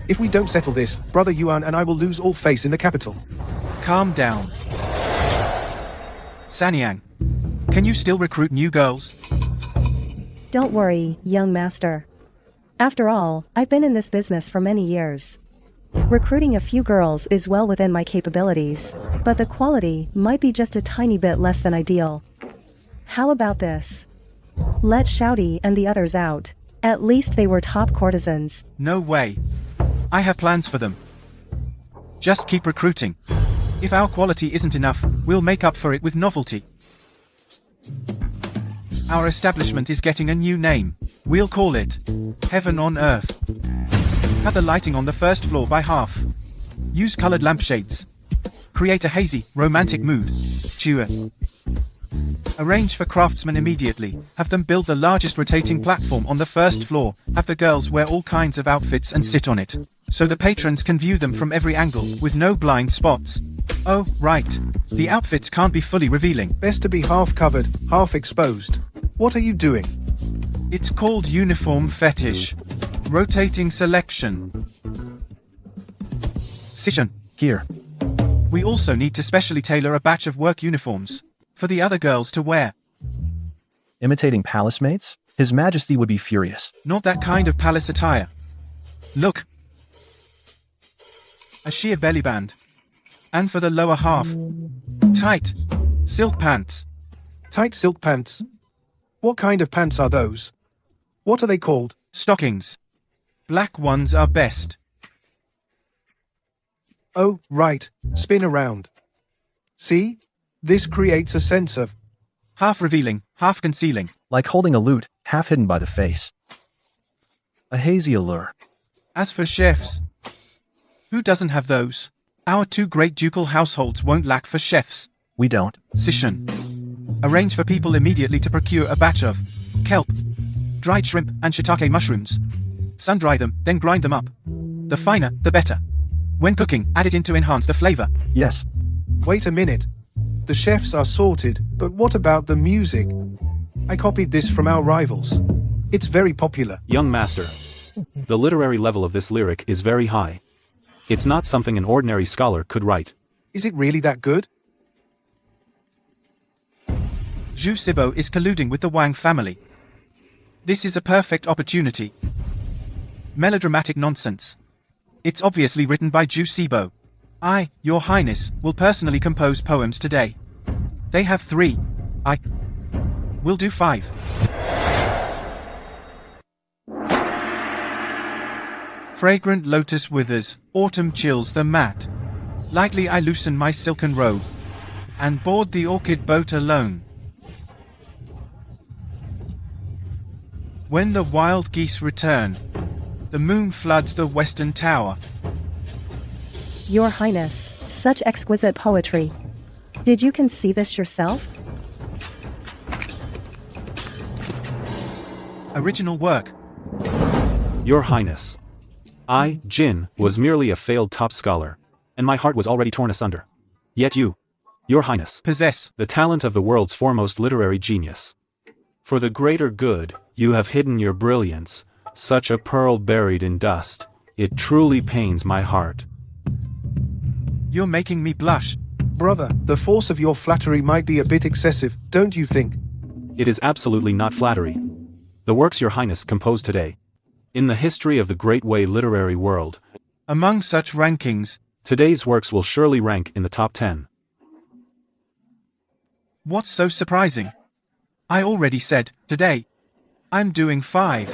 If we don't settle this, Brother Yuan and I will lose all face in the capital. Calm down. Sanyang. Can you still recruit new girls? Don't worry, young master. After all, I've been in this business for many years. Recruiting a few girls is well within my capabilities, but the quality might be just a tiny bit less than ideal. How about this? Let Shouty and the others out. At least they were top courtesans. No way. I have plans for them. Just keep recruiting. If our quality isn't enough, we'll make up for it with novelty. Our establishment is getting a new name. We'll call it Heaven on Earth. Cut the lighting on the first floor by half. Use colored lampshades. Create a hazy, romantic mood. Cheer. Arrange for craftsmen immediately. Have them build the largest rotating platform on the first floor. Have the girls wear all kinds of outfits and sit on it, so the patrons can view them from every angle, with no blind spots. Oh, right. The outfits can't be fully revealing. Best to be half covered, half exposed. What are you doing? It's called uniform fetish. Rotating selection. Session. Here. We also need to specially tailor a batch of work uniforms for the other girls to wear. Imitating palace mates? His Majesty would be furious. Not that kind of palace attire. Look. A sheer belly band. And for the lower half, tight silk pants. Tight silk pants? What kind of pants are those? What are they called? Stockings. Black ones are best. Oh, right. Spin around. See? This creates a sense of half revealing, half concealing. Like holding a lute, half hidden by the face. A hazy allure. As for chefs, who doesn't have those? Our two great ducal households won't lack for chefs. We don't. Session. Arrange for people immediately to procure a batch of kelp, dried shrimp, and shiitake mushrooms. Sun-dry them, then grind them up. The finer, the better. When cooking, add it in to enhance the flavor. Yes. Wait a minute. The chefs are sorted, but what about the music? I copied this from our rivals. It's very popular. Young master. The literary level of this lyric is very high. It's not something an ordinary scholar could write. Is it really that good? Zhu Sibo is colluding with the Wang family. This is a perfect opportunity. Melodramatic nonsense. It's obviously written by Zhu Sibo. I, Your Highness, will personally compose poems today. They have 3. I will do 5. Fragrant lotus withers, autumn chills the mat. Lightly I loosen my silken robe, and board the orchid boat alone. When the wild geese return, the moon floods the western tower. Your Highness, such exquisite poetry. Did you conceive this yourself? Original work. Your Highness. I, Jin, was merely a failed top scholar, and my heart was already torn asunder. Yet you, Your Highness, possess the talent of the world's foremost literary genius. For the greater good, you have hidden your brilliance, such a pearl buried in dust. It truly pains my heart. You're making me blush. Brother, the force of your flattery might be a bit excessive, don't you think? It is absolutely not flattery. The works Your Highness composed today, in the history of the Great Way literary world, among such rankings, today's works will surely rank in the top 10. What's so surprising? I already said, today, I'm doing 5.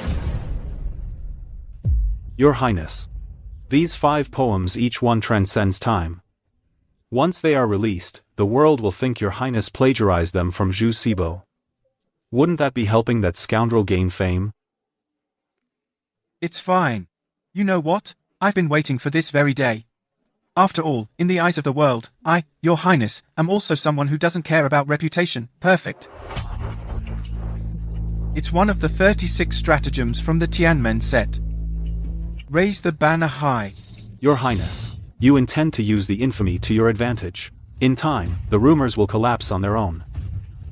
Your Highness. These 5 poems, each one transcends time. Once they are released, the world will think Your Highness plagiarized them from Zhu Sibo. Wouldn't that be helping that scoundrel gain fame? It's fine. You know what? I've been waiting for this very day. After all, in the eyes of the world, I, Your Highness, am also someone who doesn't care about reputation. Perfect. It's one of the 36 stratagems from the Tianmen set. Raise the banner high. Your Highness, you intend to use the infamy to your advantage. In time, the rumors will collapse on their own.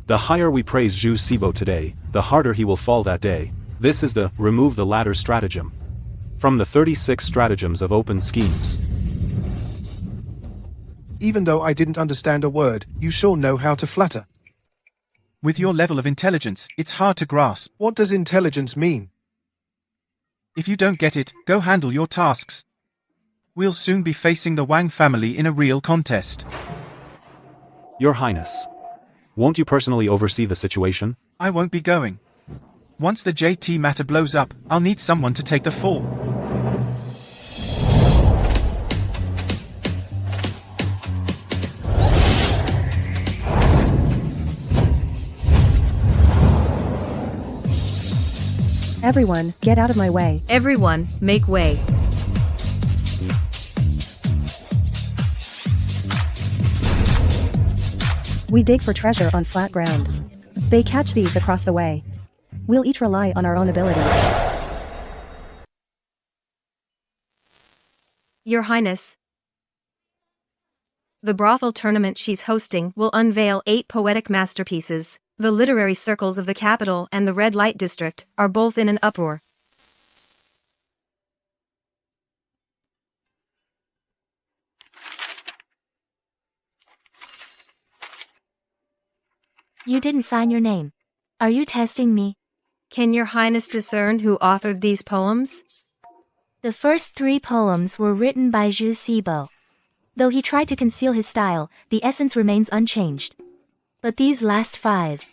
The higher we praise Zhu Sibo today, the harder he will fall that day. This is the remove the ladder stratagem. From the 36 stratagems of open schemes. Even though I didn't understand a word, you sure know how to flatter. With your level of intelligence, it's hard to grasp. What does intelligence mean? If you don't get it, go handle your tasks. We'll soon be facing the Wang family in a real contest. Your Highness. Won't you personally oversee the situation? I won't be going. Once the JT matter blows up, I'll need someone to take the fall. Everyone, get out of my way. Everyone, make way. We dig for treasure on flat ground. They catch these across the way. We'll each rely on our own abilities. Your Highness. The brothel tournament she's hosting will unveil 8 poetic masterpieces. The literary circles of the capital and the red light district are both in an uproar. You didn't sign your name. Are you testing me? Can your Highness discern who authored these poems? The first 3 poems were written by Zhu Sibo. Though he tried to conceal his style, the essence remains unchanged. But these last 5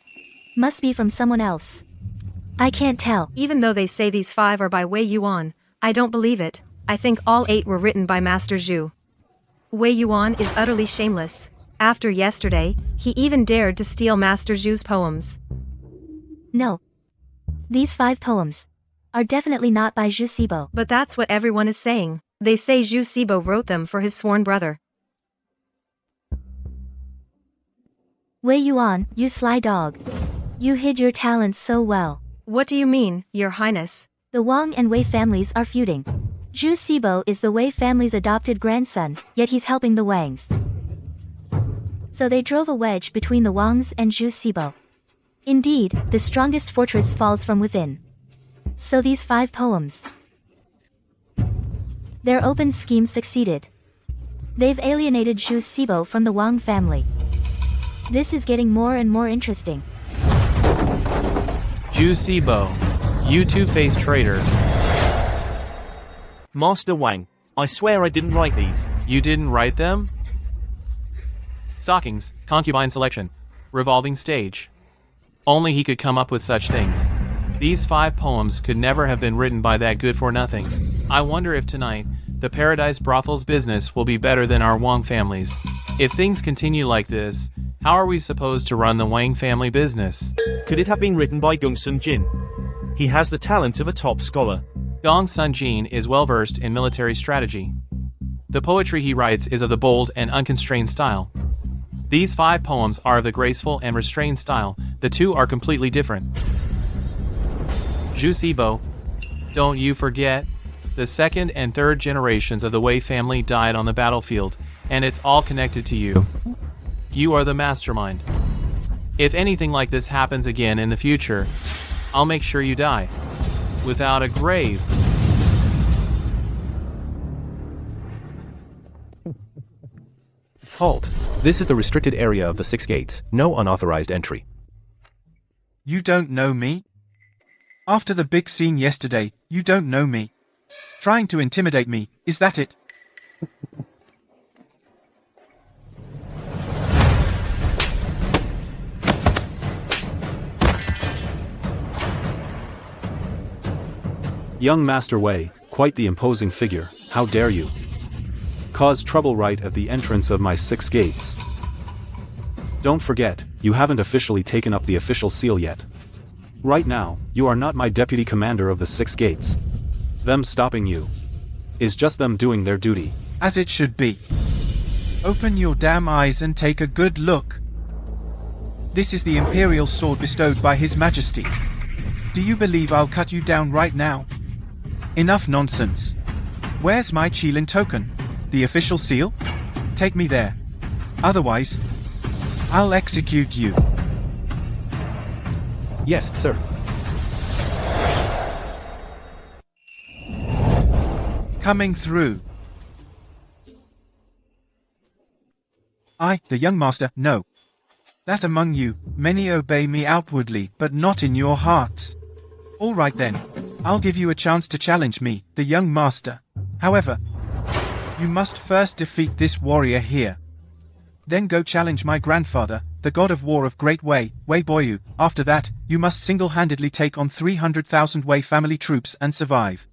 must be from someone else. I can't tell. Even though they say these 5 are by Wei Yuan, I don't believe it. I think all 8 were written by Master Zhu. Wei Yuan is utterly shameless. After yesterday, he even dared to steal Master Zhu's poems. No. These 5 poems are definitely not by Zhu Sibo. But that's what everyone is saying. They say Zhu Sibo wrote them for his sworn brother. Wei Yuan, you sly dog. You hid your talents so well. What do you mean, Your Highness? The Wang and Wei families are feuding. Zhu Sibo is the Wei family's adopted grandson, yet he's helping the Wangs. So they drove a wedge between the Wangs and Zhu Sibo. Indeed, the strongest fortress falls from within. So these 5 poems. Their open scheme succeeded. They've alienated Zhu Sibo from the Wang family. This is getting more and more interesting. Zhu Sibo, you two-faced traitor. Master Wang, I swear I didn't write these. You didn't write them? Stockings, concubine selection, revolving stage. Only he could come up with such things. These 5 poems could never have been written by that good-for-nothing. I wonder if tonight, the Paradise Brothel's business will be better than our Wang families. If things continue like this, how are we supposed to run the Wang family business? Could it have been written by Gongsun Jin? He has the talent of a top scholar. Gongsun Jin is well-versed in military strategy. The poetry he writes is of the bold and unconstrained style. These 5 poems are of the graceful and restrained style. The 2 are completely different. Zhu Sibo, don't you forget, the 2nd and 3rd generations of the Wei family died on the battlefield, and it's all connected to you. You are the mastermind. If anything like this happens again in the future, I'll make sure you die. Without a grave. Halt. This is the restricted area of the 6 gates. No unauthorized entry. You don't know me? After the big scene yesterday, you don't know me. Trying to intimidate me, is that it? Young Master Wei, quite the imposing figure, how dare you? Cause trouble right at the entrance of my 6 gates. Don't forget, you haven't officially taken up the official seal yet. Right now, you are not my deputy commander of the 6 gates. Them stopping you is just them doing their duty. As it should be. Open your damn eyes and take a good look. This is the Imperial sword bestowed by His Majesty. Do you believe I'll cut you down right now? Enough nonsense. Where's my Qilin token? The official seal? Take me there. Otherwise, I'll execute you. Yes, sir. Coming through. I, the young master, know. That among you, many obey me outwardly, but not in your hearts. All right then. I'll give you a chance to challenge me, the young master. However, you must first defeat this warrior here. Then go challenge my grandfather, the god of war of Great Wei, Wei Boyu. After that, you must single-handedly take on 300,000 Wei family troops and survive.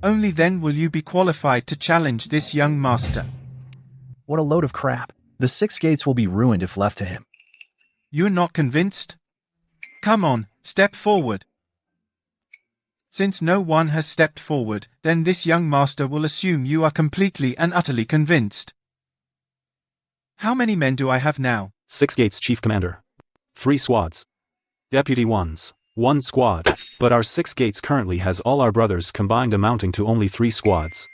Only then will you be qualified to challenge this young master. What a load of crap. The 6 gates will be ruined if left to him. You're not convinced? Come on, step forward. Since no one has stepped forward, then this young master will assume you are completely and utterly convinced. How many men do I have now? 6 gates, Chief Commander. 3 squads. Deputy 1s. 1 squad. But our 6 gates currently has all our brothers combined amounting to only 3 squads.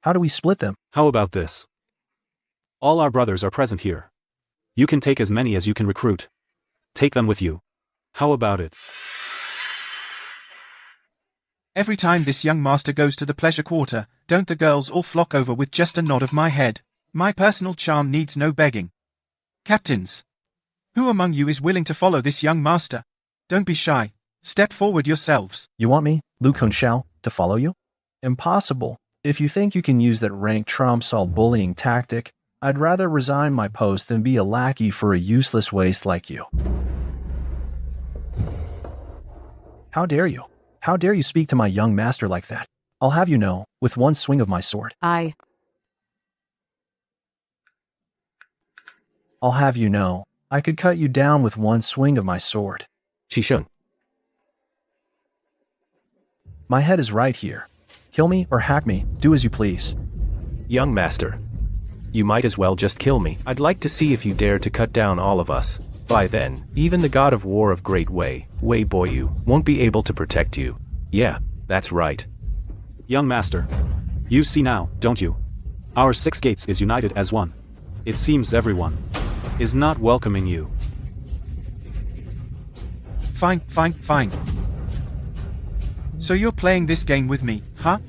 How do we split them? How about this? All our brothers are present here. You can take as many as you can recruit. Take them with you. How about it? Every time this young master goes to the pleasure quarter, don't the girls all flock over with just a nod of my head? My personal charm needs no begging. Captains, who among you is willing to follow this young master? Don't be shy. Step forward yourselves. You want me, Lu Hongchan, to follow you? Impossible. If you think you can use that rank trumps all bullying tactic, I'd rather resign my post than be a lackey for a useless waste like you. How dare you? How dare you speak to my young master like that? I'll have you know, with one swing of my sword. I'll have you know, I could cut you down with one swing of my sword. Qishun. My head is right here. Kill me or hack me, do as you please. Young master. You might as well just kill me. I'd like to see if you dare to cut down all of us. By then, even the god of war of Great Wei, Wei Boyu, won't be able to protect you. Yeah, that's right. Young master. You see now, don't you? Our 6 gates is united as one. It seems everyone is not welcoming you. Fine. So you're playing this game with me, huh?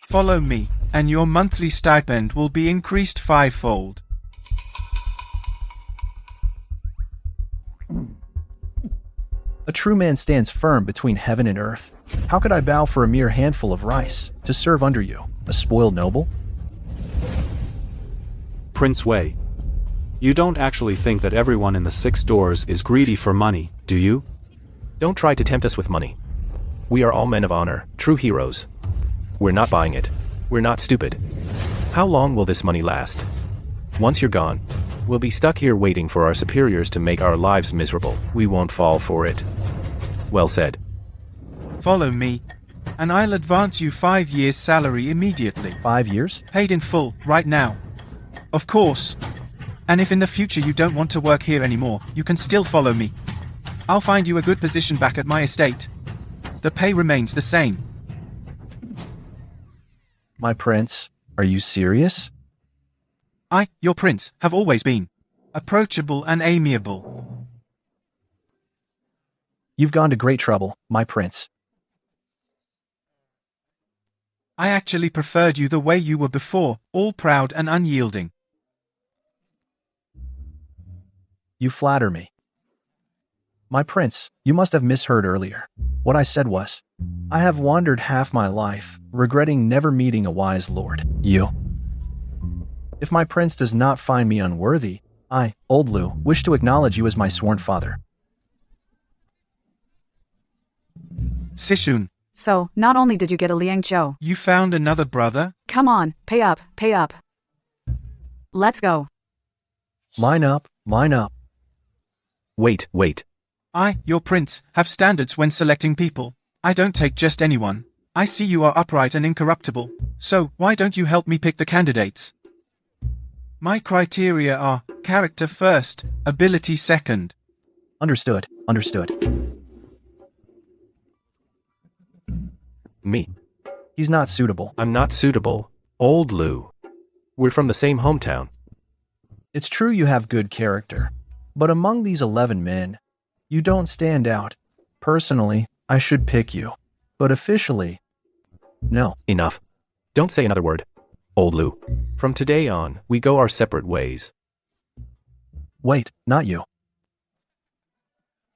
Follow me, and your monthly stipend will be increased 5-fold. A true man stands firm between heaven and earth. How could I bow for a mere handful of rice, to serve under you, a spoiled noble? Prince Wei. You don't actually think that everyone in the 6 doors is greedy for money, do you? Don't try to tempt us with money. We are all men of honor, true heroes. We're not buying it. We're not stupid. How long will this money last? Once you're gone, we'll be stuck here waiting for our superiors to make our lives miserable. We won't fall for it. Well said. Follow me, and I'll advance you 5 years' salary immediately. 5 years? Paid in full, right now. Of course. And if in the future you don't want to work here anymore, you can still follow me. I'll find you a good position back at my estate. The pay remains the same. My prince, are you serious? I, your prince, have always been approachable and amiable. You've gone to great trouble, my prince. I actually preferred you the way you were before, all proud and unyielding. You flatter me. My prince, you must have misheard earlier. What I said was, I have wandered half my life, regretting never meeting a wise lord, you. If my prince does not find me unworthy, I, Old Lu, wish to acknowledge you as my sworn father. Sishun. So, not only did you get a Liang Zhou, You found another brother? come on, pay up. Let's go. Line up. Wait. I, your prince, have standards when selecting people. I don't take just anyone. I see you are upright and incorruptible. So, why don't you help me pick the candidates? My criteria are character first, ability second. Understood. Me. He's not suitable. I'm not suitable. Old Lu. We're from the same hometown. It's true you have good character, but among these 11 men, you don't stand out. Personally, I should pick you. But officially, no. Enough. Don't say another word, old Lou. From today on, we go our separate ways. Wait, not you.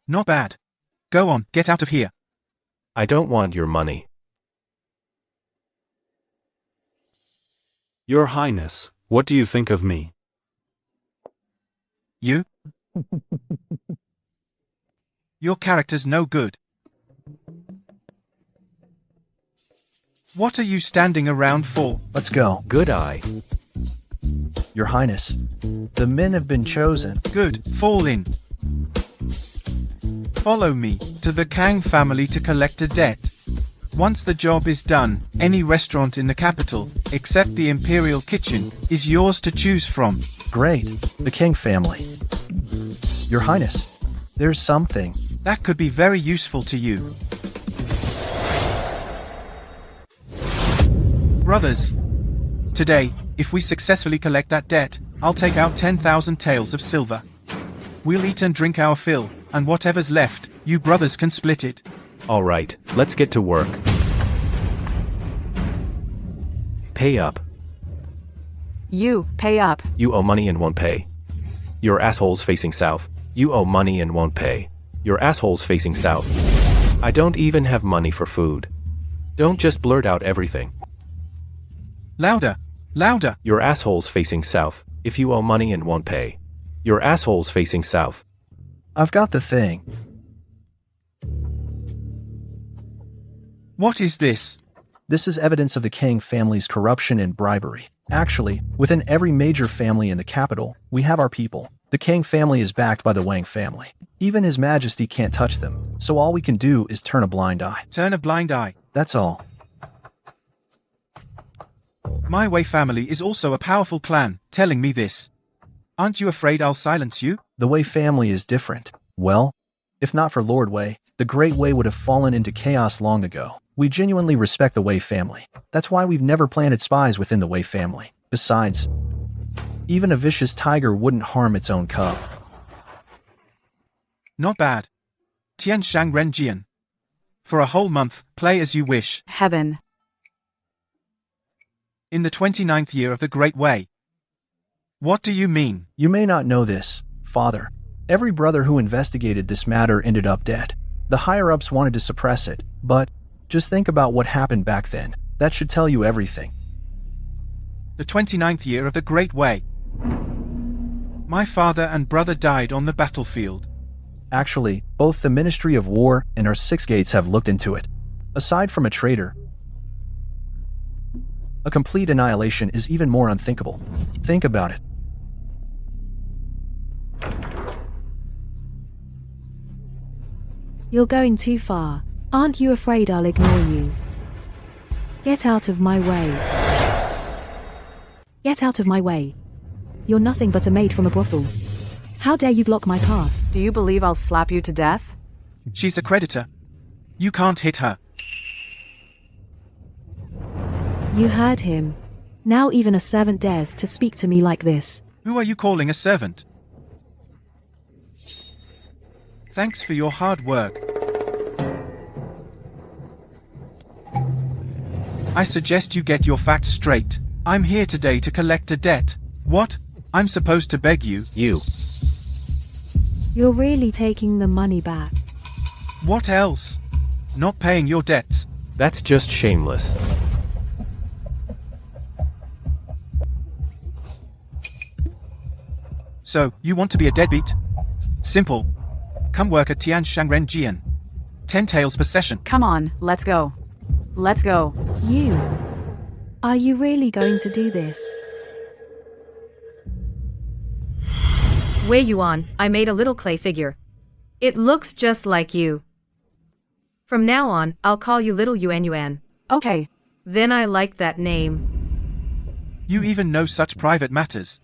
Not bad. Go on, get out of here. I don't want your money. Your Highness, what do you think of me? You? Your character's no good. What are you standing around for? Let's go. Good eye. Your Highness, the men have been chosen. Good, fall in. Follow me to the Kang family to collect a debt. Once the job is done, any restaurant in the capital, except the Imperial kitchen, is yours to choose from. Great, the King family. Your Highness, there's something. That could be very useful to you. Brothers, today, if we successfully collect that debt, I'll take out 10,000 taels of silver. We'll eat and drink our fill, and whatever's left, you brothers can split it. All right, let's get to work. Pay up. You, pay up. You owe money and won't pay. Your assholes facing south. You owe money and won't pay. Your assholes facing south. I don't even have money for food. Don't just blurt out everything. Louder, louder. Your assholes facing south. If you owe money and won't pay. Your assholes facing south. I've got the thing. What is this? This is evidence of the Kang family's corruption and bribery. Actually, within every major family in the capital, we have our people. The Kang family is backed by the Wang family. Even His Majesty can't touch them, so all we can do is turn a blind eye. Turn a blind eye. That's all. My Wei family is also a powerful clan, telling me this. Aren't you afraid I'll silence you? The Wei family is different. Well, if not for Lord Wei, the Great Wei would have fallen into chaos long ago. We genuinely respect the Wei family. That's why we've never planted spies within the Wei family. Besides, even a vicious tiger wouldn't harm its own cub. Not bad. Tian Shang Ren Jian. For a whole month, play as you wish. Heaven. In the 29th year of the Great Wei. What do you mean? You may not know this, Father. Every brother who investigated this matter ended up dead. The higher-ups wanted to suppress it, but just think about what happened back then. That should tell you everything. The 29th year of the Great Wei. My father and brother died on the battlefield. Actually, both the Ministry of War and our Six Gates have looked into it. Aside from a traitor, a complete annihilation is even more unthinkable. Think about it. You're going too far. Aren't you afraid I'll ignore you? Get out of my way. Get out of my way. You're nothing but a maid from a brothel. How dare you block my path? Do you believe I'll slap you to death? She's a creditor. You can't hit her. You heard him. Now even a servant dares to speak to me like this. Who are you calling a servant? Thanks for your hard work. I suggest you get your facts straight. I'm here today to collect a debt. What? I'm supposed to beg you? You. You're really taking the money back. What else? Not paying your debts. That's just shameless. So, you want to be a deadbeat? Simple. Come work at Tian Shangren Jian. 10 taels per session. Come on, let's go. Let's go. You. Are you really going to do this? Wei Yuan, I made a little clay figure. It looks just like you. From now on, I'll call you Little Yuan Yuan. Okay. Then I like that name. You even know such private matters.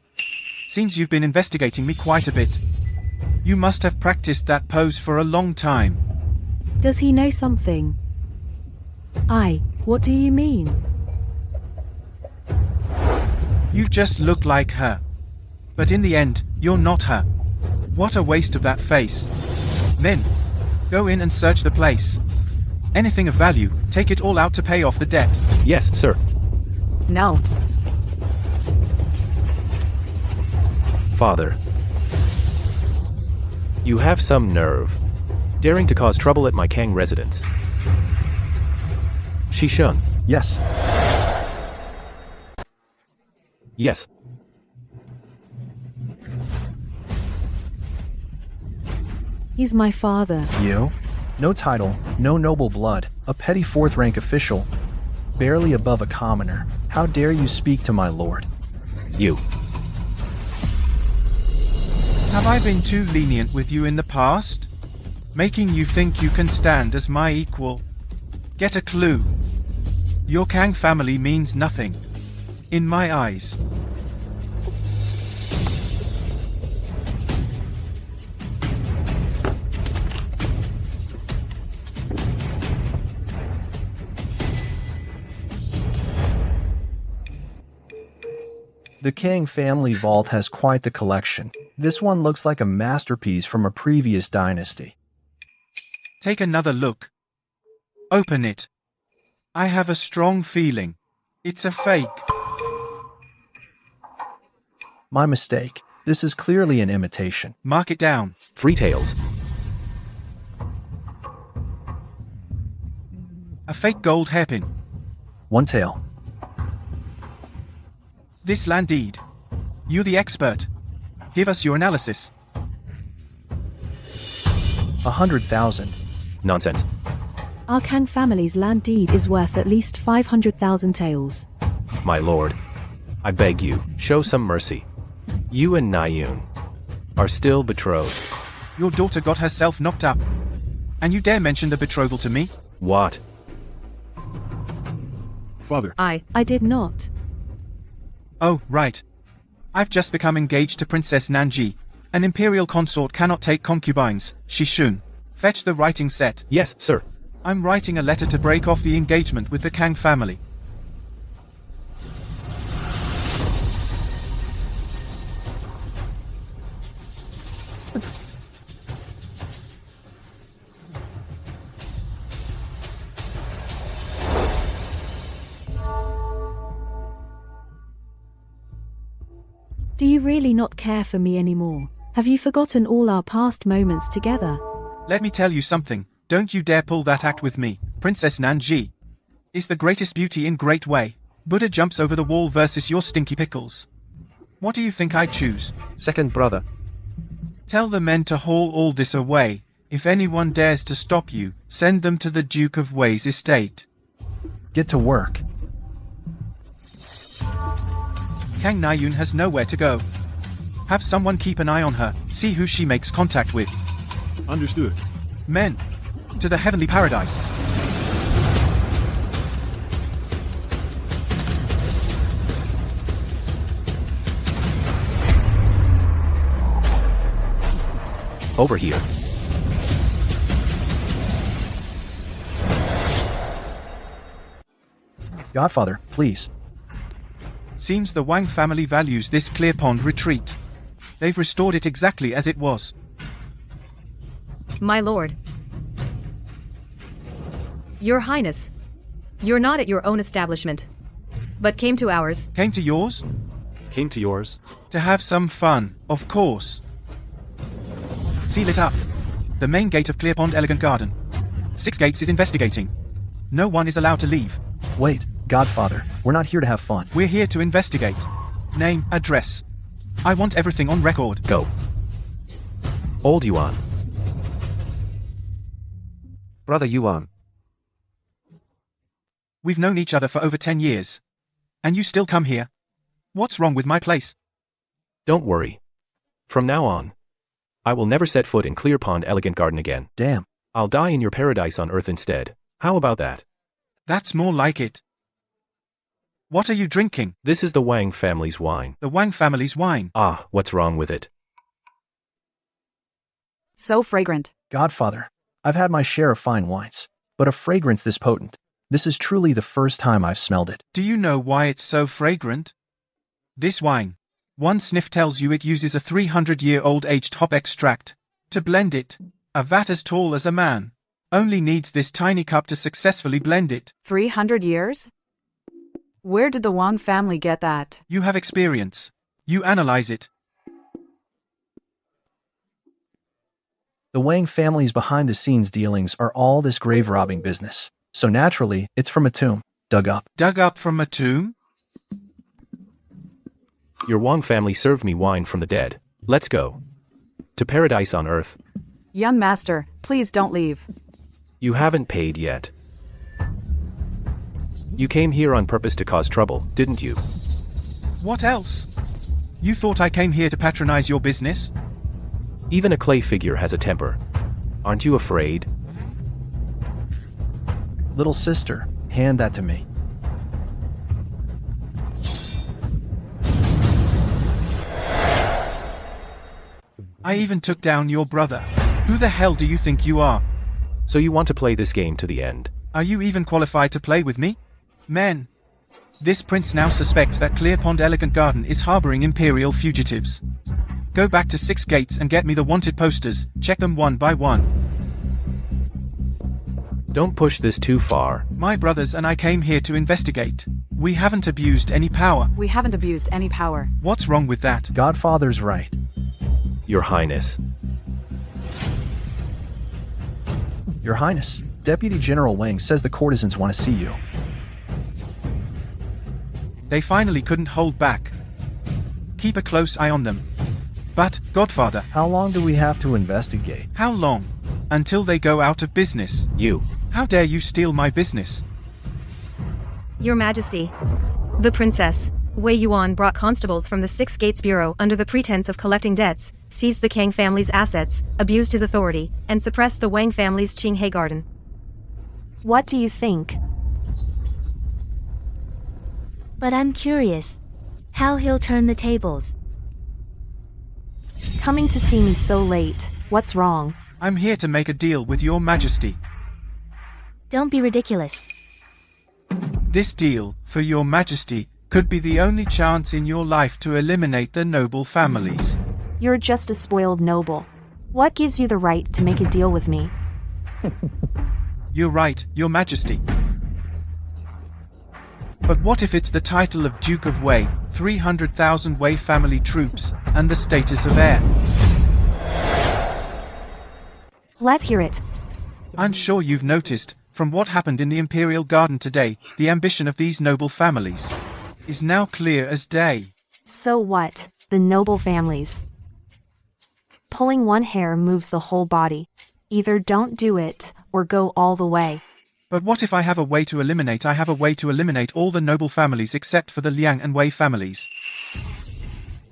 Seems you've been investigating me quite a bit. You must have practiced that pose for a long time. Does he know something? What do you mean? You just look like her. But in the end, you're not her. What a waste of that face. Then, go in and search the place. Anything of value, take it all out to pay off the debt. Yes, sir. No. Father. You have some nerve. Daring to cause trouble at my Kang residence. Shishun. Yes. Yes. He's my father. You? No title, no noble blood, a petty fourth-rank official, barely above a commoner. How dare you speak to my lord? You. Have I been too lenient with you in the past? Making you think you can stand as my equal? Get a clue. Your Kang family means nothing. In my eyes. The Kang family vault has quite the collection. This one looks like a masterpiece from a previous dynasty. Take another look. Open it. I have a strong feeling. It's a fake. My mistake. This is clearly an imitation. Mark it down. 3 tails. A fake gold hairpin. 1 tail. This land deed. You the expert. Give us your analysis. 100,000. Nonsense. Our Kang family's land deed is worth at least 500,000 taels. My lord. I beg you, show some mercy. You and Nayun are still betrothed. Your daughter got herself knocked up. And you dare mention the betrothal to me? What? Father. I did not. Oh, right. I've just become engaged to Princess Nanji. An Imperial consort cannot take concubines. Shishun. Fetch the writing set. Yes, sir. I'm writing a letter to break off the engagement with the Kang family. Do you really not care for me anymore? Have you forgotten all our past moments together? Let me tell you something. Don't you dare pull that act with me. Princess Nanji is the greatest beauty in Great Way. Buddha jumps over the wall versus your stinky pickles. What do you think I'd choose? Second brother. Tell the men to haul all this away. If anyone dares to stop you, send them to the Duke of Wei's estate. Get to work. Kang Nayun has nowhere to go. Have someone keep an eye on her, see who she makes contact with. Understood. Men, to the heavenly paradise. Over here. Godfather, please. Seems the Wang family values this clear pond retreat. They've restored it exactly as it was. My lord. Your Highness. You're not at your own establishment, but came to ours. Came to yours? Came to yours. To have some fun, of course. Seal it up. The main gate of Clear Pond Elegant Garden. 6 gates is investigating. No one is allowed to leave. Wait, Godfather, we're not here to have fun. We're here to investigate. Name, address. I want everything on record. Go. Old Yuan. Brother Yuan. We've known each other for over 10 years. And you still come here? What's wrong with my place? Don't worry. From now on, I will never set foot in Clear Pond Elegant Garden again. Damn. I'll die in your paradise on Earth instead. How about that? That's more like it. What are you drinking? This is the Wang family's wine. The Wang family's wine. Ah, what's wrong with it? So fragrant. Godfather, I've had my share of fine wines, but a fragrance this potent. This is truly the first time I've smelled it. Do you know why it's so fragrant? This wine One sniff tells you it uses a 300-year-old aged hop extract to blend it. A vat as tall as a man. Only needs this tiny cup to successfully blend it. 300 years? Where did the Wang family get that? You have experience. You analyze it. The Wang family's behind-the-scenes dealings are all this grave robbing business. So naturally, it's from a tomb, dug up. Dug up from a tomb? Your Wang family served me wine from the dead. Let's go. To paradise on earth. Young master, please don't leave. You haven't paid yet. You came here on purpose to cause trouble, didn't you? What else? You thought I came here to patronize your business? Even a clay figure has a temper. Aren't you afraid? Little sister, hand that to me. I even took down your brother. Who the hell do you think you are? So you want to play this game to the end? Are you even qualified to play with me? Men. This prince now suspects that Clearpond Elegant Garden is harboring Imperial fugitives. Go back to 6 gates and get me the wanted posters, check them one by one. Don't push this too far. My brothers and I came here to investigate. We haven't abused any power. We haven't abused any power. What's wrong with that? Godfather's right. Your Highness. Your Highness, Deputy General Wang says the courtesans want to see you. They finally couldn't hold back. Keep a close eye on them. But, Godfather... How long do we have to investigate? How long? Until they go out of business. You. How dare you steal my business? Your Majesty. The Princess, Wei Yuan, brought constables from the 6 Gates Bureau under the pretense of collecting debts, seized the Kang family's assets, abused his authority, and suppressed the Wang family's Qinghe garden. What do you think? But I'm curious. How he'll turn the tables. Coming to see me so late, what's wrong? I'm here to make a deal with your Majesty. Don't be ridiculous. This deal, for your Majesty, could be the only chance in your life to eliminate the noble families. You're just a spoiled noble. What gives you the right to make a deal with me? You're right, your Majesty. But what if it's the title of Duke of Wei, 300,000 Wei family troops, and the status of heir? Let's hear it. I'm sure you've noticed, from what happened in the Imperial Garden today, the ambition of these noble families is now clear as day. So what? The noble families. Pulling one hair moves the whole body. Either don't do it, or go all the way. But what if I have a way to eliminate all the noble families except for the Liang and Wei families?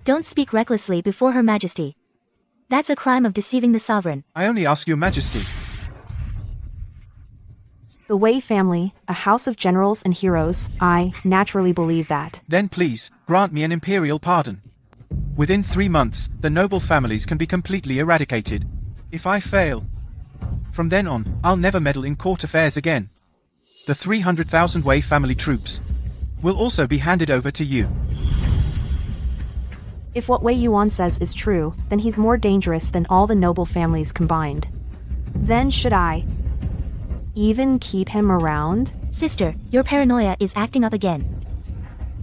Don't speak recklessly before Her Majesty. That's a crime of deceiving the sovereign. I only ask your Majesty. The Wei family, a house of generals and heroes, I naturally believe that. Then please, grant me an imperial pardon. Within 3 months, the noble families can be completely eradicated. If I fail, from then on, I'll never meddle in court affairs again. The 300,000 Wei family troops will also be handed over to you. If what Wei Yuan says is true, then he's more dangerous than all the noble families combined. Then should I even keep him around? Sister, your paranoia is acting up again.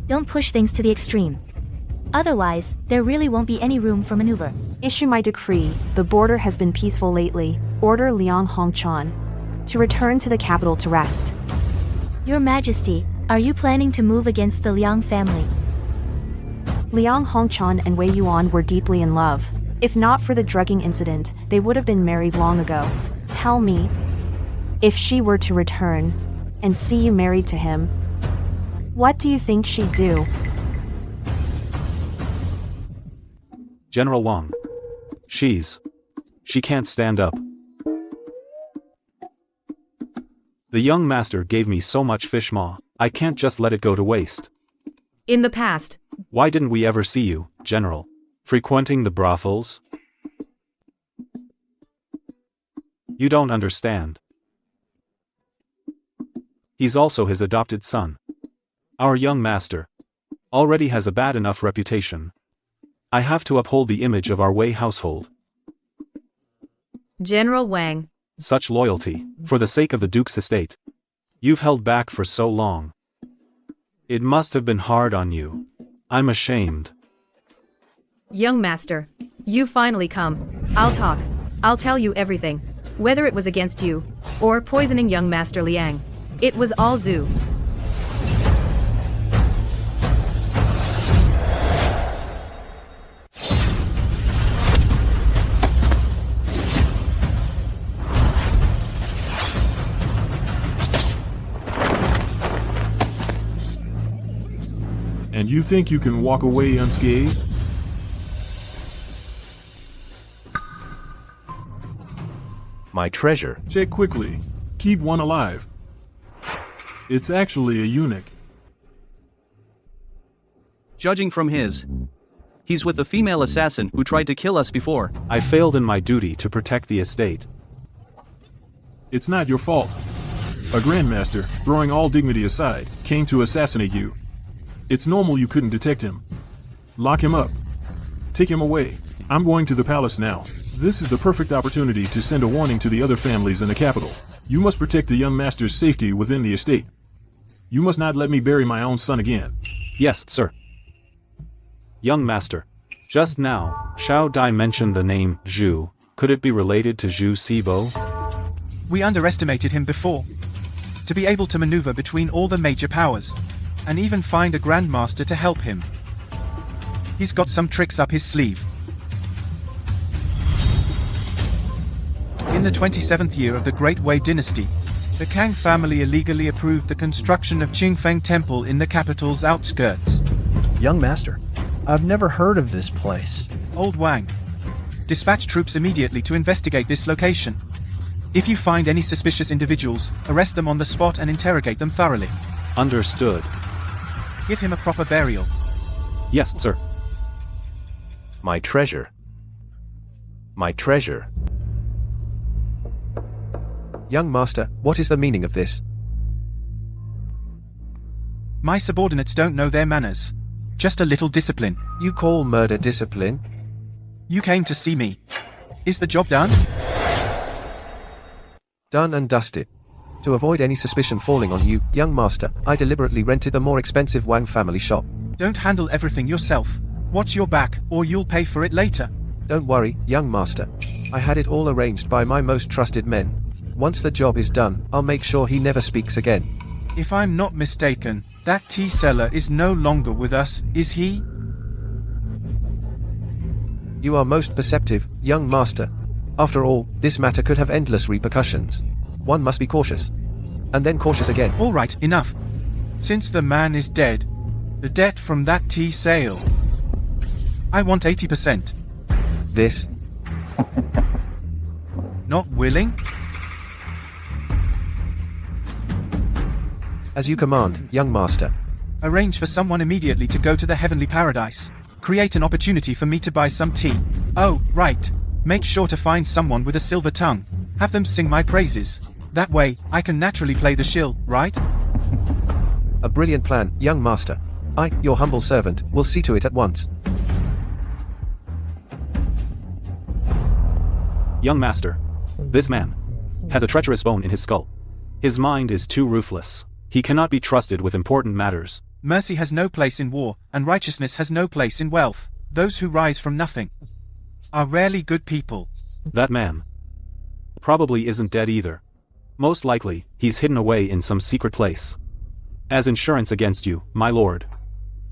Don't push things to the extreme. Otherwise, there really won't be any room for maneuver. Issue my decree. The border has been peaceful lately. Order Liang Hongchan to return to the capital to rest. Your Majesty, are you planning to move against the Liang family? Liang Hongchan and Wei Yuan were deeply in love. If not for the drugging incident, they would have been married long ago. Tell me, if she were to return and see you married to him, what do you think she'd do? General Wang. She can't stand up. The young master gave me so much fish maw, I can't just let it go to waste. In the past. Why didn't we ever see you, General? Frequenting the brothels? You don't understand. He's also his adopted son. Our young master already has a bad enough reputation. I have to uphold the image of our Wei household. General Wang. Such loyalty, for the sake of the Duke's estate. You've held back for so long. It must have been hard on you. I'm ashamed. Young master, you finally come. I'll talk. I'll tell you everything. Whether it was against you, or poisoning young master Liang. It was all Zhu. And you think you can walk away unscathed? My treasure. Check quickly. Keep one alive. It's actually a eunuch. Judging from he's with the female assassin who tried to kill us before. I failed in my duty to protect the estate. It's not your fault. A grandmaster, throwing all dignity aside, came to assassinate you. It's normal you couldn't detect him. Lock him up. Take him away. I'm going to the palace now. This is the perfect opportunity to send a warning to the other families in the capital. You must protect the young master's safety within the estate. You must not let me bury my own son again. Yes, sir. Young master, just now, Shao-Dai mentioned the name Zhu. Could it be related to Zhu Sibo? We underestimated him before. To be able to maneuver between all the major powers, and even find a grandmaster to help him. He's got some tricks up his sleeve. In the 27th year of the Great Wei dynasty, the Kang family illegally approved the construction of Qingfeng Temple in the capital's outskirts. Young master, I've never heard of this place. Old Wang. Dispatch troops immediately to investigate this location. If you find any suspicious individuals, arrest them on the spot and interrogate them thoroughly. Understood. Give him a proper burial. Yes, sir. My treasure. My treasure. Young master, what is the meaning of this? My subordinates don't know their manners. Just a little discipline. You call murder discipline? You came to see me. Is the job done? Done and dusted. To avoid any suspicion falling on you, young master, I deliberately rented the more expensive Wang family shop. Don't handle everything yourself. Watch your back, or you'll pay for it later. Don't worry, young master. I had it all arranged by my most trusted men. Once the job is done, I'll make sure he never speaks again. If I'm not mistaken, that tea seller is no longer with us, is he? You are most perceptive, young master. After all, this matter could have endless repercussions. One must be cautious. And then cautious again. All right, enough. Since the man is dead, the debt from that tea sale. I want 80%. This? Not willing? As you command, young master. Arrange for someone immediately to go to the heavenly paradise. Create an opportunity for me to buy some tea. Oh, right. Make sure to find someone with a silver tongue. Have them sing my praises. That way, I can naturally play the shill, right? A brilliant plan, young master. I, your humble servant, will see to it at once. Young master, this man has a treacherous bone in his skull. His mind is too ruthless. He cannot be trusted with important matters. Mercy has no place in war, and righteousness has no place in wealth. Those who rise from nothing are rarely good people. That man probably isn't dead either. Most likely, he's hidden away in some secret place. As insurance against you, my lord.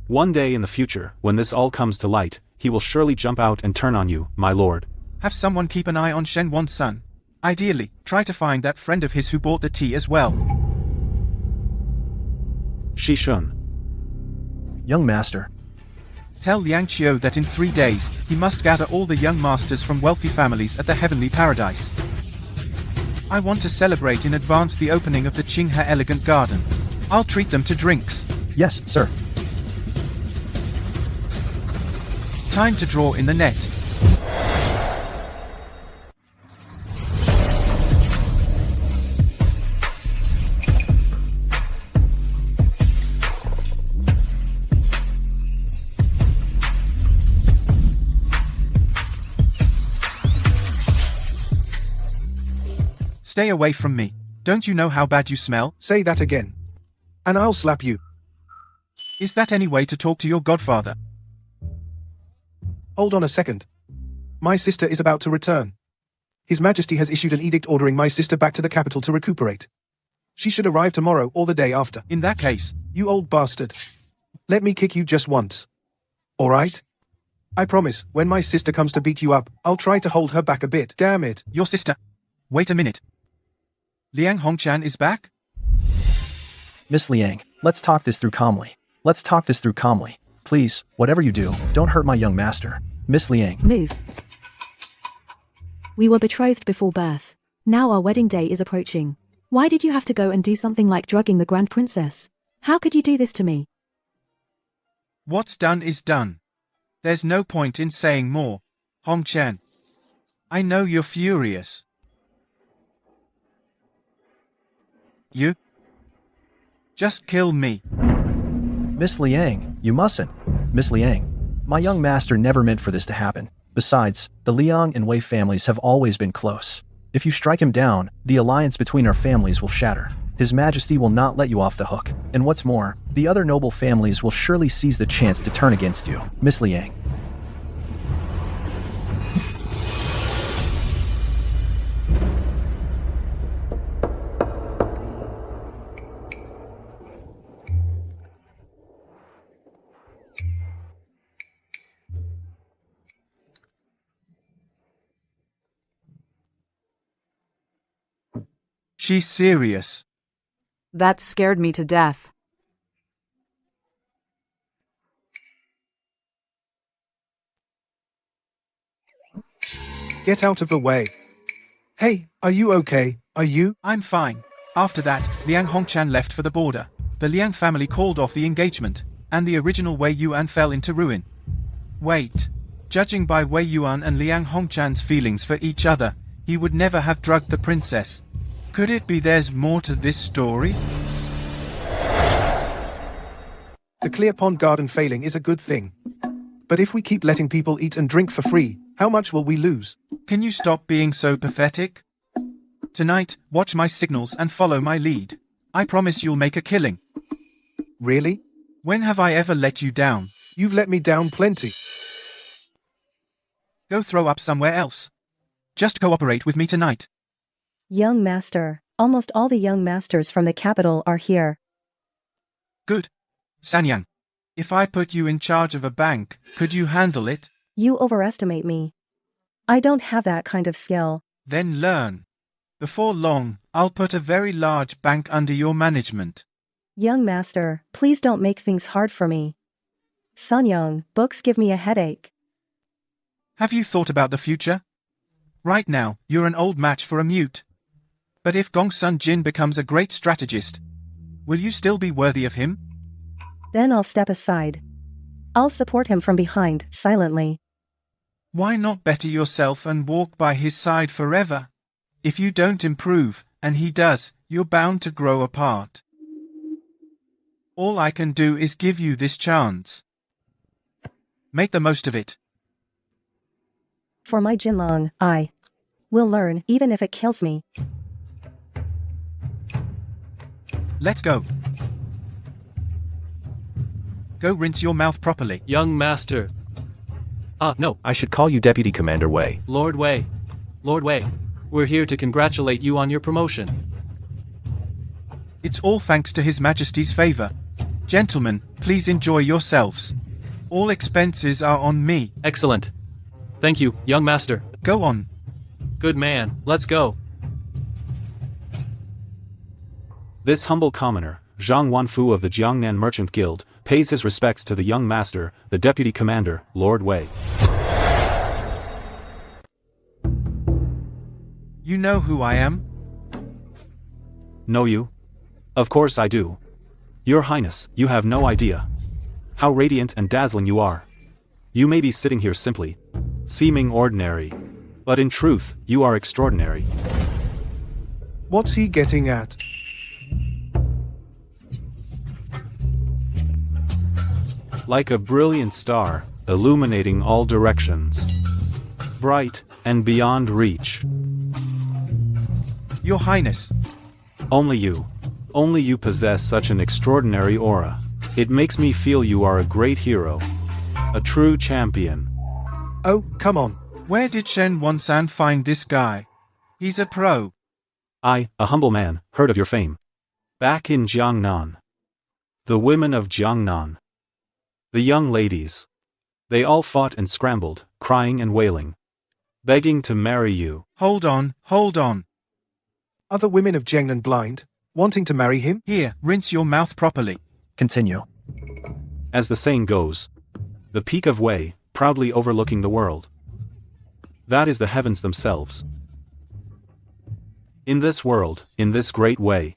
One day in the future, when this all comes to light, he will surely jump out and turn on you, my lord. Have someone keep an eye on Shen Wan's son. Ideally, try to find that friend of his who bought the tea as well. Shishun. Young master. Tell Liang Qiu that in 3 days, he must gather all the young masters from wealthy families at the heavenly paradise. I want to celebrate in advance the opening of the Qinghe Elegant Garden. I'll treat them to drinks. Yes, sir. Time to draw in the net. Stay away from me. Don't you know how bad you smell? Say that again. And I'll slap you. Is that any way to talk to your godfather? Hold on a second. My sister is about to return. His Majesty has issued an edict ordering my sister back to the capital to recuperate. She should arrive tomorrow or the day after. In that case, you old bastard. Let me kick you just once. All right? I promise, when my sister comes to beat you up, I'll try to hold her back a bit. Damn it. Your sister? Wait a minute. Liang Hongchan is back? Miss Liang, let's talk this through calmly. Let's talk this through calmly. Please, whatever you do, don't hurt my young master. Miss Liang. Move. We were betrothed before birth. Now our wedding day is approaching. Why did you have to go and do something like drugging the Grand Princess? How could you do this to me? What's done is done. There's no point in saying more. Hongchan. I know you're furious. You? Just kill me. Miss Liang, you mustn't. Miss Liang, my young master never meant for this to happen. Besides, the Liang and Wei families have always been close. If you strike him down, the alliance between our families will shatter. His Majesty will not let you off the hook. And what's more, the other noble families will surely seize the chance to turn against you. Miss Liang. She's serious. That scared me to death. Get out of the way. Hey, are you okay? Are you? I'm fine. After that, Liang Hongchan left for the border. The Liang family called off the engagement, and the original Wei Yuan fell into ruin. Wait. Judging by Wei Yuan and Liang Hongchan's feelings for each other, he would never have drugged the princess. Could it be there's more to this story? The clear pond garden failing is a good thing. But if we keep letting people eat and drink for free, how much will we lose? Can you stop being so pathetic? Tonight, watch my signals and follow my lead. I promise you'll make a killing. Really? When have I ever let you down? You've let me down plenty. Go throw up somewhere else. Just cooperate with me tonight. Young master, almost all the young masters from the capital are here. Good. Sanyang, if I put you in charge of a bank, could you handle it? You overestimate me. I don't have that kind of skill. Then learn. Before long, I'll put a very large bank under your management. Young master, please don't make things hard for me. Sanyang, books give me a headache. Have you thought about the future? Right now, you're an old match for a mute. But if Gongsun Jin becomes a great strategist, will you still be worthy of him? Then I'll step aside. I'll support him from behind, silently. Why not better yourself and walk by his side forever? If you don't improve, and he does, you're bound to grow apart. All I can do is give you this chance. Make the most of it. For my Jinlong, I will learn, even if it kills me. Let's go. Go rinse your mouth properly. Young master. No. I should call you Deputy Commander Wei. Lord Wei. Lord Wei. We're here to congratulate you on your promotion. It's all thanks to His Majesty's favor. Gentlemen, please enjoy yourselves. All expenses are on me. Excellent. Thank you, young master. Go on. Good man, let's go. This humble commoner, Zhang Wanfu of the Jiangnan Merchant Guild, pays his respects to the young master, the deputy commander, Lord Wei. You know who I am? Know you? Of course I do. Your Highness, you have no idea how radiant and dazzling you are. You may be sitting here simply, seeming ordinary, but in truth, you are extraordinary. What's he getting at? Like a brilliant star, illuminating all directions. Bright and beyond reach. Your Highness. Only you possess such an extraordinary aura. It makes me feel you are a great hero. A true champion. Oh, come on. Where did Shen Wansan find this guy? He's a pro. I, a humble man, heard of your fame. Back in Jiangnan. The women of Jiangnan. The young ladies. They all fought and scrambled, crying and wailing. Begging to marry you. Hold on. Are the women of Jiangnan blind, wanting to marry him? Here, rinse your mouth properly. Continue. As the saying goes, the peak of Wei, proudly overlooking the world. That is the heavens themselves. In this world, in this great way,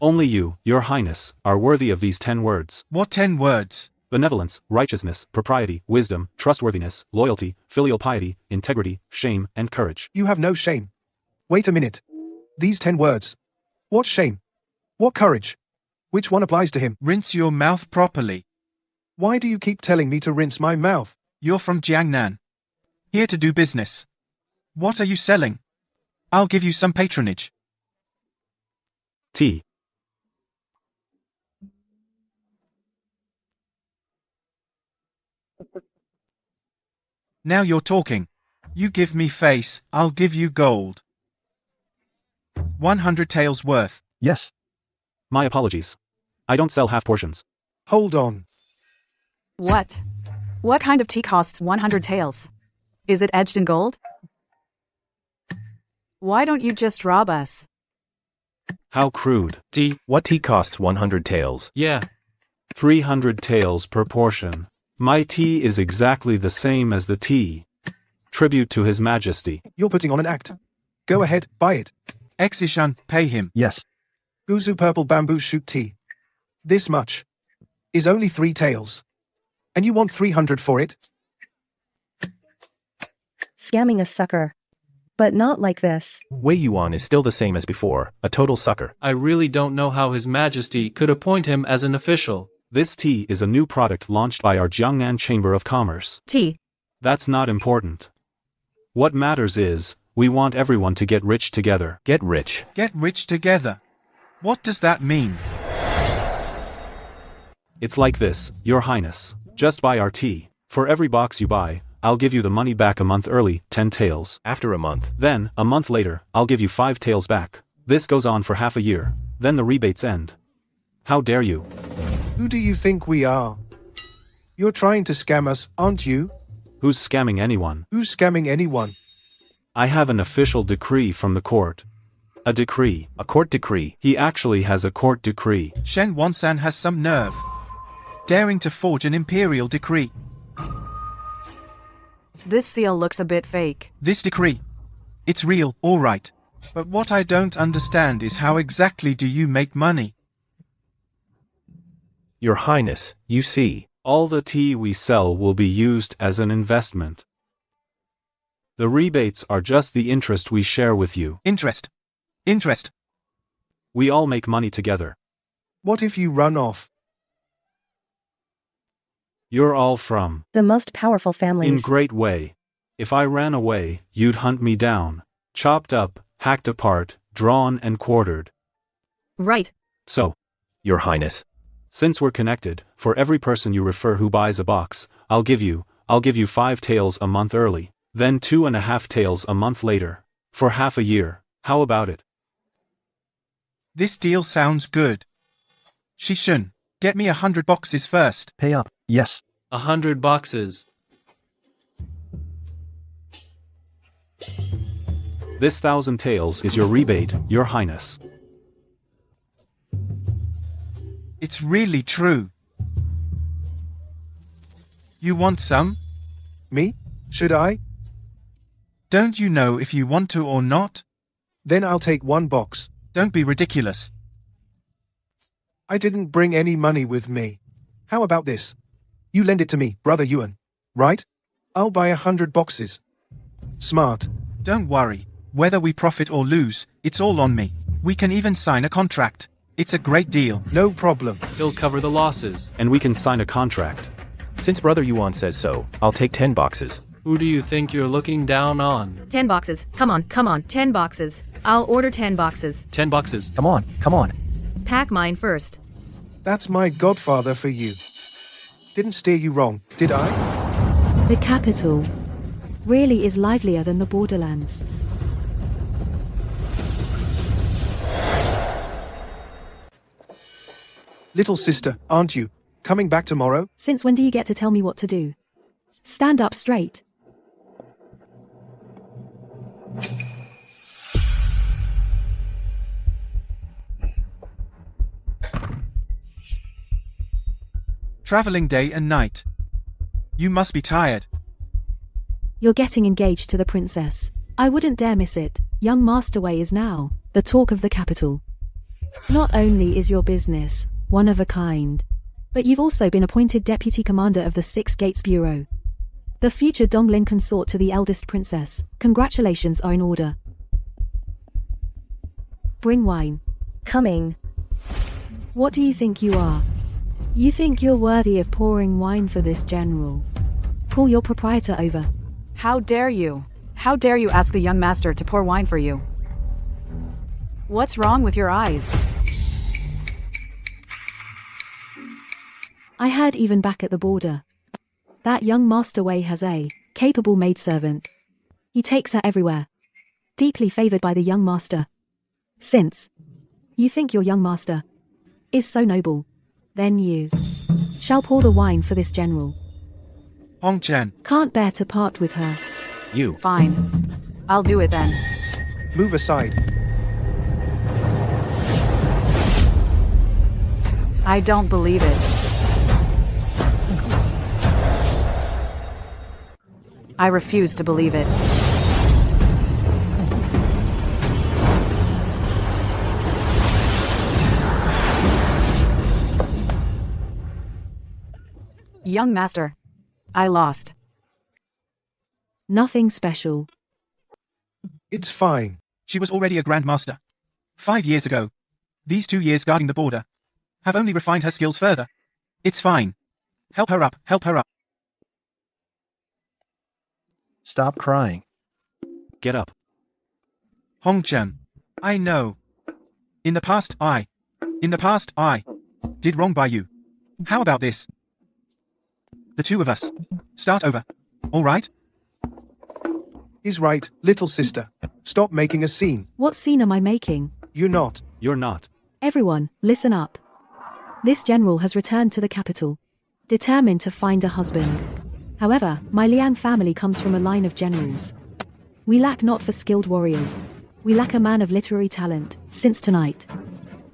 only you, your highness, are worthy of these 10 words. What 10 words? Benevolence, righteousness, propriety, wisdom, trustworthiness, loyalty, filial piety, integrity, shame, and courage. You have no shame. Wait a minute. These 10 words. What shame? What courage? Which one applies to him? Rinse your mouth properly. Why do you keep telling me to rinse my mouth? You're from Jiangnan. Here to do business. What are you selling? I'll give you some patronage. Tea. Now you're talking. You give me face, I'll give you gold. 100 taels worth. Yes. My apologies. I don't sell half portions. Hold on. What? What kind of tea costs 100 taels? Is it edged in gold? Why don't you just rob us? How crude. Tea? What tea costs 100 taels? Yeah. 300 taels per portion. My tea is exactly the same as the tea. Tribute to His Majesty. You're putting on an act. Go ahead, buy it. Exishan, pay him. Yes. Guzu purple bamboo shoot tea. This much. Is only 3 taels. And you want 300 for it? Scamming a sucker. But not like this. Wei Yuan is still the same as before, a total sucker. I really don't know how His Majesty could appoint him as an official. This tea is a new product launched by our Jiangnan Chamber of Commerce. Tea. That's not important. What matters is, we want everyone to get rich together. Get rich. Get rich together. What does that mean? It's like this, Your Highness. Just buy our tea. For every box you buy, I'll give you the money back a month early, 10 taels. After a month. Then, a month later, I'll give you 5 taels back. This goes on for half a year. Then the rebates end. How dare you? Who do you think we are? You're trying to scam us, aren't you? Who's scamming anyone? Who's scamming anyone? I have an official decree from the court. A decree. A court decree. He actually has a court decree. Shen Wansan has some nerve. Daring to forge an imperial decree. This seal looks a bit fake. This decree. It's real, all right. But what I don't understand is how exactly do you make money? Your Highness, you see. All the tea we sell will be used as an investment. The rebates are just the interest we share with you. Interest. Interest. We all make money together. What if you run off? You're all from The most powerful families. in great way. If I ran away, you'd hunt me down. Chopped up, hacked apart, drawn and quartered. Right. So, Your Highness. since we're connected, for every person you refer who buys a box, I'll give you 5 taels a month early, then 2.5 taels a month later. For half a year. How about it? This deal sounds good. Shishun, get me 100 boxes first. Pay up. Yes. 100 boxes. This 1,000 taels is your rebate, Your Highness. It's really true. You want some? Me? Should I? Don't you know if you want to or not? Then I'll take 1 box. Don't be ridiculous. I didn't bring any money with me. How about this? You lend it to me, Brother Yuan. Right? I'll buy 100 boxes. Smart. Don't worry. Whether we profit or lose, it's all on me. We can even sign a contract. It's a great deal. No problem. He'll cover the losses. And we can sign a contract. Since Brother Yuan says so, I'll take 10 boxes. Who do you think you're looking down on? 10 boxes. Come on, 10 boxes. I'll order 10 boxes. 10 boxes. Come on, come on. Pack mine first. That's my godfather for you. Didn't steer you wrong, did I? The capital really is livelier than the borderlands. Little sister, aren't you coming back tomorrow? Since when do you get to tell me what to do? Stand up straight. Traveling day and night. You must be tired. You're getting engaged to the princess. I wouldn't dare miss it. Young Master Wei is now the talk of the capital. Not only is your business one of a kind, but you've also been appointed deputy commander of the Six Gates Bureau. The future Donglin consort to the eldest princess. Congratulations are in order. Bring wine. Coming. What do you think you are? You think you're worthy of pouring wine for this general? Call your proprietor over. How dare you? How dare you ask the young master to pour wine for you? What's wrong with your eyes? I heard even back at the border. That young Master Wei has a capable maidservant. He takes her everywhere. Deeply favored by the young master. Since you think your young master is so noble, then you shall pour the wine for this general. Hongchan. Can't bear to part with her. You. Fine. I'll do it then. Move aside. I don't believe it. I refuse to believe it. Young master, I lost. Nothing special. It's fine. She was already a grandmaster 5 years ago. These 2 years guarding the border have only refined her skills further. It's fine. Help her up, help her up. Stop crying. Get up. Hongchan. I know. In the past I did wrong by you. How about this? The two of us start over. All right? He's right, little sister. Stop making a scene. What scene am I making? You're not. You're not. Everyone, listen up. This general has returned to the capital, determined to find a husband. However, my Liang family comes from a line of generals. We lack not for skilled warriors. We lack a man of literary talent. Since tonight,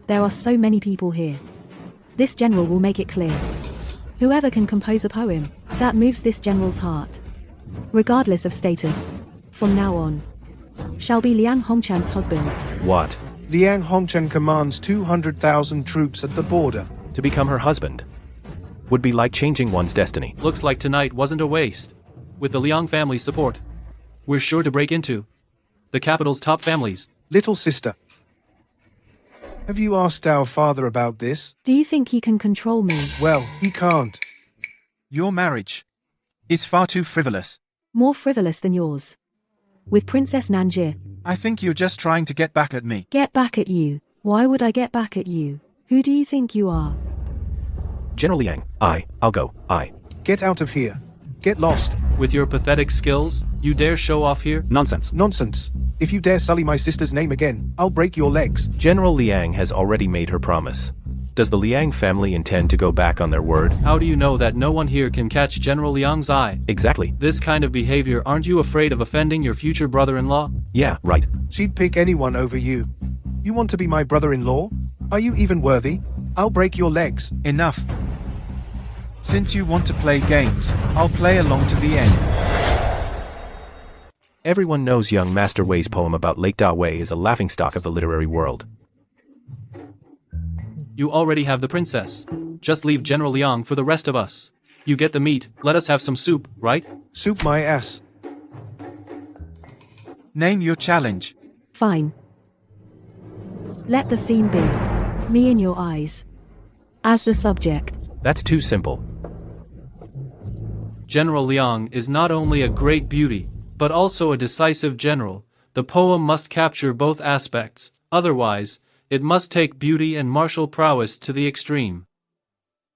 there are so many people here. This general will make it clear. Whoever can compose a poem that moves this general's heart, regardless of status, from now on, shall be Liang Hongchan's husband. What? Liang Hongchan commands 200,000 troops at the border. To become her husband would be like changing one's destiny. Looks like tonight wasn't a waste. With the Liang family's support, we're sure to break into the capital's top families. Little sister, have you asked our father about this? Do you think he can control me? Well, he can't. Your marriage is far too frivolous. More frivolous than yours. With Princess Nanjie. I think you're just trying to get back at me. Get back at you? Why would I get back at you? Who do you think you are? General Liang, I'll go. Get out of here. Get lost. With your pathetic skills, you dare show off here? Nonsense. Nonsense. If you dare sully my sister's name again, I'll break your legs. General Liang has already made her promise. Does the Liang family intend to go back on their word? How do you know that no one here can catch General Liang's eye? Exactly. This kind of behavior, aren't you afraid of offending your future brother-in-law? Yeah, right. She'd pick anyone over you. You want to be my brother-in-law? Are you even worthy? I'll break your legs. Enough. Since you want to play games, I'll play along to the end. Everyone knows young Master Wei's poem about Lake Da Wei is a laughingstock of the literary world. You already have the princess. Just leave General Liang for the rest of us. You get the meat, let us have some soup, right? Soup my ass. Name your challenge. Fine. Let the theme be me in your eyes as the subject. That's too simple. General Liang is not only a great beauty, but also a decisive general. The poem must capture both aspects, otherwise, it must take beauty and martial prowess to the extreme.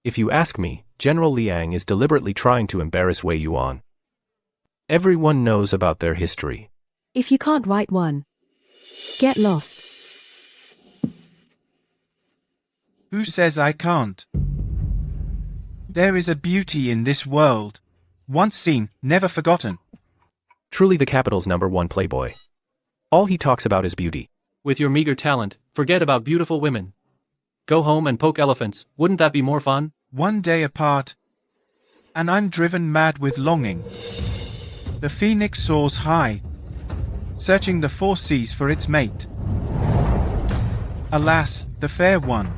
If you ask me, General Liang is deliberately trying to embarrass Wei Yuan. Everyone knows about their history. If you can't write one, get lost. Who says I can't? There is a beauty in this world. Once seen, never forgotten. Truly the capital's #1 playboy. All he talks about is beauty. With your meager talent, forget about beautiful women. Go home and poke elephants, wouldn't that be more fun? One day apart, and I'm driven mad with longing. The phoenix soars high, searching the 4 seas for its mate. Alas, the fair one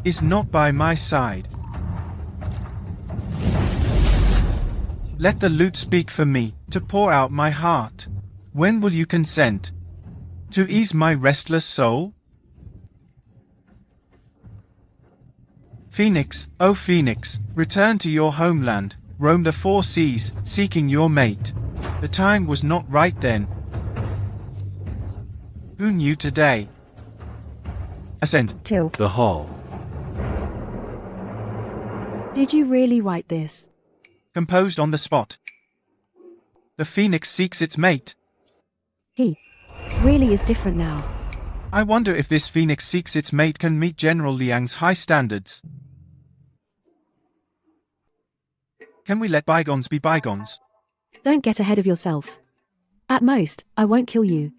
is not by my side. Let the lute speak for me, to pour out my heart. When will you consent to ease my restless soul? Phoenix, oh Phoenix, return to your homeland, roam the 4 seas, seeking your mate. The time was not right then. Who knew today? Ascend to the hall. Did you really write this? Composed on the spot. The phoenix seeks its mate. He really is different now. I wonder if this phoenix seeks its mate can meet General Liang's high standards. Can we let bygones be bygones? Don't get ahead of yourself. At most, I won't kill you.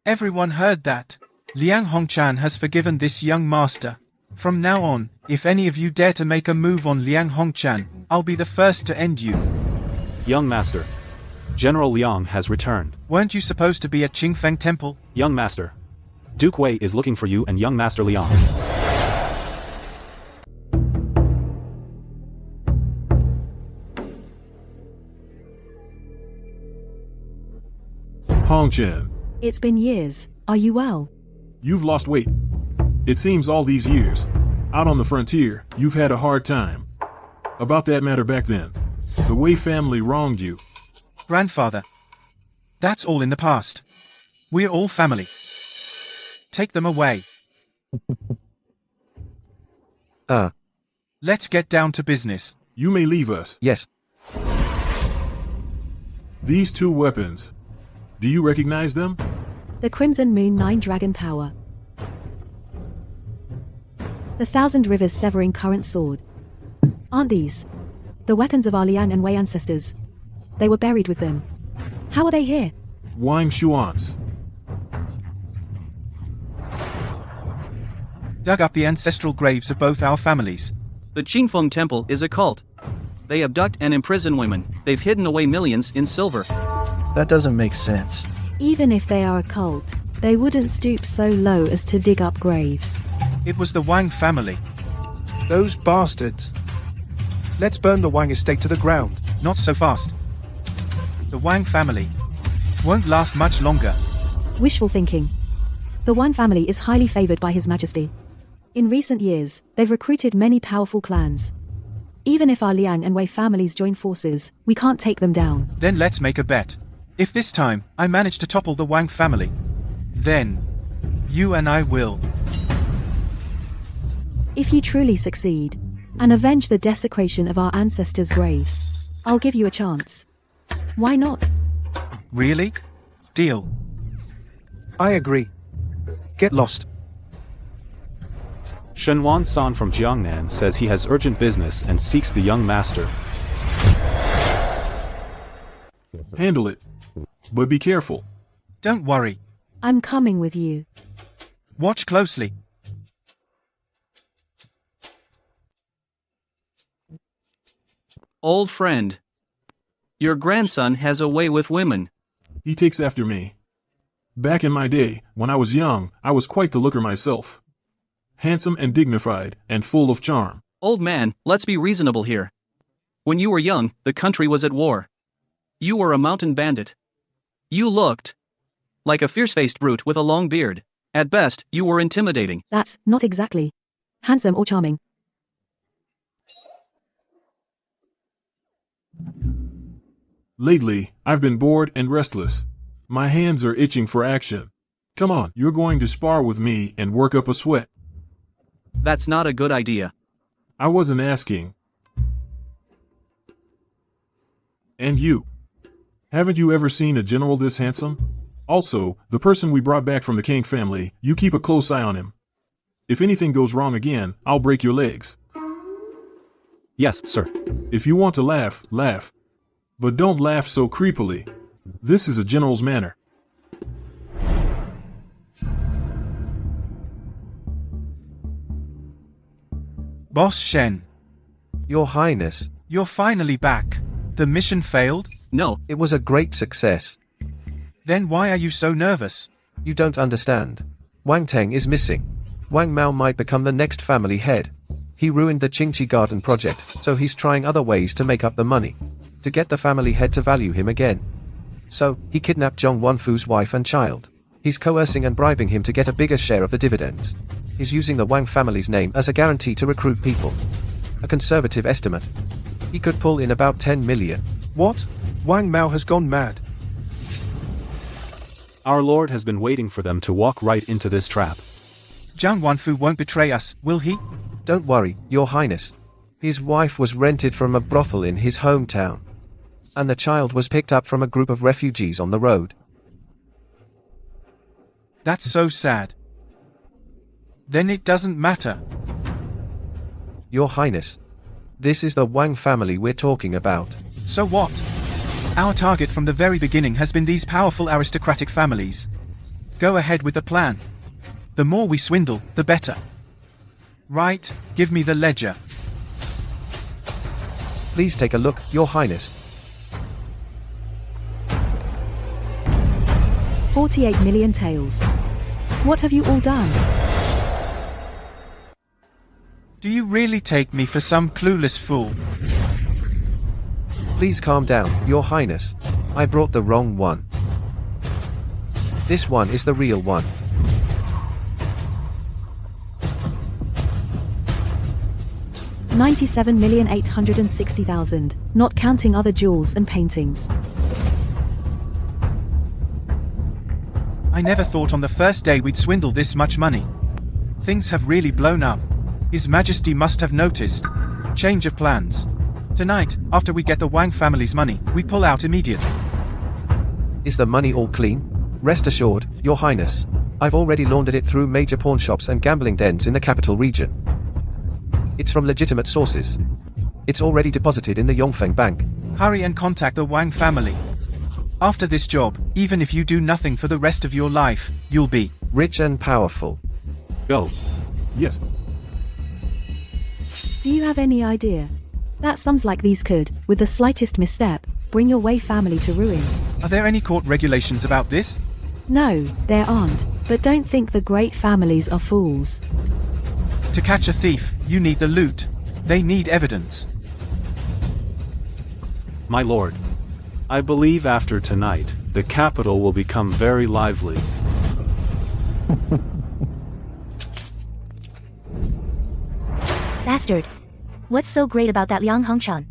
Everyone heard that. Liang Hongchan has forgiven this young master. From now on, if any of you dare to make a move on Liang Hongchan, I'll be the first to end you. Young master. General Liang has returned. Weren't you supposed to be at Qingfeng Temple? Young master. Duke Wei is looking for you and young master Liang. Hongchan, It's been years. Are you well? you've lost weight. It seems all these years, out on the frontier, you've had a hard time. About that matter back then, the Wei family wronged you. Grandfather. That's all in the past. We're all family. Take them away. Let's get down to business. You may leave us. Yes. These 2 weapons. Do you recognize them? The Crimson Moon 9 Dragon Power. The 1,000 Rivers Severing Current Sword. Aren't these the weapons of our Liang and Wei ancestors? They were buried with them. How are they here? Wang Shuans. Dug up the ancestral graves of both our families. The Qingfeng Temple is a cult. They abduct and imprison women. They've hidden away millions in silver. That doesn't make sense. Even if they are a cult, they wouldn't stoop so low as to dig up graves. It was the Wang family. Those bastards. Let's burn the Wang estate to the ground. Not so fast. The Wang family won't last much longer. Wishful thinking. The Wang family is highly favored by His Majesty. In recent years, they've recruited many powerful clans. Even if our Liang and Wei families join forces, we can't take them down. Then let's make a bet. If this time, I manage to topple the Wang family, then you and I will. If you truly succeed, and avenge the desecration of our ancestors' graves, I'll give you a chance. Why not? Really? Deal. I agree. Get lost. Shenwan San from Jiangnan says he has urgent business and seeks the young master. Handle it. But be careful. Don't worry. I'm coming with you. Watch closely. Old friend. Your grandson has a way with women. He takes after me. Back in my day, when I was young, I was quite the looker myself. Handsome and dignified, and full of charm. Old man, let's be reasonable here. When you were young, the country was at war. You were a mountain bandit. You looked like a fierce-faced brute with a long beard. At best, you were intimidating. That's not exactly handsome or charming. Lately, I've been bored and restless. My hands are itching for action. Come on, you're going to spar with me and work up a sweat. That's not a good idea. I wasn't asking. And you. Haven't you ever seen a general this handsome? Also, the person we brought back from the King family, you keep a close eye on him. If anything goes wrong again, I'll break your legs. Yes, sir. If you want to laugh, laugh. But don't laugh so creepily. This is a general's manner. Boss Shen. Your Highness. You're finally back. The mission failed? No. It was a great success. Then why are you so nervous? You don't understand. Wang Teng is missing. Wang Mao might become the next family head. He ruined the Qingqi Garden project, so he's trying other ways to make up the money. To get the family head to value him again. So, he kidnapped Zhong Wanfu's wife and child. He's coercing and bribing him to get a bigger share of the dividends. He's using the Wang family's name as a guarantee to recruit people. A conservative estimate. He could pull in about 10 million. What? Wang Mao has gone mad. Our Lord has been waiting for them to walk right into this trap. Zhang Wanfu won't betray us, will he? Don't worry, Your Highness. His wife was rented from a brothel in his hometown. And the child was picked up from a group of refugees on the road. That's so sad. Then it doesn't matter. Your Highness. This is the Wang family we're talking about. So what? Our target from the very beginning has been these powerful aristocratic families. Go ahead with the plan. The more we swindle, the better. Right, give me the ledger. Please take a look, Your Highness. 48 million taels. What have you all done? Do you really take me for some clueless fool? Please calm down, Your Highness. I brought the wrong one. This one is the real one. $97,860,000, not counting other jewels and paintings. I never thought on the first day we'd swindle this much money. Things have really blown up. His Majesty must have noticed. Change of plans. Tonight, after we get the Wang family's money, we pull out immediately. Is the money all clean? Rest assured, Your Highness. I've already laundered it through major pawn shops and gambling dens in the capital region. It's from legitimate sources. It's already deposited in the Yongfeng Bank. Hurry and contact the Wang family. After this job, even if you do nothing for the rest of your life, you'll be rich and powerful. Go. Yes. Do you have any idea? That sums like these could, with the slightest misstep, bring your Wei family to ruin. Are there any court regulations about this? No, there aren't, but don't think the great families are fools. To catch a thief, you need the loot. They need evidence. My lord, I believe after tonight, the capital will become very lively. Bastard. What's so great about that young Hongchan?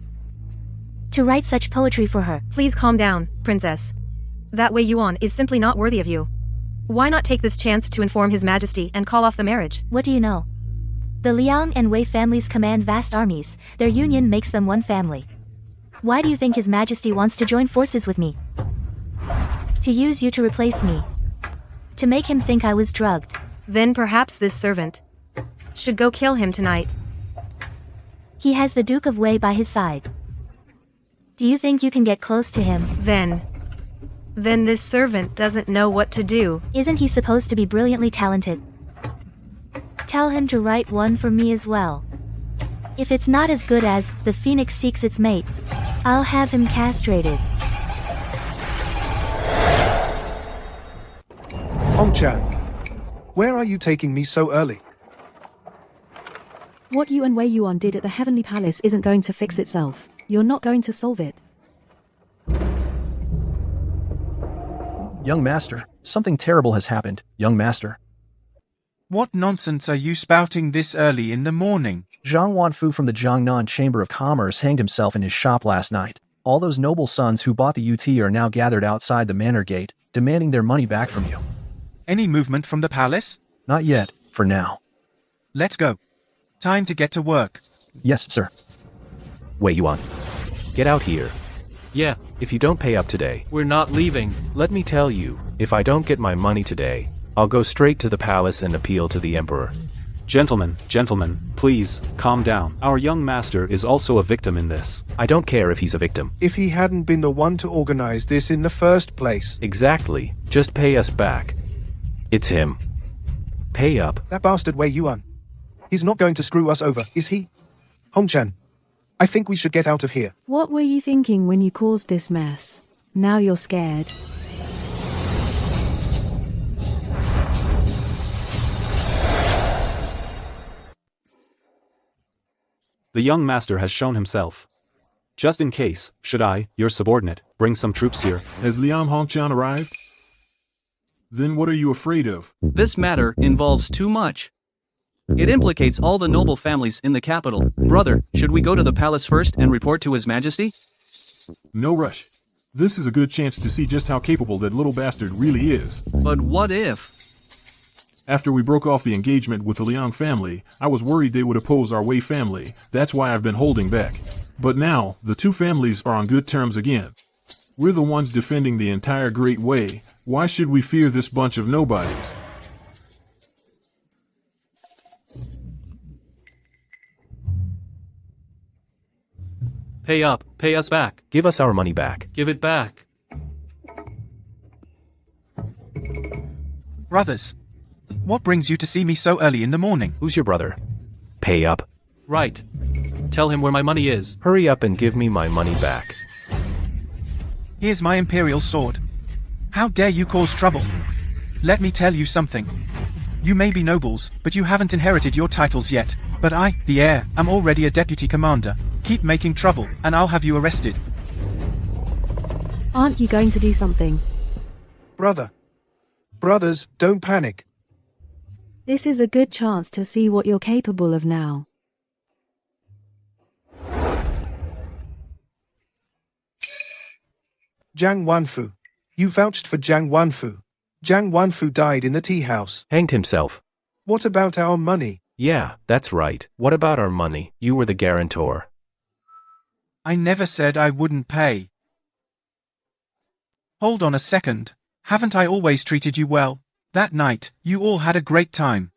To write such poetry for her. Please calm down, princess. That Wei Yuan is simply not worthy of you. Why not take this chance to inform His Majesty and call off the marriage? What do you know? The Liang and Wei families command vast armies. Their union makes them one family. Why do you think His Majesty wants to join forces with me? To use you to replace me. To make him think I was drugged. Then perhaps this servant should go kill him tonight. He has the Duke of Wei by his side. Do you think you can get close to him? Then this servant doesn't know what to do. Isn't he supposed to be brilliantly talented? Tell him to write one for me as well. If it's not as good as The Phoenix Seeks Its Mate, I'll have him castrated. Hongchan, where are you taking me so early? What you and Wei Yuan did at the Heavenly Palace isn't going to fix itself. You're not going to solve it. Young Master, something terrible has happened, young Master. What nonsense are you spouting this early in the morning? Zhang Wanfu from the Jiangnan Chamber of Commerce hanged himself in his shop last night. All those noble sons who bought the UT are now gathered outside the manor gate, demanding their money back from you. Any movement from the palace? Not yet, for now. Let's go. Time to get to work. Yes, sir. Wei Yuan. Get out here. Yeah, If you don't pay up today, we're not leaving. let me tell you, if I don't get my money today, I'll go straight to the palace and appeal to the emperor. Gentlemen, please, calm down. Our young master is also a victim in this. I don't care if he's a victim. If he hadn't been the one to organize this in the first place. Exactly. Just pay us back. It's him. Pay up. That bastard Wei Yuan. He's not going to screw us over, is he? Hongchan, I think we should get out of here. What were you thinking when you caused this mess? Now you're scared. The young master has shown himself. Just in case, should I, your subordinate, bring some troops here? Has Liam Hongchan arrived? Then what are you afraid of? This matter involves too much. It implicates all the noble families in the capital. Brother, should we go to the palace first and report to His Majesty? No rush. This is a good chance to see just how capable that little bastard really is. But what if? After we broke off the engagement with the Liang family, I was worried they would oppose our Wei family. That's why I've been holding back. But now, the two families are on good terms again. We're the ones defending the entire Great Wei. Why should we fear this bunch of nobodies? Pay up, pay us back. Give us our money back. Give it back. Brothers, what brings you to see me so early in the morning? Who's your brother? Pay up. Right. Tell him where my money is. Hurry up and give me my money back. Here's my Imperial sword. How dare you cause trouble? Let me tell you something. You may be nobles, but you haven't inherited your titles yet. But I, the heir, am already a deputy commander. Keep making trouble, and I'll have you arrested. Aren't you going to do something? Brothers, don't panic. This is a good chance to see what you're capable of now. Jiang Wanfu. You vouched for Jiang Wanfu. Jiang Wanfu died in the tea house. Hanged himself. What about our money? Yeah, that's right. What about our money? You were the guarantor. I never said I wouldn't pay. Hold on a second. Haven't I always treated you well? That night, you all had a great time.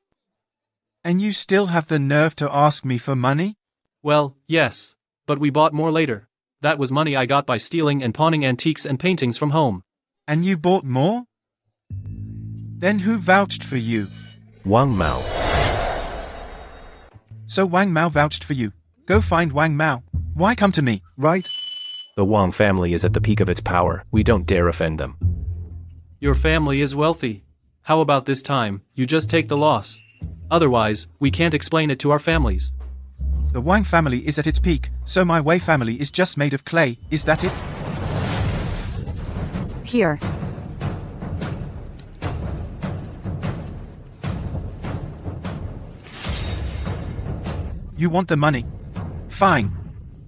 And you still have the nerve to ask me for money? Well, yes. But we bought more later. That was money I got by stealing and pawning antiques and paintings from home. And you bought more? Then who vouched for you? Wang Mao. So Wang Mao vouched for you. Go find Wang Mao. Why come to me, right? The Wang family is at the peak of its power. We don't dare offend them. Your family is wealthy. How about this time, you just take the loss? Otherwise, we can't explain it to our families. The Wang family is at its peak, so my Wei family is just made of clay, is that it? Here. You want the money? Fine.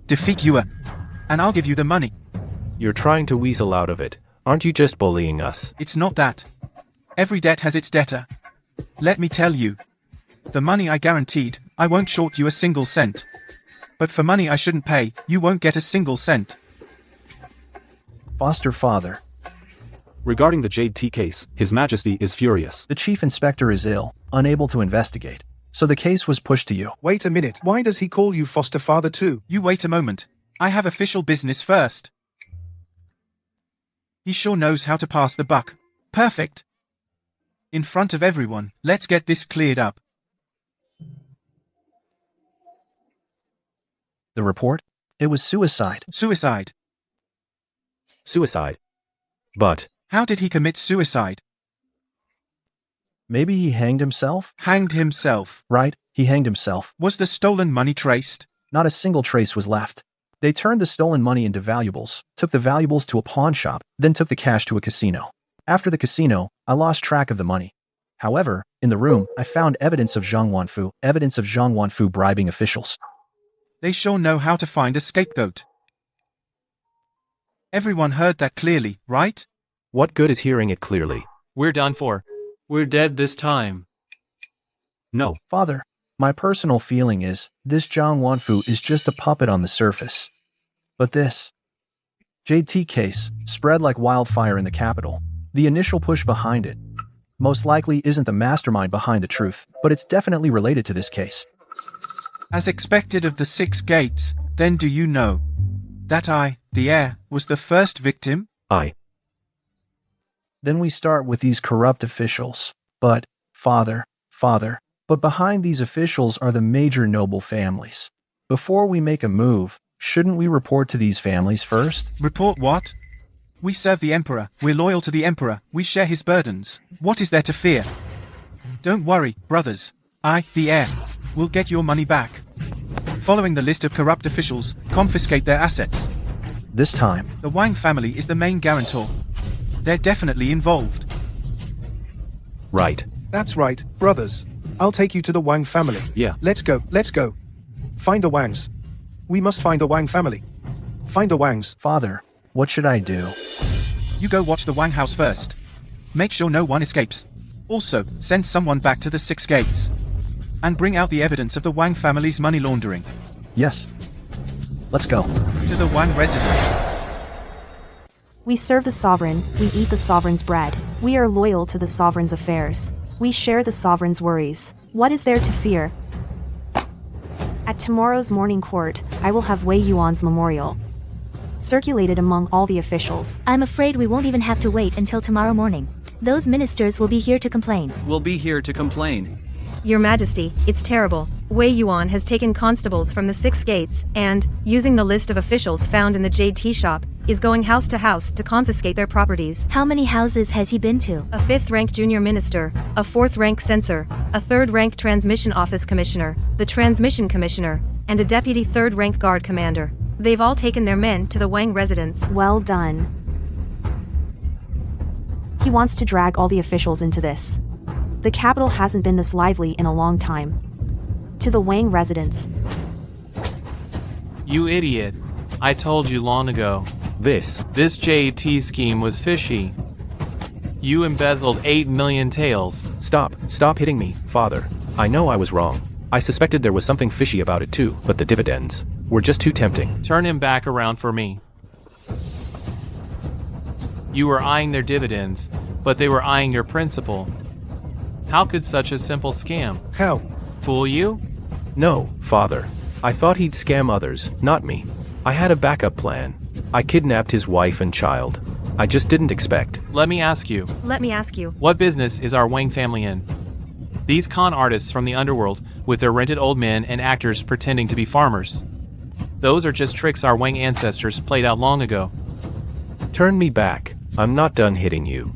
Defeat Yue, and I'll give you the money. You're trying to weasel out of it. Aren't you just bullying us? It's not that. Every debt has its debtor. Let me tell you. The money I guaranteed, I won't short you a single cent. But for money I shouldn't pay, you won't get a single cent. Foster father. Regarding the Jade Tea case, His Majesty is furious. The chief inspector is ill, unable to investigate. So the case was pushed to you. Wait a minute. Why does he call you foster father too? You wait a moment. I have official business first. He sure knows how to pass the buck. Perfect. In front of everyone, let's get this cleared up. The report? It was suicide. Suicide. Suicide. But how did he commit suicide? Maybe he hanged himself? Hanged himself. Right, he hanged himself. Was the stolen money traced? Not a single trace was left. They turned the stolen money into valuables, took the valuables to a pawn shop, then took the cash to a casino. After the casino, I lost track of the money. However, in the room, I found evidence of Zhang Wanfu bribing officials. They sure know how to find a scapegoat. Everyone heard that clearly, right? What good is hearing it clearly? We're done for. We're dead this time. No. Father, my personal feeling is this Zhang Wanfu is just a puppet on the surface. But this JT case spread like wildfire in the capital. The initial push behind it most likely isn't the mastermind behind the truth, but it's definitely related to this case. As expected of the 6 gates, then do you know that I, the heir, was the first victim? Then we start with these corrupt officials. But, Father, but behind these officials are the major noble families. Before we make a move, shouldn't we report to these families first? Report what? We serve the Emperor, we're loyal to the Emperor, we share his burdens. What is there to fear? Don't worry, brothers. I, the heir, will get your money back. Following the list of corrupt officials, confiscate their assets. This time, the Wang family is the main guarantor. They're definitely involved. Right. That's right, brothers. I'll take you to the Wang family. Yeah. Let's go. Find the Wangs. We must find the Wang family. Find the Wangs. Father, what should I do? You go watch the Wang house first. Make sure no one escapes. Also, send someone back to the 6 gates. And bring out the evidence of the Wang family's money laundering. Yes. Let's go. To the Wang residence. We serve the sovereign, we eat the sovereign's bread. We are loyal to the sovereign's affairs. We share the sovereign's worries. What is there to fear? At tomorrow's morning court, I will have Wei Yuan's memorial circulated among all the officials. I'm afraid we won't even have to wait until tomorrow morning. Those ministers will be here to complain. We'll be here to complain. Your Majesty, it's terrible. Wei Yuan has taken constables from the 6 gates and, using the list of officials found in the JT shop, is going house to house to confiscate their properties. How many houses has he been to? A 5th-rank junior minister, a 4th-rank censor, a 3rd-rank transmission office commissioner, the transmission commissioner, and a deputy 3rd-rank guard commander. They've all taken their men to the Wang residence. Well done. He wants to drag all the officials into this. The capital hasn't been this lively in a long time. To the Wang residence. You idiot. I told you long ago. This JT scheme was fishy. You embezzled 8 million taels. Stop hitting me, Father. I know I was wrong. I suspected there was something fishy about it too, but the dividends were just too tempting. Turn him back around for me. You were eyeing their dividends, but they were eyeing your principal. How could such a simple scam? How? Fool you? No, Father. I thought he'd scam others, not me. I had a backup plan. I kidnapped his wife and child. I just didn't expect. Let me ask you. What business is our Wang family in? These con artists from the underworld, with their rented old men and actors pretending to be farmers. Those are just tricks our Wang ancestors played out long ago. Turn me back. I'm not done hitting you.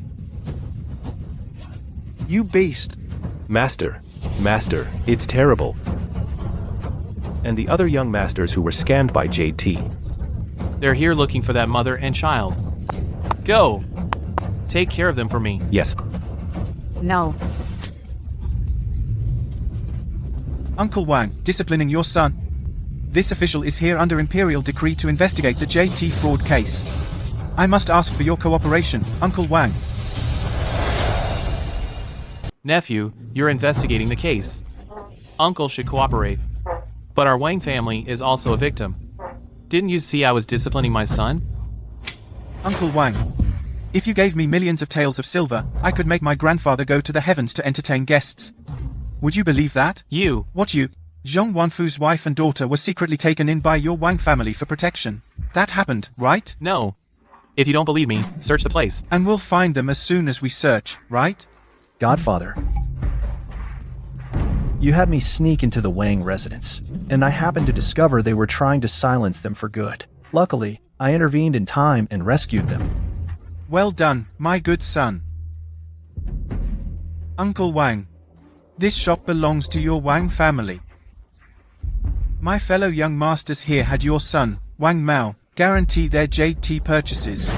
You beast. Master, it's terrible. And the other young masters who were scammed by JT. They're here looking for that mother and child. Go! Take care of them for me. Yes. No. Uncle Wang, disciplining your son. This official is here under Imperial decree to investigate the JT fraud case. I must ask for your cooperation, Uncle Wang. Nephew, you're investigating the case. Uncle should cooperate. But our Wang family is also a victim. Didn't you see I was disciplining my son? Uncle Wang, if you gave me millions of taels of silver, I could make my grandfather go to the heavens to entertain guests. Would you believe that? What you? Zhang Wanfu's wife and daughter were secretly taken in by your Wang family for protection. That happened, right? No. If you don't believe me, search the place. And we'll find them as soon as we search, right? Godfather. You had me sneak into the Wang residence, and I happened to discover they were trying to silence them for good. Luckily, I intervened in time and rescued them. Well done, my good son. Uncle Wang, this shop belongs to your Wang family. My fellow young masters here had your son, Wang Mao, guarantee their JT purchases.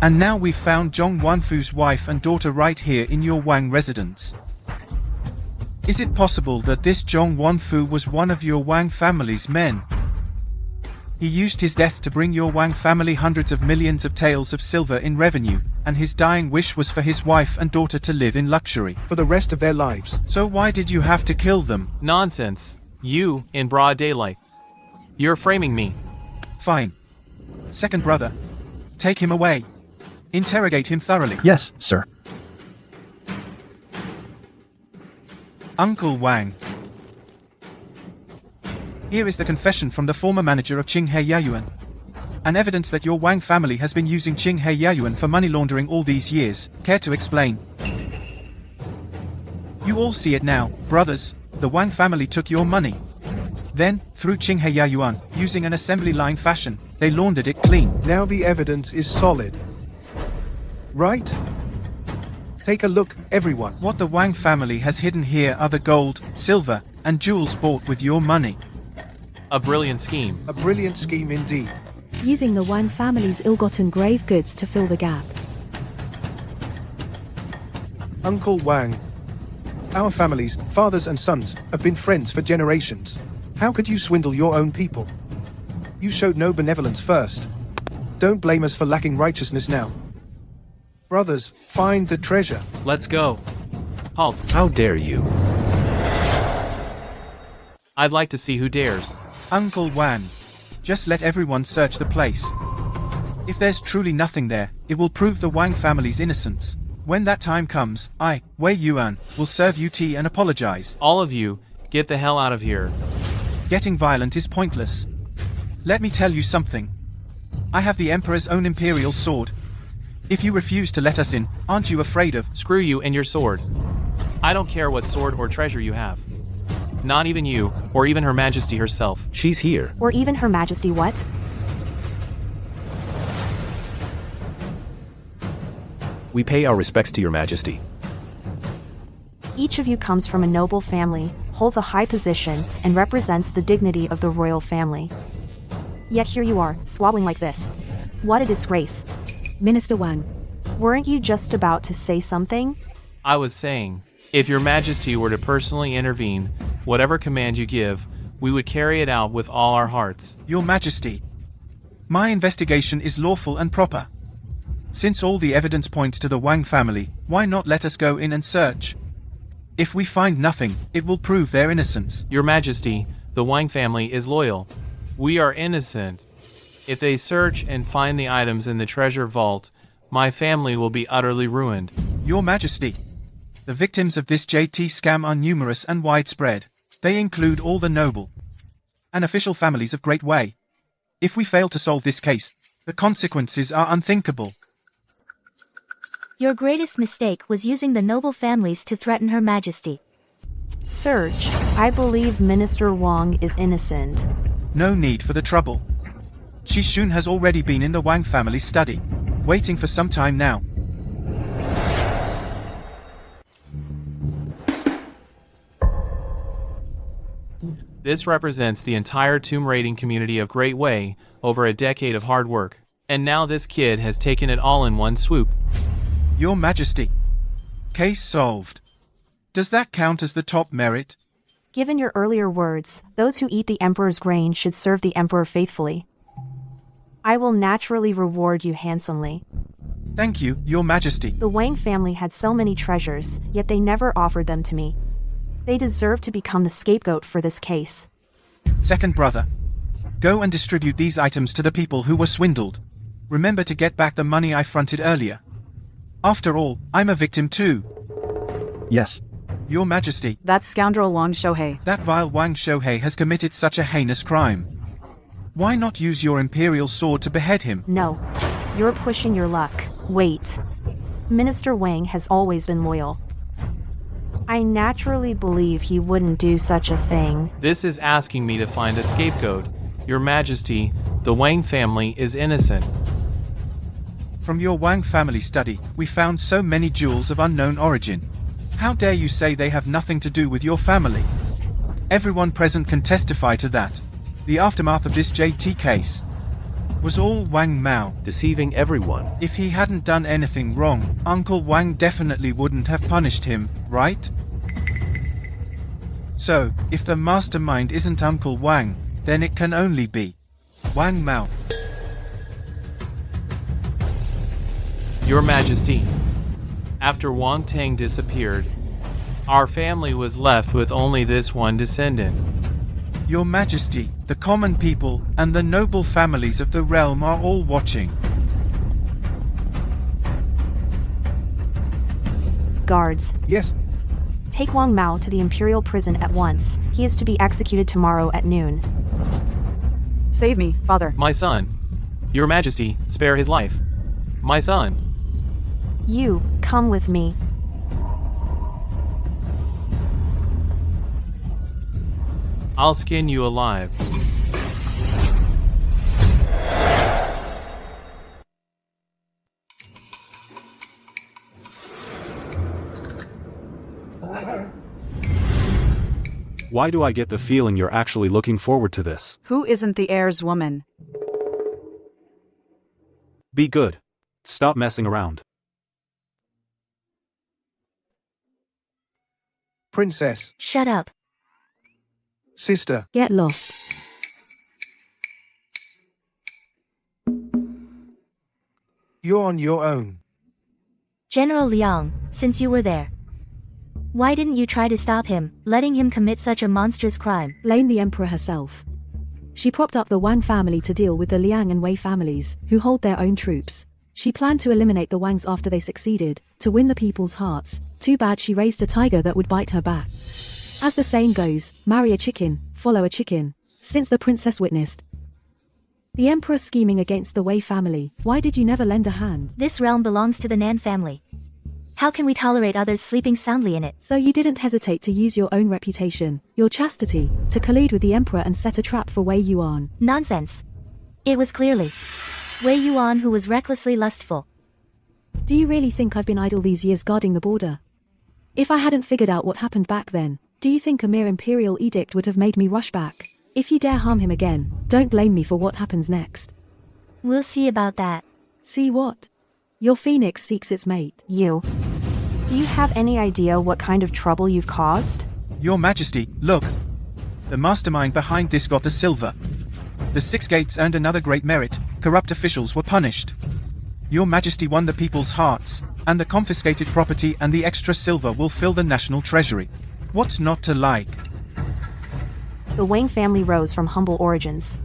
And now we've found Zhang Wanfu's wife and daughter right here in your Wang residence. Is it possible that this Zhang Wanfu was one of your Wang family's men? He used his death to bring your Wang family hundreds of millions of taels of silver in revenue, and his dying wish was for his wife and daughter to live in luxury. For the rest of their lives. So why did you have to kill them? Nonsense. You, in broad daylight. You're framing me. Fine. Second brother. Take him away. Interrogate him thoroughly. Yes, sir. Uncle Wang. Here is the confession from the former manager of Qinghai Yayuan. An evidence that your Wang family has been using Qinghai Yayuan for money laundering all these years. Care to explain? You all see it now, brothers. The Wang family took your money. Then, through Qinghai Yayuan, using an assembly line fashion, they laundered it clean. Now the evidence is solid. Right? Take a look, everyone. What the Wang family has hidden here are the gold, silver, and jewels bought with your money. A brilliant scheme. A brilliant scheme indeed. Using the Wang family's ill-gotten grave goods to fill the gap. Uncle Wang. Our families, fathers and sons, have been friends for generations. How could you swindle your own people? You showed no benevolence first. Don't blame us for lacking righteousness now. Brothers, find the treasure. Let's go. Halt. How dare you? I'd like to see who dares. Uncle Wang. Just let everyone search the place. If there's truly nothing there, it will prove the Wang family's innocence. When that time comes, I, Wei Yuan, will serve you tea and apologize. All of you, get the hell out of here. Getting violent is pointless. Let me tell you something. I have the Emperor's own Imperial sword. If you refuse to let us in, aren't you afraid of— Screw you and your sword. I don't care what sword or treasure you have. Not even you, or even Her Majesty herself. She's here. Or even Her Majesty what? We pay our respects to your majesty. Each of you comes from a noble family, holds a high position, and represents the dignity of the royal family. Yet here you are, squabbling like this. What a disgrace. Minister Wang. Weren't you just about to say something? I was saying, if your majesty were to personally intervene, whatever command you give, we would carry it out with all our hearts. Your majesty. My investigation is lawful and proper. Since all the evidence points to the Wang family, why not let us go in and search? If we find nothing, it will prove their innocence. Your majesty, the Wang family is loyal. We are innocent. If they search and find the items in the treasure vault, my family will be utterly ruined. Your majesty. The victims of this JT scam are numerous and widespread. They include all the noble and official families of Great Wei. If we fail to solve this case, the consequences are unthinkable. Your greatest mistake was using the noble families to threaten Her Majesty. Search. I believe Minister Wang is innocent. No need for the trouble. Shishun has already been in the Wang family study, waiting for some time now. This represents the entire tomb raiding community of Great Wei over a decade of hard work. And now this kid has taken it all in one swoop. Your Majesty. Case solved. Does that count as the top merit? Given your earlier words, those who eat the Emperor's grain should serve the Emperor faithfully. I will naturally reward you handsomely. Thank you, Your Majesty. The Wang family had so many treasures, yet they never offered them to me. They deserve to become the scapegoat for this case. Second brother. Go and distribute these items to the people who were swindled. Remember to get back the money I fronted earlier. After all, I'm a victim too. Yes. Your Majesty. That scoundrel Wang Shouhei. That vile Wang Shouhei has committed such a heinous crime. Why not use your Imperial sword to behead him? No. You're pushing your luck. Wait. Minister Wang has always been loyal. I naturally believe he wouldn't do such a thing. This is asking me to find a scapegoat. Your Majesty, the Wang family is innocent. From your Wang family study, we found so many jewels of unknown origin. How dare you say they have nothing to do with your family? Everyone present can testify to that. The aftermath of this JT case was all Wang Mao. Deceiving everyone. If he hadn't done anything wrong, Uncle Wang definitely wouldn't have punished him, right? So, if the mastermind isn't Uncle Wang, then it can only be Wang Mao. Your Majesty, after Wang Tang disappeared, our family was left with only this one descendant. Your Majesty, the common people and the noble families of the realm are all watching. Guards. Yes. Take Wang Mao to the Imperial prison at once. He is to be executed tomorrow at noon. Save me, father. My son. Your Majesty, spare his life. My son. You, come with me. I'll skin you alive. Why do I get the feeling you're actually looking forward to this? Who isn't the heir's woman? Be good. Stop messing around. Princess. Shut up. Sister. Get lost. You're on your own. General Liang, since you were there, why didn't you try to stop him, letting him commit such a monstrous crime? Blame the emperor herself. She propped up the Wang family to deal with the Liang and Wei families, who hold their own troops. She planned to eliminate the Wangs after they succeeded, to win the people's hearts. Too bad she raised a tiger that would bite her back. As the saying goes, marry a chicken, follow a chicken. Since the princess witnessed the emperor scheming against the Wei family, why did you never lend a hand? This realm belongs to the Nan family. How can we tolerate others sleeping soundly in it? So you didn't hesitate to use your own reputation, your chastity, to collude with the emperor and set a trap for Wei Yuan. Nonsense. It was clearly Wei Yuan who was recklessly lustful. Do you really think I've been idle these years guarding the border? If I hadn't figured out what happened back then, do you think a mere imperial edict would have made me rush back? If you dare harm him again, don't blame me for what happens next. We'll see about that. See what? Your phoenix seeks its mate. You. Do you have any idea what kind of trouble you've caused? Your Majesty, look. The mastermind behind this got the silver. The 6 gates earned another great merit. Corrupt officials were punished. Your Majesty won the people's hearts, and the confiscated property and the extra silver will fill the national treasury. What's not to like? The Wang family rose from humble origins.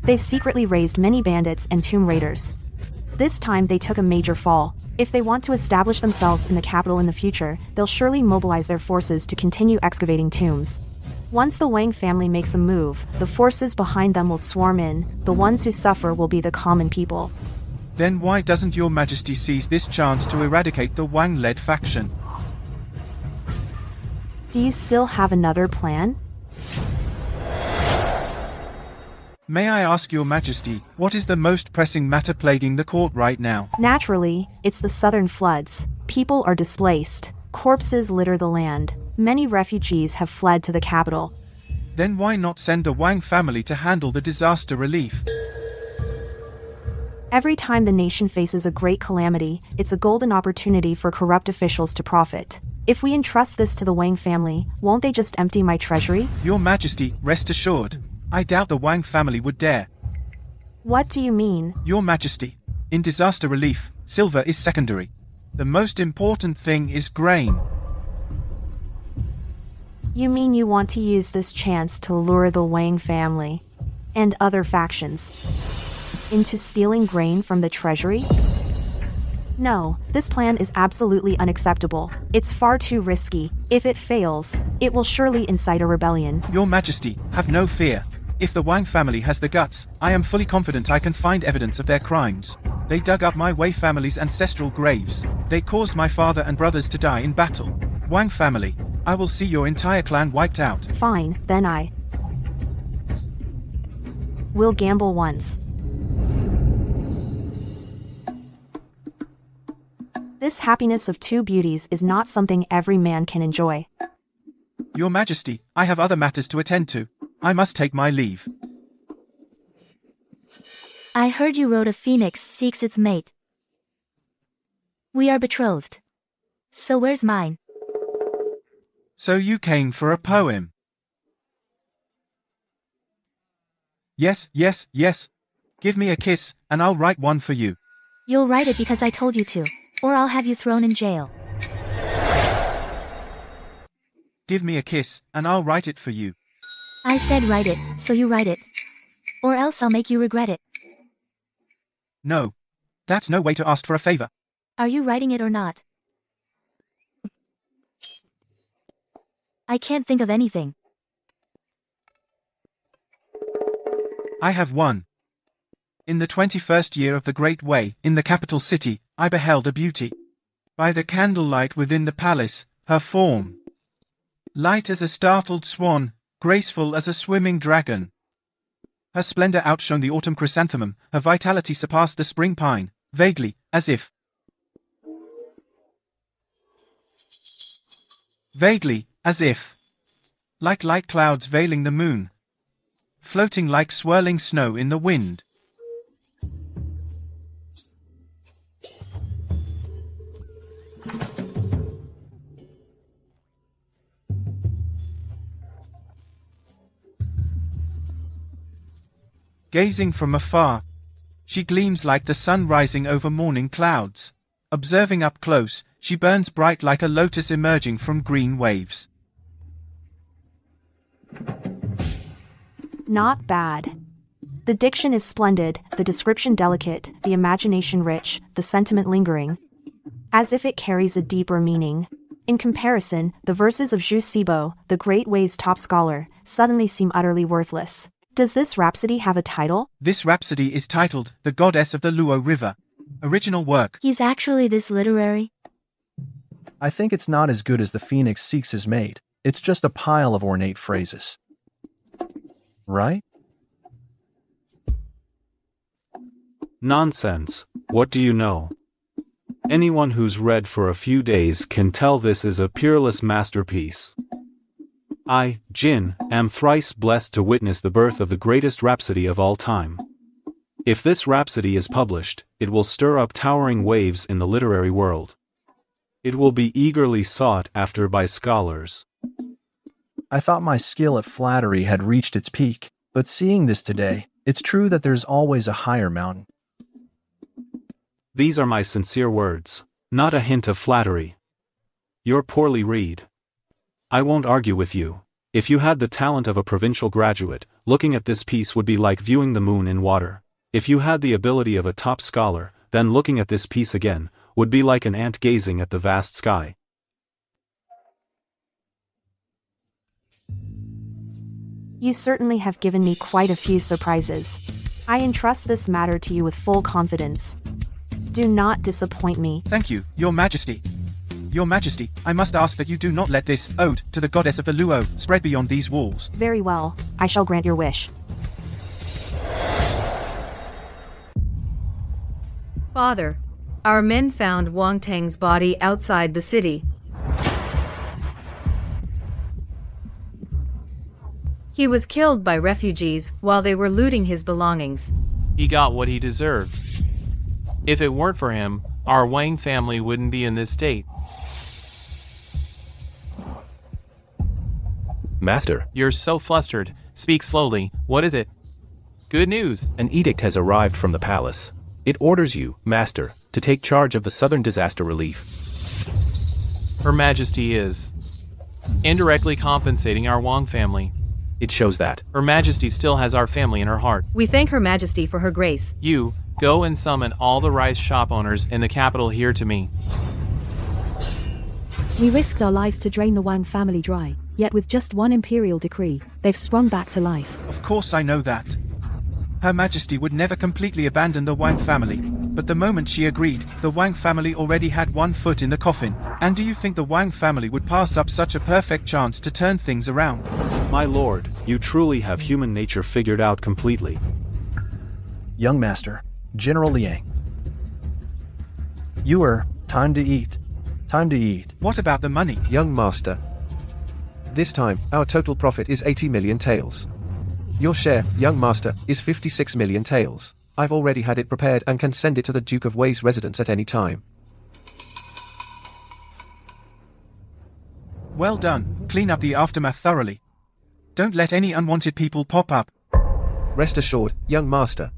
They've secretly raised many bandits and tomb raiders. This time they took a major fall. If they want to establish themselves in the capital in the future, they'll surely mobilize their forces to continue excavating tombs. Once the Wang family makes a move, the forces behind them will swarm in. The ones who suffer will be the common people. Then why doesn't Your Majesty seize this chance to eradicate the Wang-led faction? Do you still have another plan? May I ask Your Majesty, what is the most pressing matter plaguing the court right now? Naturally, it's the southern floods. People are displaced. Corpses litter the land. Many refugees have fled to the capital. Then why not send the Wang family to handle the disaster relief? Every time the nation faces a great calamity, it's a golden opportunity for corrupt officials to profit. If we entrust this to the Wang family, won't they just empty my treasury? Your Majesty, rest assured. I doubt the Wang family would dare. What do you mean? Your Majesty, in disaster relief, silver is secondary. The most important thing is grain. You mean you want to use this chance to lure the Wang family and other factions into stealing grain from the treasury? No, this plan is absolutely unacceptable. It's far too risky. If it fails, it will surely incite a rebellion. Your Majesty, have no fear. If the Wang family has the guts, I am fully confident I can find evidence of their crimes. They dug up my Wei family's ancestral graves. They caused my father and brothers to die in battle. Wang family, I will see your entire clan wiped out. Fine, then I will gamble once. This happiness of 2 beauties is not something every man can enjoy. Your Majesty, I have other matters to attend to. I must take my leave. I heard you wrote a phoenix seeks its mate. We are betrothed. So where's mine? So you came for a poem? Yes, yes, yes. Give me a kiss, and I'll write one for you. You'll write it because I told you to. Or I'll have you thrown in jail. Give me a kiss, and I'll write it for you. I said write it, so you write it. Or else I'll make you regret it. No. That's no way to ask for a favor. Are you writing it or not? I can't think of anything. I have one. In the 21st year of the Great Way, in the capital city, I beheld a beauty. By the candlelight within the palace, her form, light as a startled swan, graceful as a swimming dragon. Her splendor outshone the autumn chrysanthemum, her vitality surpassed the spring pine, vaguely, as if. Vaguely, as if. Like light clouds veiling the moon. Floating like swirling snow in the wind. Gazing from afar, she gleams like the sun rising over morning clouds. Observing up close, she burns bright like a lotus emerging from green waves. Not bad. The diction is splendid, the description delicate, the imagination rich, the sentiment lingering. As if it carries a deeper meaning. In comparison, the verses of Zhu Sibo, the Great Way's top scholar, suddenly seem utterly worthless. Does this rhapsody have a title? This rhapsody is titled The Goddess of the Luo River. Original work. He's actually this literary? I think it's not as good as the Phoenix Seeks is made. It's just a pile of ornate phrases. Right? Nonsense. What do you know? Anyone who's read for a few days can tell this is a peerless masterpiece. I, Jin, am thrice blessed to witness the birth of the greatest rhapsody of all time. If this rhapsody is published, it will stir up towering waves in the literary world. It will be eagerly sought after by scholars. I thought my skill at flattery had reached its peak, but seeing this today, it's true that there's always a higher mountain. These are my sincere words, not a hint of flattery. You're poorly read. I won't argue with you. If you had the talent of a provincial graduate, looking at this piece would be like viewing the moon in water. If you had the ability of a top scholar, then looking at this piece again, would be like an ant gazing at the vast sky. You certainly have given me quite a few surprises. I entrust this matter to you with full confidence. Do not disappoint me. Thank you, Your Majesty. Your Majesty, I must ask that you do not let this ode to the goddess of the Luo spread beyond these walls. Very well, I shall grant your wish. Father, our men found Wang Teng's body outside the city. He was killed by refugees while they were looting his belongings. He got what he deserved. If it weren't for him, our Wang family wouldn't be in this state. Master. You're so flustered. Speak slowly. What is it? Good news. An edict has arrived from the palace. It orders you, Master, to take charge of the southern disaster relief. Her Majesty is indirectly compensating our Wang family. It shows that Her Majesty still has our family in her heart. We thank Her Majesty for her grace. You, go and summon all the rice shop owners in the capital here to me. We risked our lives to drain the Wang family dry, yet with just one imperial decree, they've sprung back to life. Of course I know that. Her Majesty would never completely abandon the Wang family, but the moment she agreed, the Wang family already had one foot in the coffin. And do you think the Wang family would pass up such a perfect chance to turn things around? My lord, you truly have human nature figured out completely. Young Master, General Liang. You are time to eat. Time to eat. What about the money? Young Master. This time, our total profit is 80 million taels. Your share, young master, is 56 million taels. I've already had it prepared and can send it to the Duke of Wei's residence at any time. Well done. Clean up the aftermath thoroughly. Don't let any unwanted people pop up. Rest assured, young master.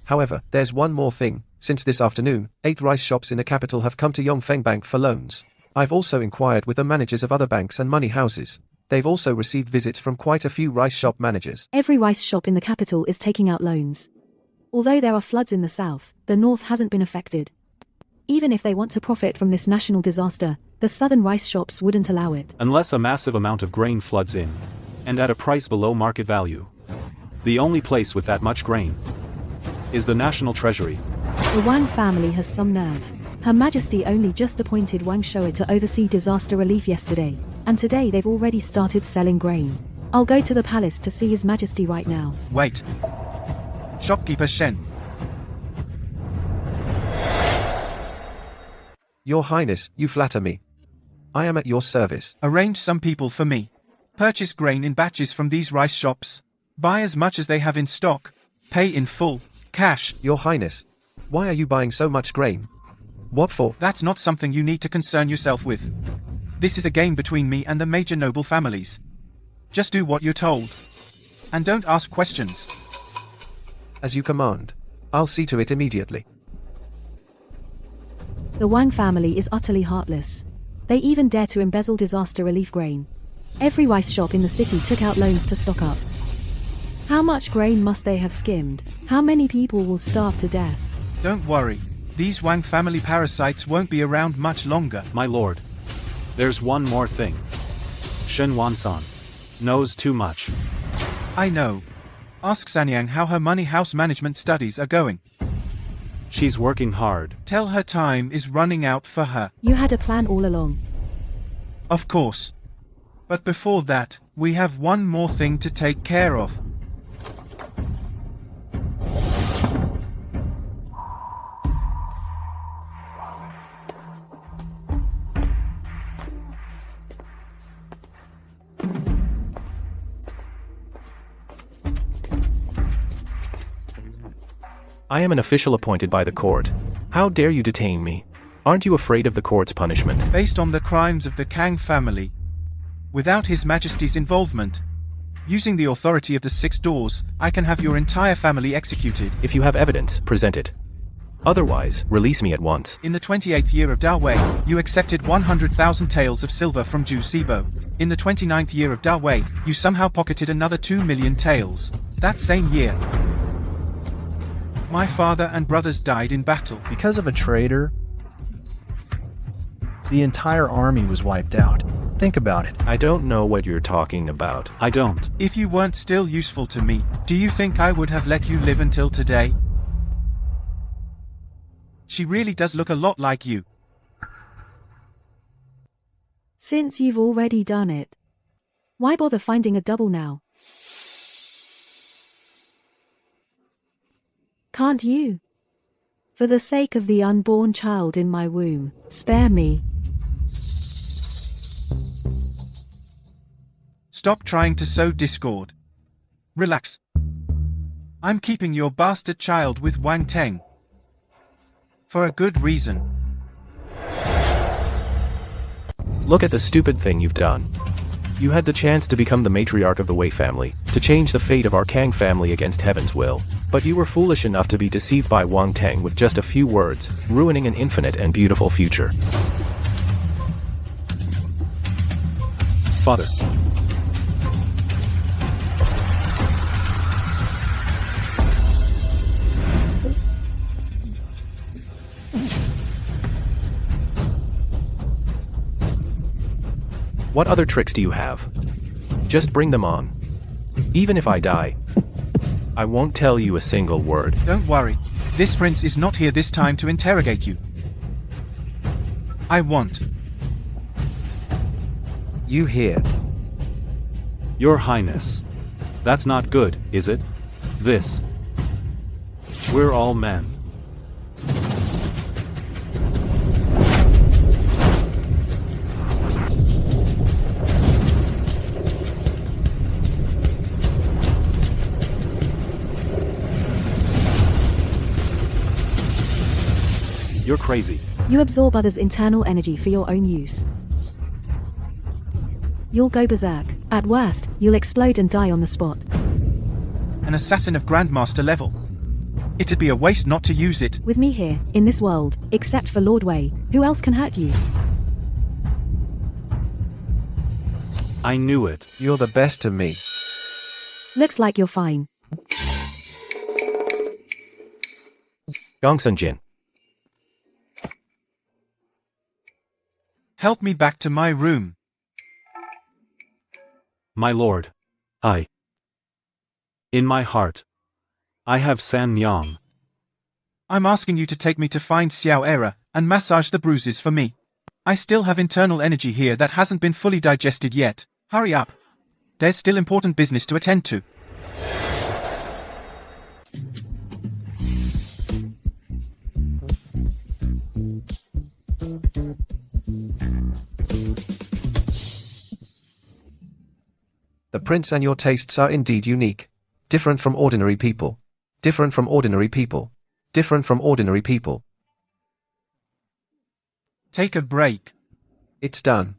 However, there's one more thing. Since this afternoon, 8 rice shops in the capital have come to Yongfeng Bank for loans. I've also inquired with the managers of other banks and money houses. They've also received visits from quite a few rice shop managers. Every rice shop in the capital is taking out loans. Although there are floods in the south, the north hasn't been affected. Even if they want to profit from this national disaster, the southern rice shops wouldn't allow it. Unless a massive amount of grain floods in, and at a price below market value. The only place with that much grain is the national treasury. The Wang family has some nerve. Her Majesty only just appointed Wang Shou'er to oversee disaster relief yesterday, and today they've already started selling grain. I'll go to the palace to see His Majesty right now. Wait. Shopkeeper Shen. Your Highness, you flatter me. I am at your service. Arrange some people for me. Purchase grain in batches from these rice shops. Buy as much as they have in stock. Pay in full. Cash. Your Highness, why are you buying so much grain? What for? That's not something you need to concern yourself with. This is a game between me and the major noble families. Just do what you're told. And don't ask questions. As you command. I'll see to it immediately. The Wang family is utterly heartless. They even dare to embezzle disaster relief grain. Every rice shop in the city took out loans to stock up. How much grain must they have skimmed? How many people will starve to death? Don't worry. These Wang family parasites won't be around much longer. My lord. There's one more thing. Shen Wansan knows too much. I know. Ask Sanyang how her money house management studies are going. She's working hard. Tell her time is running out for her. You had a plan all along. Of course. But before that, we have one more thing to take care of. I am an official appointed by the court. How dare you detain me? Aren't you afraid of the court's punishment? Based on the crimes of the Kang family, without His Majesty's involvement, using the authority of the 6 doors, I can have your entire family executed. If you have evidence, present it. Otherwise, release me at once. In the 28th year of Da Wei, you accepted 100,000 taels of silver from Zhu Sibo. In the 29th year of Da Wei, you somehow pocketed another 2 million taels. That same year, my father and brothers died in battle. Because of a traitor, the entire army was wiped out. Think about it. I don't know what you're talking about. I don't. If you weren't still useful to me, do you think I would have let you live until today? She really does look a lot like you. Since you've already done it, why bother finding a double now? Can't you? For the sake of the unborn child in my womb, spare me. Stop trying to sow discord. Relax. I'm keeping your bastard child with Wang Teng. For a good reason. Look at the stupid thing you've done. You had the chance to become the matriarch of the Wei family, to change the fate of our Kang family against heaven's will, but you were foolish enough to be deceived by Wang Teng with just a few words, ruining an infinite and beautiful future. Father. What other tricks do you have? Just bring them on. Even if I die, I won't tell you a single word. Don't worry. This prince is not here this time to interrogate you. I want. You hear? Your Highness. That's not good, is it? This. We're all men. You're crazy. You absorb others' internal energy for your own use. You'll go berserk. At worst, you'll explode and die on the spot. An assassin of Grandmaster level. It'd be a waste not to use it. With me here, in this world, except for Lord Wei, who else can hurt you? I knew it. You're the best to me. Looks like you're fine. Hongchan Jin. Help me back to my room. My lord. In my heart. I have San Yang. I'm asking you to take me to find Xiao Era, and massage the bruises for me. I still have internal energy here that hasn't been fully digested yet. Hurry up. There's still important business to attend to. The prince and your tastes are indeed unique. Different from ordinary people. Different from ordinary people. Different from ordinary people. Take a break. It's done.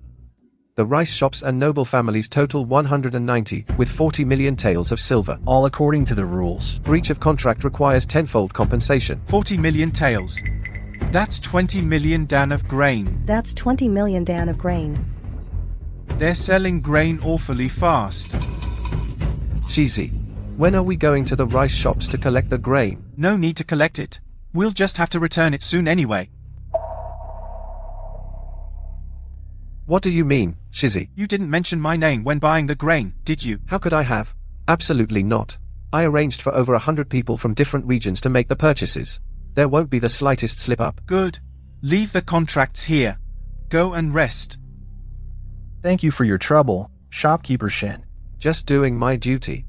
The rice shops and noble families total 190, with 40 million taels of silver. All according to the rules. Breach of contract requires tenfold compensation. 40 million taels. That's 20 million dan of grain. That's 20 million dan of grain. They're selling grain awfully fast. Shizi, when are we going to the rice shops to collect the grain? No need to collect it. We'll just have to return it soon anyway. What do you mean, Shizi? You didn't mention my name when buying the grain, did you? How could I have? Absolutely not. I arranged for over 100 people from different regions to make the purchases. There won't be the slightest slip-up. Good. Leave the contracts here. Go and rest. Thank you for your trouble, shopkeeper Shen. Just doing my duty.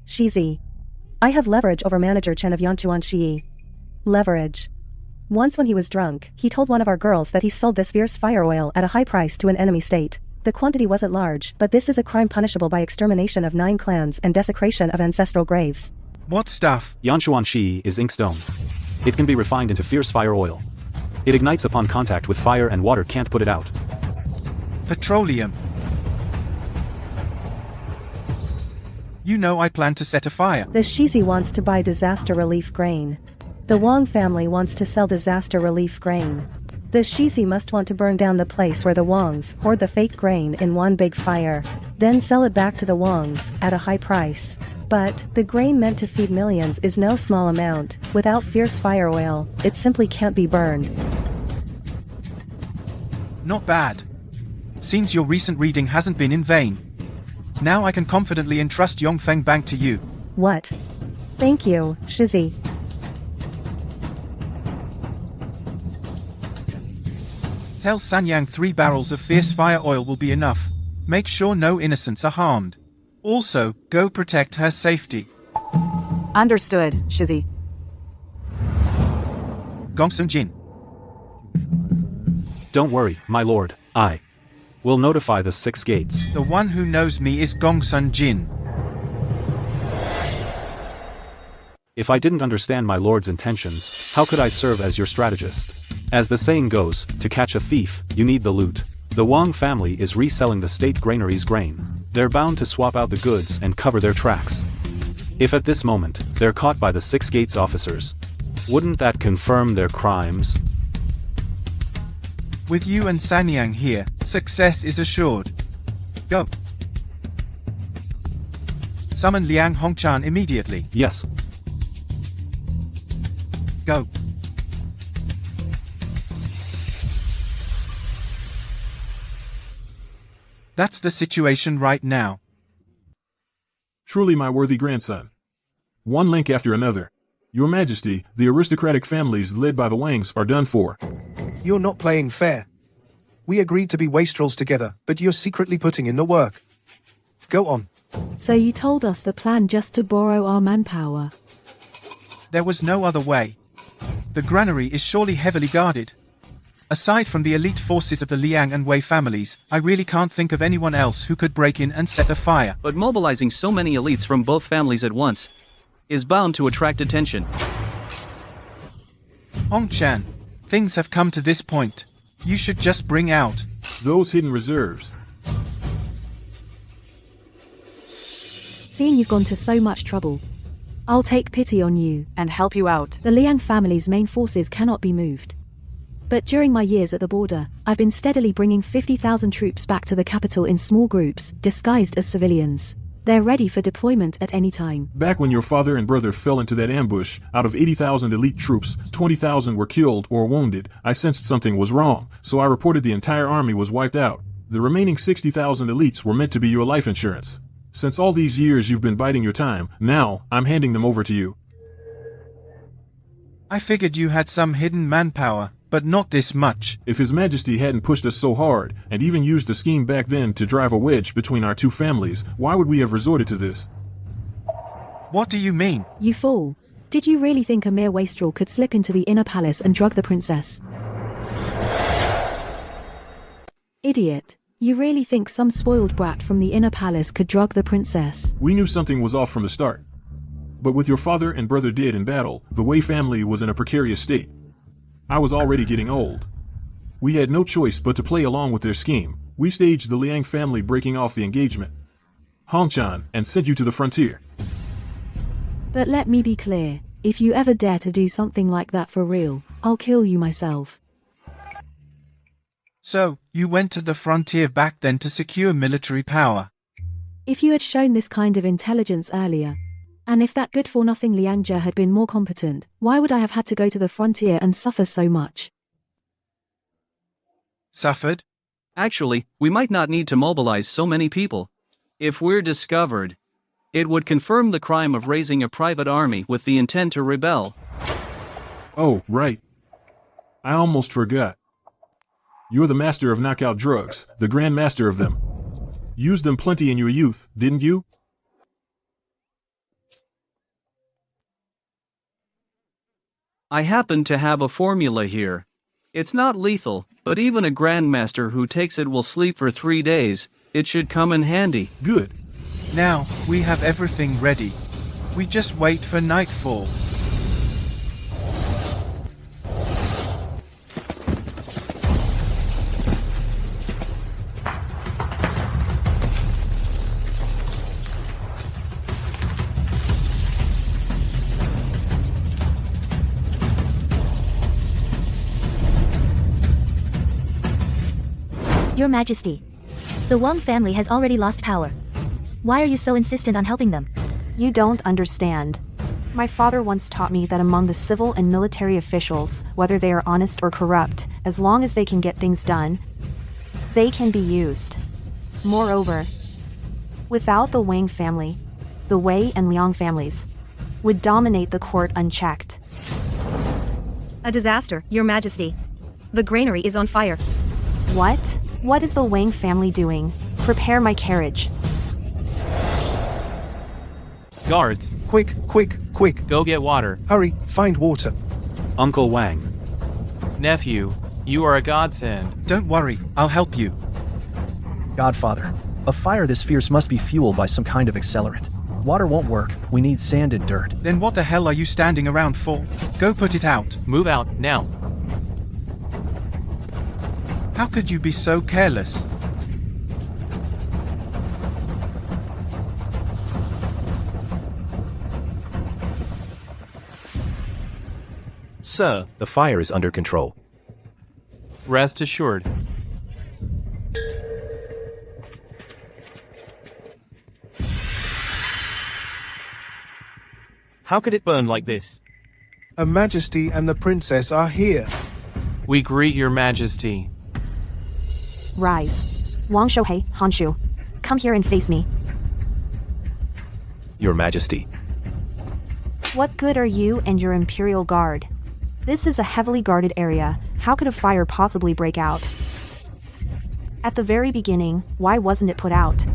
Shizi. I have leverage over manager Chen of Yanchuan Shi. Leverage. Once when he was drunk, he told one of our girls that he sold this fierce fire oil at a high price to an enemy state. The quantity wasn't large, but this is a crime punishable by extermination of 9 clans and desecration of ancestral graves. What stuff? Yanchuan Shi is inkstone. It can be refined into fierce fire oil. It ignites upon contact with fire and water can't put it out. Petroleum. You know I plan to set a fire. The Shizi wants to buy disaster relief grain. The Wang family wants to sell disaster relief grain. The Shizi must want to burn down the place where the Wangs hoard the fake grain in one big fire, then sell it back to the Wangs at a high price. But the grain meant to feed millions is no small amount. Without fierce fire oil, it simply can't be burned. Not bad. Seems your recent reading hasn't been in vain. Now I can confidently entrust Yongfeng Bank to you. What? Thank you, Shizi. Tell Sanyang 3 barrels of fierce fire oil will be enough. Make sure no innocents are harmed. Also, go protect her safety. Understood, Shizi. Hongchan Jin. Don't worry, my lord. I will notify the 6 gates. The one who knows me is Hongchan Jin. If I didn't understand my lord's intentions, how could I serve as your strategist? As the saying goes, to catch a thief, you need the loot. The Wang family is reselling the state granary's grain. They're bound to swap out the goods and cover their tracks. If at this moment, they're caught by the 6 gates officers, wouldn't that confirm their crimes? With you and Sanyang here, success is assured. Go. Summon Liang Hongchan immediately. Yes. Go. That's the situation right now. Truly, my worthy grandson. One link after another. Your Majesty, the aristocratic families led by the Wangs are done for. You're not playing fair. We agreed to be wastrels together, but you're secretly putting in the work. Go on. So you told us the plan just to borrow our manpower. There was no other way. The granary is surely heavily guarded. Aside from the elite forces of the Liang and Wei families, I really can't think of anyone else who could break in and set the fire. But mobilizing so many elites from both families at once is bound to attract attention. Hongchan, things have come to this point. You should just bring out those hidden reserves. Seeing you've gone to so much trouble, I'll take pity on you and help you out. The Liang family's main forces cannot be moved. But during my years at the border, I've been steadily bringing 50,000 troops back to the capital in small groups, disguised as civilians. They're ready for deployment at any time. Back when your father and brother fell into that ambush, out of 80,000 elite troops, 20,000 were killed or wounded. I sensed something was wrong, so I reported the entire army was wiped out. The remaining 60,000 elites were meant to be your life insurance. Since all these years you've been biding your time, now I'm handing them over to you. I figured you had some hidden manpower, but not this much. If His Majesty hadn't pushed us so hard, and even used a scheme back then to drive a wedge between our two families, why would we have resorted to this? What do you mean? You fool. Did you really think a mere wastrel could slip into the inner palace and drug the princess? Idiot. You really think some spoiled brat from the inner palace could drug the princess? We knew something was off from the start. But with your father and brother dead in battle, the Wei family was in a precarious state. I was already getting old. We had no choice but to play along with their scheme. We staged the Liang family breaking off the engagement, Hongchan, and sent you to the frontier. But let me be clear, if you ever dare to do something like that for real, I'll kill you myself. So, you went to the frontier back then to secure military power. If you had shown this kind of intelligence earlier, and if that good-for-nothing Liangjia had been more competent, why would I have had to go to the frontier and suffer so much? Suffered? Actually, we might not need to mobilize so many people. If we're discovered, it would confirm the crime of raising a private army with the intent to rebel. Oh, right. I almost forgot. You're the master of knockout drugs, the grand master of them. Used them plenty in your youth, didn't you? I happen to have a formula here. It's not lethal, but even a grandmaster who takes it will sleep for 3 days. It should come in handy. Good. Now, we have everything ready. We just wait for nightfall. Your Majesty, the Wang family has already lost power. Why are you so insistent on helping them? You don't understand. My father once taught me that among the civil and military officials, whether they are honest or corrupt, as long as they can get things done, they can be used. Moreover, without the Wang family, the Wei and Liang families would dominate the court unchecked. A disaster, Your Majesty. The granary is on fire. What? What is the Wang family doing? Prepare my carriage. Guards. Quick, quick, quick. Go get water. Hurry, find water. Uncle Wang. Nephew, you are a godsend. Don't worry, I'll help you. Godfather, a fire this fierce must be fueled by some kind of accelerant. Water won't work, we need sand and dirt. Then what the hell are you standing around for? Go put it out. Move out, now. How could you be so careless? Sir, the fire is under control. Rest assured. How could it burn like this? Her Majesty and the princess are here. We greet your Majesty. Rise. Wang Shouhei, Honshu. Come here and face me. Your Majesty. What good are you and your Imperial Guard? This is a heavily guarded area. How could a fire possibly break out? At the very beginning, why wasn't it put out?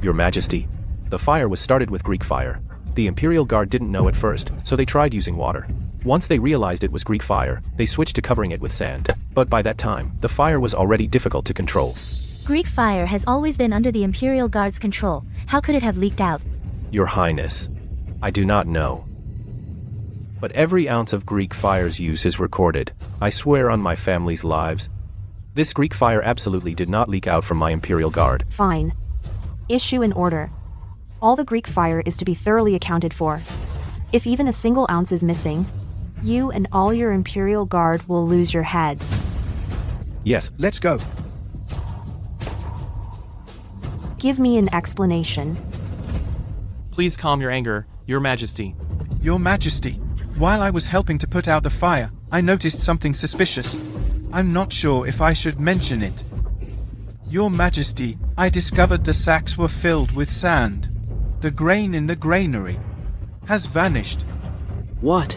Your Majesty. The fire was started with Greek fire. The Imperial Guard didn't know at first, so they tried using water. Once they realized it was Greek fire, they switched to covering it with sand. But by that time, the fire was already difficult to control. Greek fire has always been under the Imperial Guard's control. How could it have leaked out? Your Highness, I do not know. But every ounce of Greek fire's use is recorded. I swear on my family's lives. This Greek fire absolutely did not leak out from my Imperial Guard. Fine. Issue an order. All the Greek fire is to be thoroughly accounted for. If even a single ounce is missing, you and all your Imperial Guard will lose your heads. Yes. Let's go. Give me an explanation. Please calm your anger, Your Majesty. Your Majesty, while I was helping to put out the fire, I noticed something suspicious. I'm not sure if I should mention it. Your Majesty, I discovered the sacks were filled with sand. The grain in the granary has vanished. What?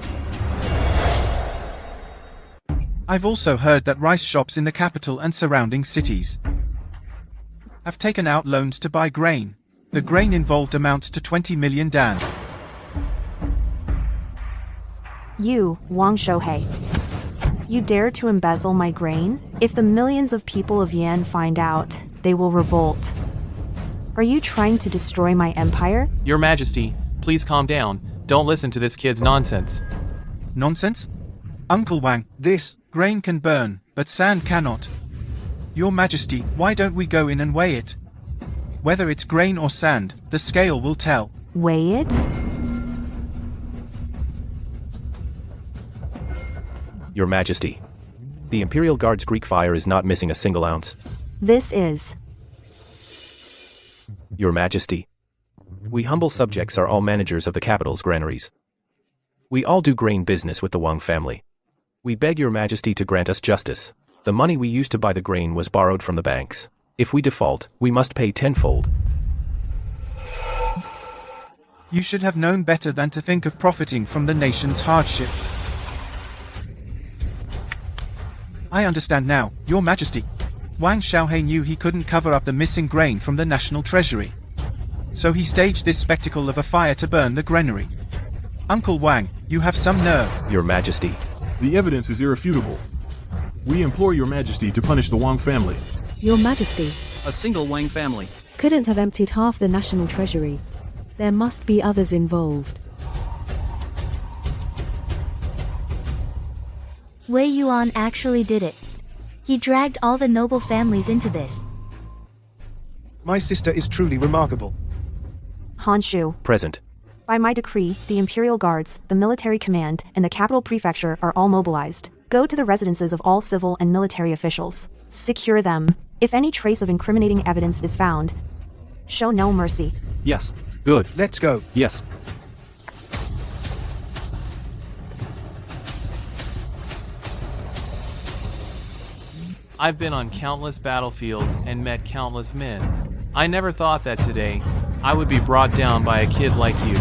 I've also heard that rice shops in the capital and surrounding cities have taken out loans to buy grain. The grain involved amounts to 20 million dan. You, Wang Shouhei. You dare to embezzle my grain? If the millions of people of Yan find out, they will revolt. Are you trying to destroy my empire? Your Majesty, please calm down. Don't listen to this kid's nonsense. Nonsense? Uncle Wang, this grain can burn, but sand cannot. Your Majesty, why don't we go in and weigh it? Whether it's grain or sand, the scale will tell. Weigh it? Your Majesty, the Imperial Guard's Greek fire is not missing a single ounce. This is. Your Majesty, we humble subjects are all managers of the capital's granaries. We all do grain business with the Wang family. We beg Your Majesty to grant us justice. The money we used to buy the grain was borrowed from the banks. If we default, we must pay tenfold. You should have known better than to think of profiting from the nation's hardship. I understand now, Your Majesty. Wang Xiaohei knew he couldn't cover up the missing grain from the national treasury. So he staged this spectacle of a fire to burn the granary. Uncle Wang, you have some nerve. Your Majesty. The evidence is irrefutable. We implore Your Majesty to punish the Wang family. Your Majesty. A single Wang family couldn't have emptied half the national treasury. There must be others involved. Wei Yuan actually did it. He dragged all the noble families into this. My sister is truly remarkable. Honshu. Present. By my decree, the Imperial Guards, the military command, and the capital prefecture are all mobilized. Go to the residences of all civil and military officials. Secure them. If any trace of incriminating evidence is found, show no mercy. Yes. Good. Let's go. Yes. I've been on countless battlefields and met countless men. I never thought that today, I would be brought down by a kid like you.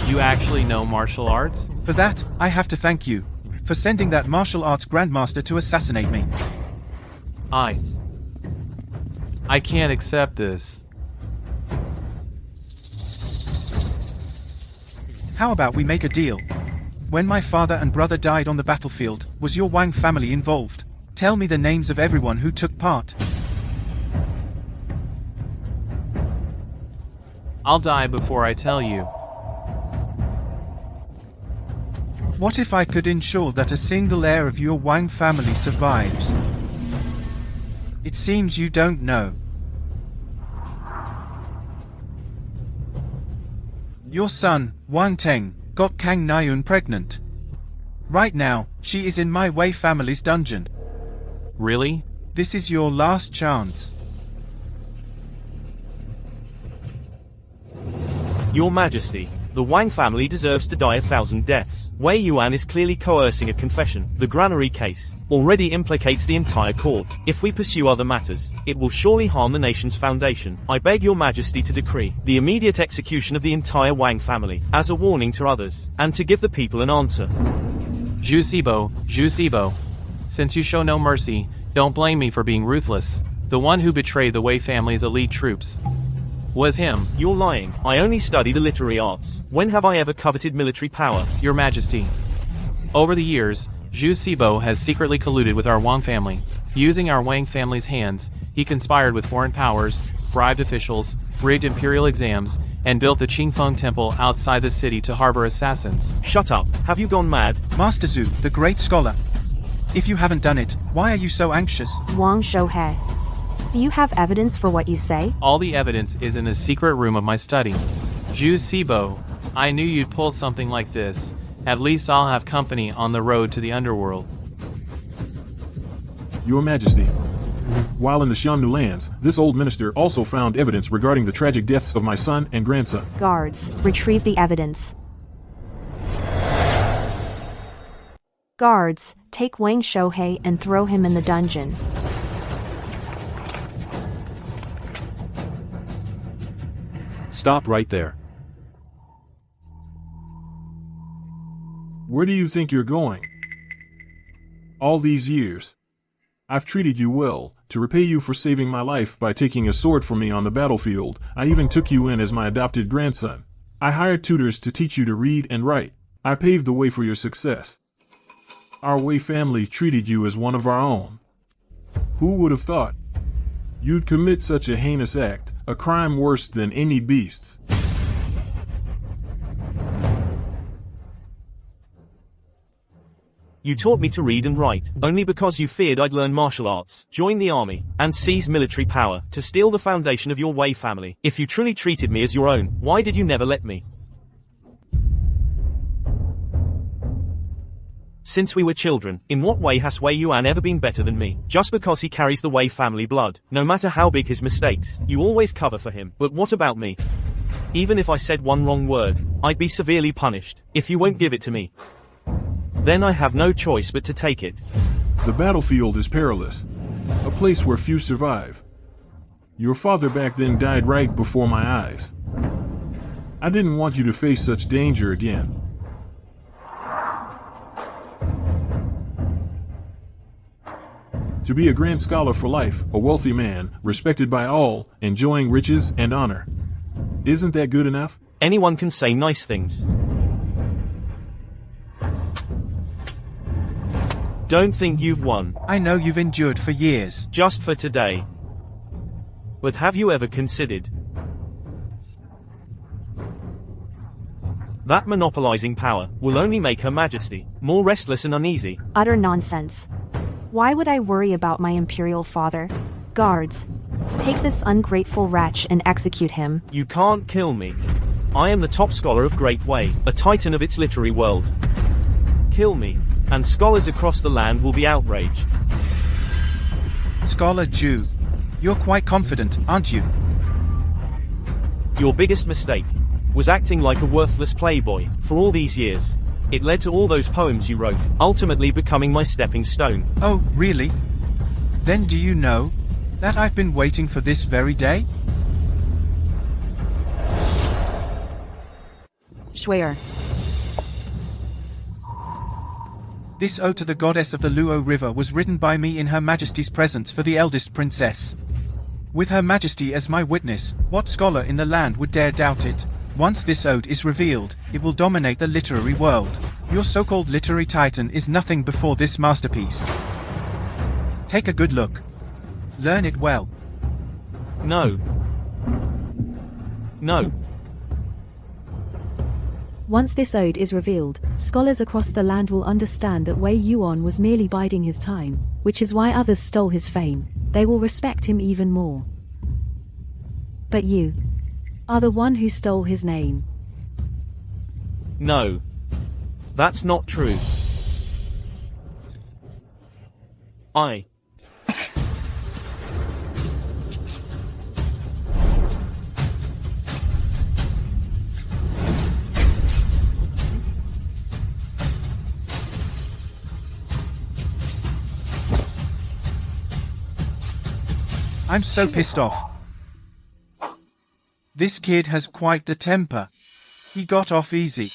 You actually know martial arts? For that, I have to thank you. For sending that martial arts grandmaster to assassinate me. I can't accept this. How about we make a deal? When my father and brother died on the battlefield, was your Wang family involved? Tell me the names of everyone who took part. I'll die before I tell you. What if I could ensure that a single heir of your Wang family survives? It seems you don't know. Your son, Wang Teng, got Kang Nayun pregnant. Right now, she is in my Wei family's dungeon. Really? This is your last chance. Your Majesty, the Wang family deserves to die 1,000 deaths. Wei Yuan is clearly coercing a confession. The granary case already implicates the entire court. If we pursue other matters, it will surely harm the nation's foundation. I beg Your Majesty to decree the immediate execution of the entire Wang family, as a warning to others, and to give the people an answer. Zhu Sibo. Since you show no mercy, don't blame me for being ruthless. The one who betrayed the Wei family's elite troops Was him. You're lying. I only study the literary arts. When have I ever coveted military power? Your Majesty. Over the years, Zhu Sibo has secretly colluded with our Wang family. Using our Wang family's hands, he conspired with foreign powers, bribed officials, rigged imperial exams, and built the Qingfeng Temple outside the city to harbor assassins. Shut up. Have you gone mad? Master Zhu, the great scholar. If you haven't done it, why are you so anxious? Wang Shouhe. Do you have evidence for what you say? All the evidence is in the secret room of my study. Zhu Sibo, I knew you'd pull something like this. At least I'll have company on the road to the underworld. Your Majesty. While in the Shannu lands, this old minister also found evidence regarding the tragic deaths of my son and grandson. Guards, retrieve the evidence. Guards, take Wang Shouhe and throw him in the dungeon. Stop right there. Where do you think you're going? All these years, I've treated you well. To repay you for saving my life by taking a sword from me on the battlefield, I even took you in as my adopted grandson. I hired tutors to teach you to read and write. I paved the way for your success. Our Wei family treated you as one of our own. Who would have thought you'd commit such a heinous act, a crime worse than any beast's? You taught me to read and write, only because you feared I'd learn martial arts, join the army, and seize military power, to steal the foundation of your Wei family. If you truly treated me as your own, why did you never let me? Since we were children, in what way has Wei Yuan ever been better than me? Just because he carries the Wei family blood, no matter how big his mistakes, you always cover for him. But what about me? Even if I said one wrong word, I'd be severely punished. If you won't give it to me, then I have no choice but to take it. The battlefield is perilous, a place where few survive. Your father back then died right before my eyes. I didn't want you to face such danger again. To be a grand scholar for life, a wealthy man, respected by all, enjoying riches and honor. Isn't that good enough? Anyone can say nice things. Don't think you've won. I know you've endured for years. Just for today. But have you ever considered that monopolizing power will only make Her Majesty more restless and uneasy? Utter nonsense. Why would I worry about my imperial father? Guards, take this ungrateful wretch and execute him. You can't kill me. I am the top scholar of Great Wei, a titan of its literary world. Kill me, and scholars across the land will be outraged. Scholar Zhu, you're quite confident, aren't you? Your biggest mistake was acting like a worthless playboy for all these years. It led to all those poems you wrote, ultimately becoming my stepping stone. Oh, really? Then do you know that I've been waiting for this very day? Swear. This ode to the goddess of the Luo River was written by me in Her Majesty's presence for the eldest princess. With Her Majesty as my witness, what scholar in the land would dare doubt it? Once this ode is revealed, it will dominate the literary world. Your so-called literary titan is nothing before this masterpiece. Take a good look. Learn it well. No. No. Once this ode is revealed, scholars across the land will understand that Wei Yuan was merely biding his time, which is why others stole his fame. They will respect him even more. But you are the one who stole his name. No. That's not true. I'm so pissed off. This kid has quite the temper. He got off easy.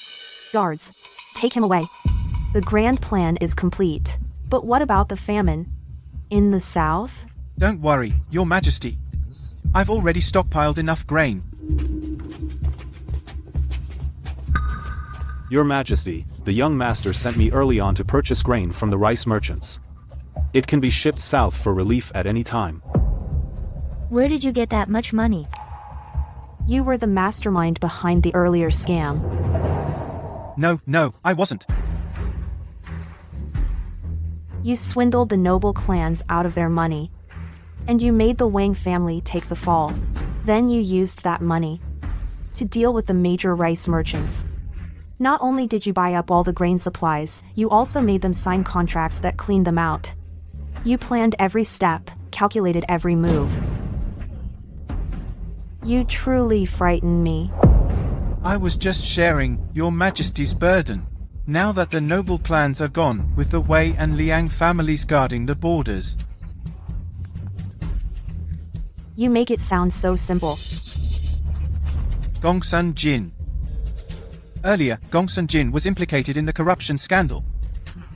Guards, take him away. The grand plan is complete. But what about the famine? In the south? Don't worry, Your Majesty. I've already stockpiled enough grain. Your Majesty, the young master sent me early on to purchase grain from the rice merchants. It can be shipped south for relief at any time. Where did you get that much money? You were the mastermind behind the earlier scam. No, I wasn't. You swindled the noble clans out of their money. And you made the Wang family take the fall. Then you used that money to deal with the major rice merchants. Not only did you buy up all the grain supplies, you also made them sign contracts that cleaned them out. You planned every step, calculated every move. You truly frighten me. I was just sharing Your Majesty's burden. Now that the noble clans are gone, with the Wei and Liang families guarding the borders. You make it sound so simple. Gongsun Jin. Earlier, Gongsun Jin was implicated in the corruption scandal.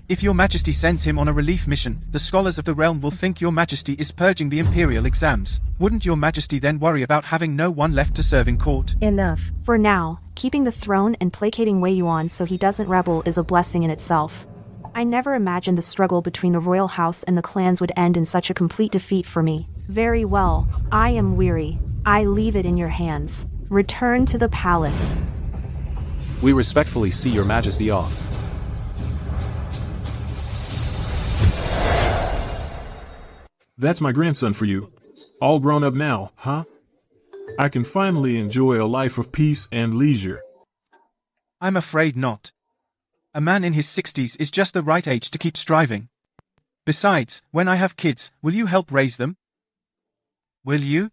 If Your Majesty sends him on a relief mission, the scholars of the realm will think Your Majesty is purging the Imperial exams. Wouldn't Your Majesty then worry about having no one left to serve in court? Enough. For now, keeping the throne and placating Wei Yuan so he doesn't rebel is a blessing in itself. I never imagined the struggle between the royal house and the clans would end in such a complete defeat for me. Very well, I am weary. I leave it in your hands. Return to the palace. We respectfully see Your Majesty off. That's my grandson for you. All grown up now, huh? I can finally enjoy a life of peace and leisure. I'm afraid not. A man in his 60s is just the right age to keep striving. Besides, when I have kids, will you help raise them? Will you?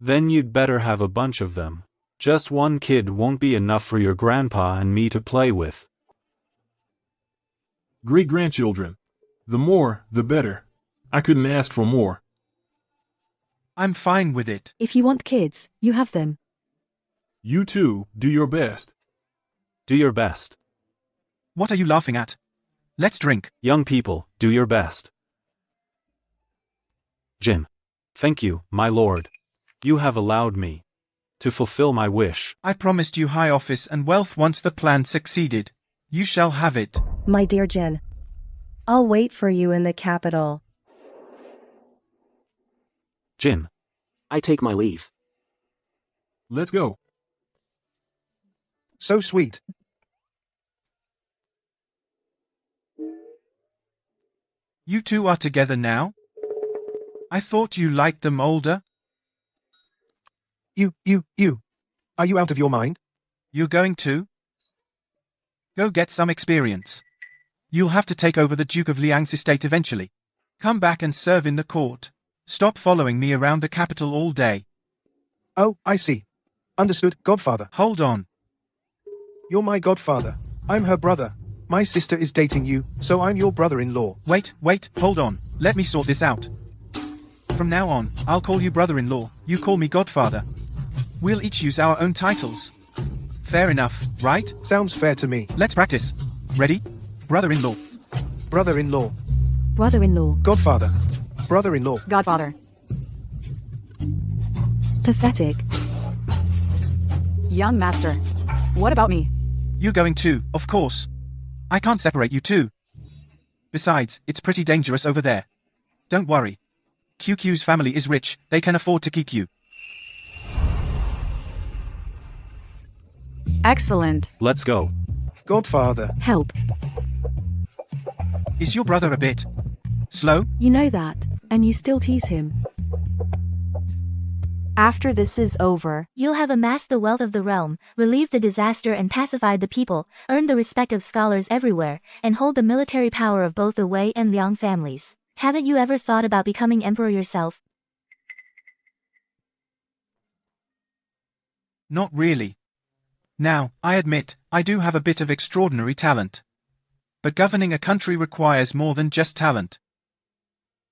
Then you'd better have a bunch of them. Just one kid won't be enough for your grandpa and me to play with. Great-grandchildren. The more, the better. I couldn't ask for more. I'm fine with it. If you want kids, you have them. You too, do your best. Do your best. What are you laughing at? Let's drink. Young people, do your best. Jin. Thank you, my lord. You have allowed me to fulfill my wish. I promised you high office and wealth once the plan succeeded. You shall have it. My dear Jin, I'll wait for you in the capital. Jin. I take my leave. Let's go. So sweet. You two are together now? I thought you liked them older. You. Are you out of your mind? You're going to? Go get some experience. You'll have to take over the Duke of Liang's estate eventually. Come back and serve in the court. Stop following me around the capital all day. Oh, I see. Understood, godfather. Hold on. You're my godfather. I'm her brother. My sister is dating you, so I'm your brother-in-law. Wait, hold on. Let me sort this out. From now on, I'll call you brother-in-law, you call me godfather. We'll each use our own titles. Fair enough, right? Sounds fair to me. Let's practice. Ready? Brother-in-law. Brother-in-law. Brother-in-law. Godfather. Brother-in-law. Godfather. Pathetic. Young master. What about me? You're going too, of course. I can't separate you two. Besides, it's pretty dangerous over there. Don't worry. QQ's family is rich, they can afford to keep you. Excellent. Let's go. Godfather. Help. Is your brother a bit slow? You know that, and you still tease him. After this is over, You'll have amassed the wealth of the realm, relieved the disaster and pacified the people, earned the respect of scholars everywhere, and hold the military power of both the Wei and Liang families. Haven't you ever thought about becoming emperor yourself? Not really. Now, I admit, I do have a bit of extraordinary talent. But governing a country requires more than just talent.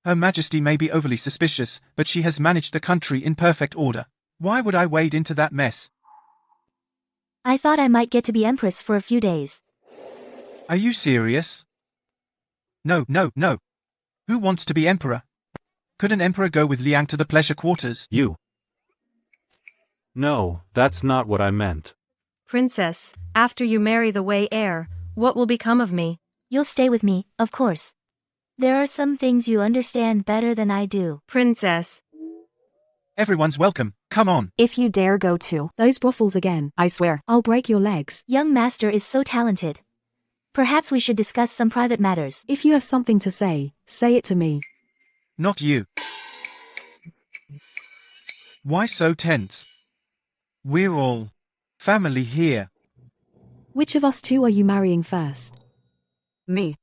Her Majesty may be overly suspicious, but she has managed the country in perfect order. Why would I wade into that mess? I thought I might get to be empress for a few days. Are you serious? No. Who wants to be emperor? Could an emperor go with Liang to the pleasure quarters? You. No, that's not what I meant. Princess, after you marry the Wei heir, what will become of me? You'll stay with me, of course. There are some things you understand better than I do. Princess. Everyone's welcome, come on. If you dare go to those brothels again, I swear. I'll break your legs. Young master is so talented. Perhaps we should discuss some private matters. If you have something to say it to me. Not you. Why so tense? We're all family here. Which of us two are you marrying first? Me.